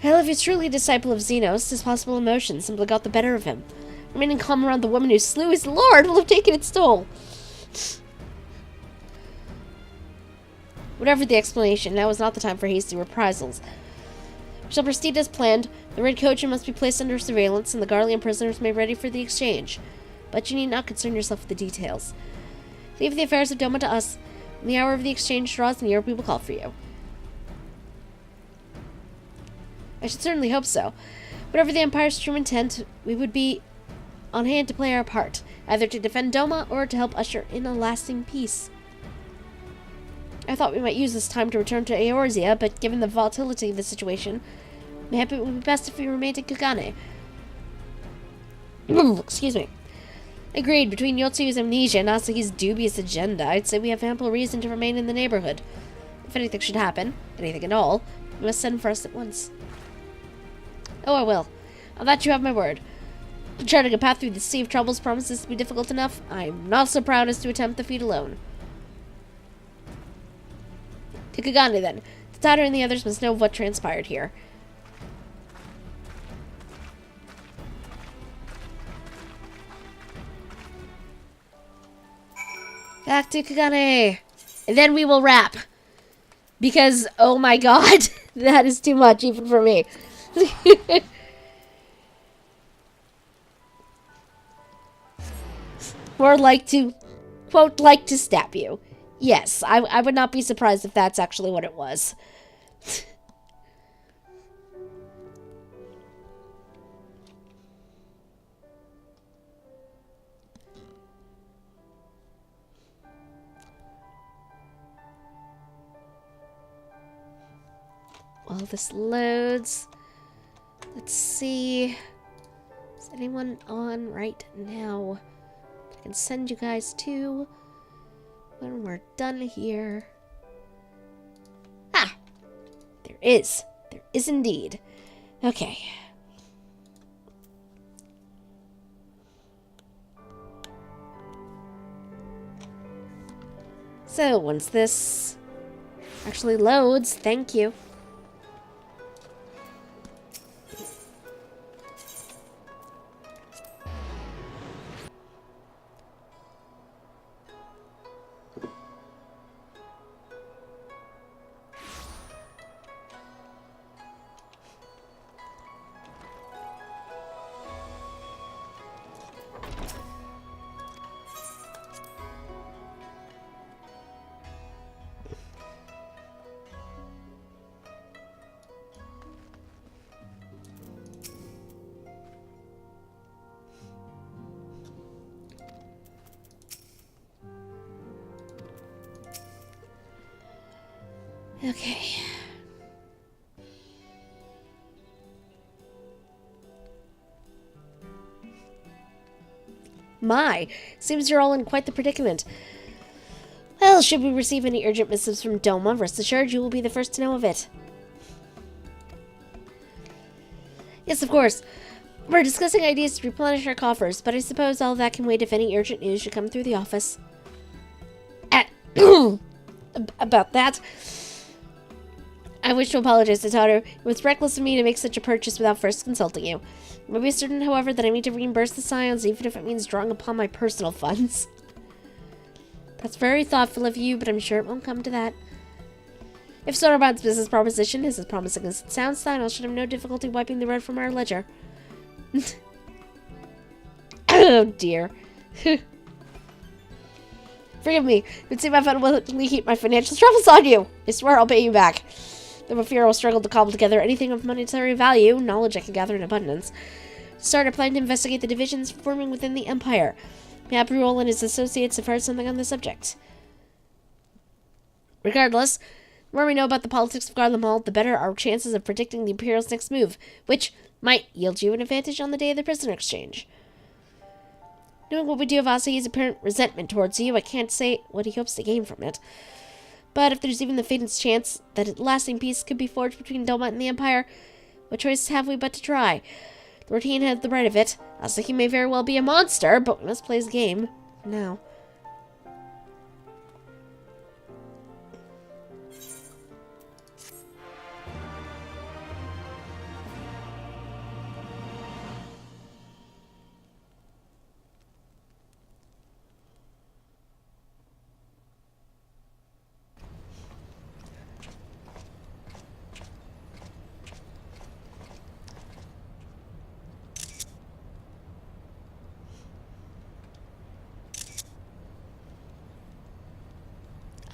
Well, if he's truly a disciple of Xenos, his possible emotions simply got the better of him. Remaining calm around the woman who slew his lord will have taken its toll. Whatever the explanation, now is not the time for hasty reprisals. We shall proceed as planned. The Red Coachman must be placed under surveillance, and the Garlean prisoners made ready for the exchange. But you need not concern yourself with the details. Leave the affairs of Doma to us. When the hour of the exchange draws near, we will call for you. I should certainly hope so. Whatever the Empire's true intent, we would be on hand to play our part, either to defend Doma or to help usher in a lasting peace. I thought we might use this time to return to Eorzea, but given the volatility of the situation, maybe it would be best if we remained in Kugane. Excuse me. Agreed. Between Yotsu's amnesia and Asahi's dubious agenda, I'd say we have ample reason to remain in the neighborhood. If anything should happen, anything at all, you must send for us at once. Oh, I will. On that you have my word. Charting a path through the sea of troubles promises to be difficult enough. I'm not so proud as to attempt the feat alone. To Kugane, then. The Tatter and the others must know what transpired here. Back to Kugane. And then we will wrap. Because, oh my god, that is too much even for me. More like to, quote, like to stab you. Yes, I would not be surprised if that's actually what it was. While this loads, let's see. Is anyone on right now? I can send you guys to when we're done here. Ah! There is. There is indeed. Okay. So, once this actually loads, thank you. Okay. My, seems you're all in quite the predicament. Well, should we receive any urgent missives from Doma, rest assured you will be the first to know of it. Yes, of course. We're discussing ideas to replenish our coffers, but I suppose all that can wait if any urgent news should come through the office. About that, I wish to apologize to Taru. It was reckless of me to make such a purchase without first consulting you. You may be certain, however, that I need to reimburse the Scions, even if it means drawing upon my personal funds. That's very thoughtful of you, but I'm sure it won't come to that. If Sonoban's business proposition is as promising as it sounds, I should have no difficulty wiping the red from our ledger. Oh dear. Forgive me. It would seem I've unwillingly heaped my financial troubles on you. I swear I'll pay you back. Though I fear I'll struggle to cobble together anything of monetary value, knowledge I can gather in abundance. Start a plan to investigate the divisions forming within the Empire. Gabriel and his associates have heard something on the subject. Regardless, the more we know about the politics of Garlemald, the better our chances of predicting the Imperial's next move, which might yield you an advantage on the day of the prisoner exchange. Knowing what we do of Asahi's apparent resentment towards you, I can't say what he hopes to gain from it. But if there's even the faintest chance that a lasting peace could be forged between Doma and the Empire, what choice have we but to try? The routine had the right of it. Asahi may very well be a monster, but we must play his game. Now.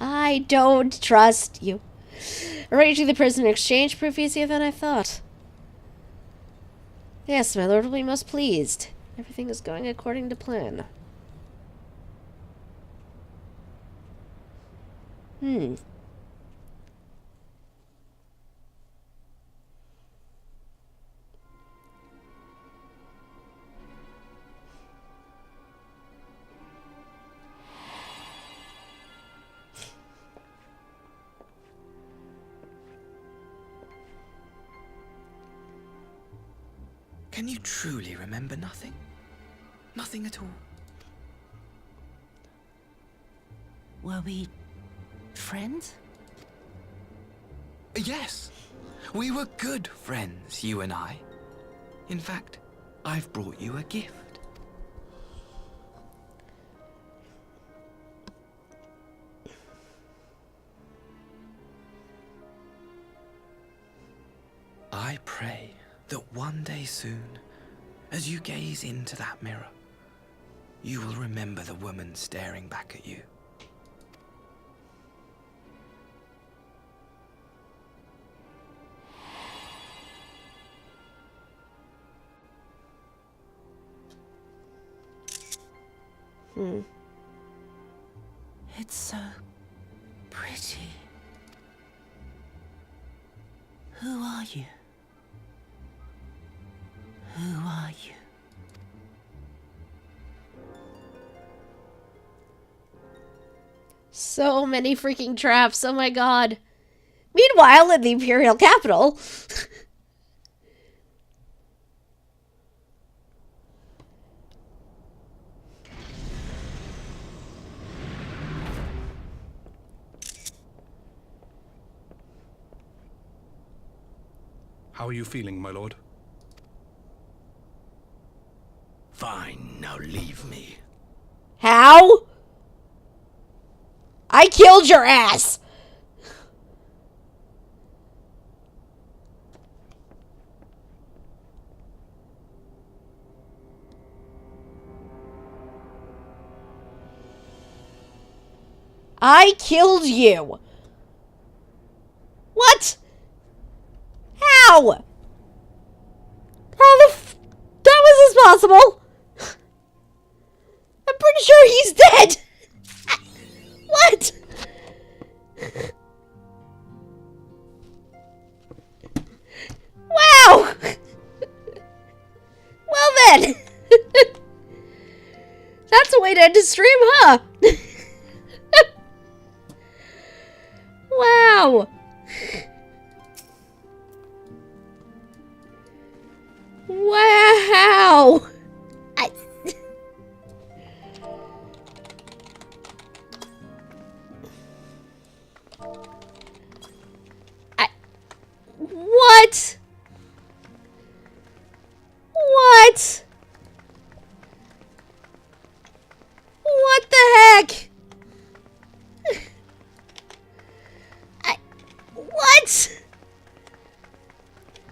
I don't trust you. Arranging the prisoner exchange proved easier than I thought. Yes, my lord will be most pleased. Everything is going according to plan. Can you truly remember nothing? Nothing at all? Were we friends? Yes. We were good friends, you and I. In fact, I've brought you a gift. I pray that one day soon, as you gaze into that mirror, you will remember the woman staring back at you. It's so pretty. Who are you? Who are you? So many freaking traps, oh my god. Meanwhile, in the Imperial capital... How are you feeling, my lord? Fine, now leave me. How? I killed your ass! I killed you! What? How? How the was this possible? I'm pretty sure he's dead! What? Wow! Well then! That's a way to end a stream, huh? Wow! Wow! What? What? What the heck? What?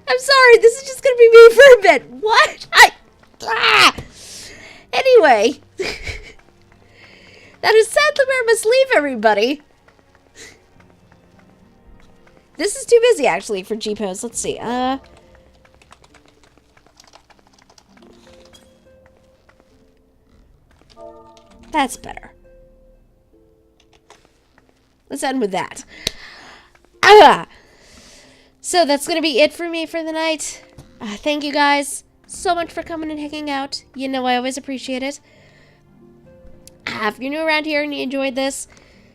I'm sorry, this is just gonna be me for a bit. What? Anyway. That is sadly where I must leave everybody. This is too busy, actually, for G-Pose. Let's see. That's better. Let's end with that. Ah! So that's going to be it for me for the night. Thank you guys so much for coming and hanging out. You know I always appreciate it. If you're new around here and you enjoyed this,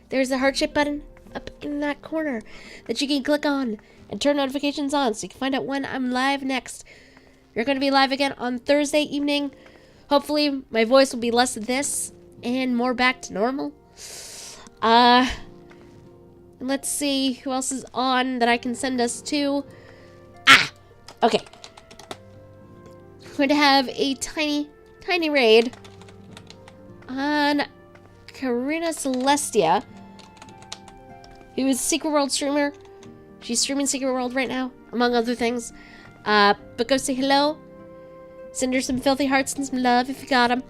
there's the heart-shaped button up in that corner that you can click on and turn notifications on so you can find out when I'm live next. We're going to be live again on Thursday evening. Hopefully my voice will be less of this and more back to normal. Let's see who else is on that I can send us to. Okay. I'm going to have a tiny raid on Karina Celestia, who is a Secret World streamer. She's streaming Secret World right now, among other things. But go say hello. Send her some filthy hearts and some love if you got them.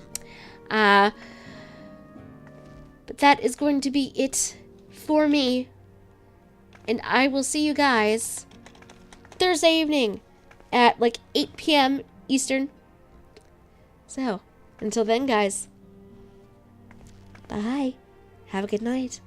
But that is going to be it for me. And I will see you guys Thursday evening at like 8 p.m. Eastern. So, until then, guys. Bye. Have a good night.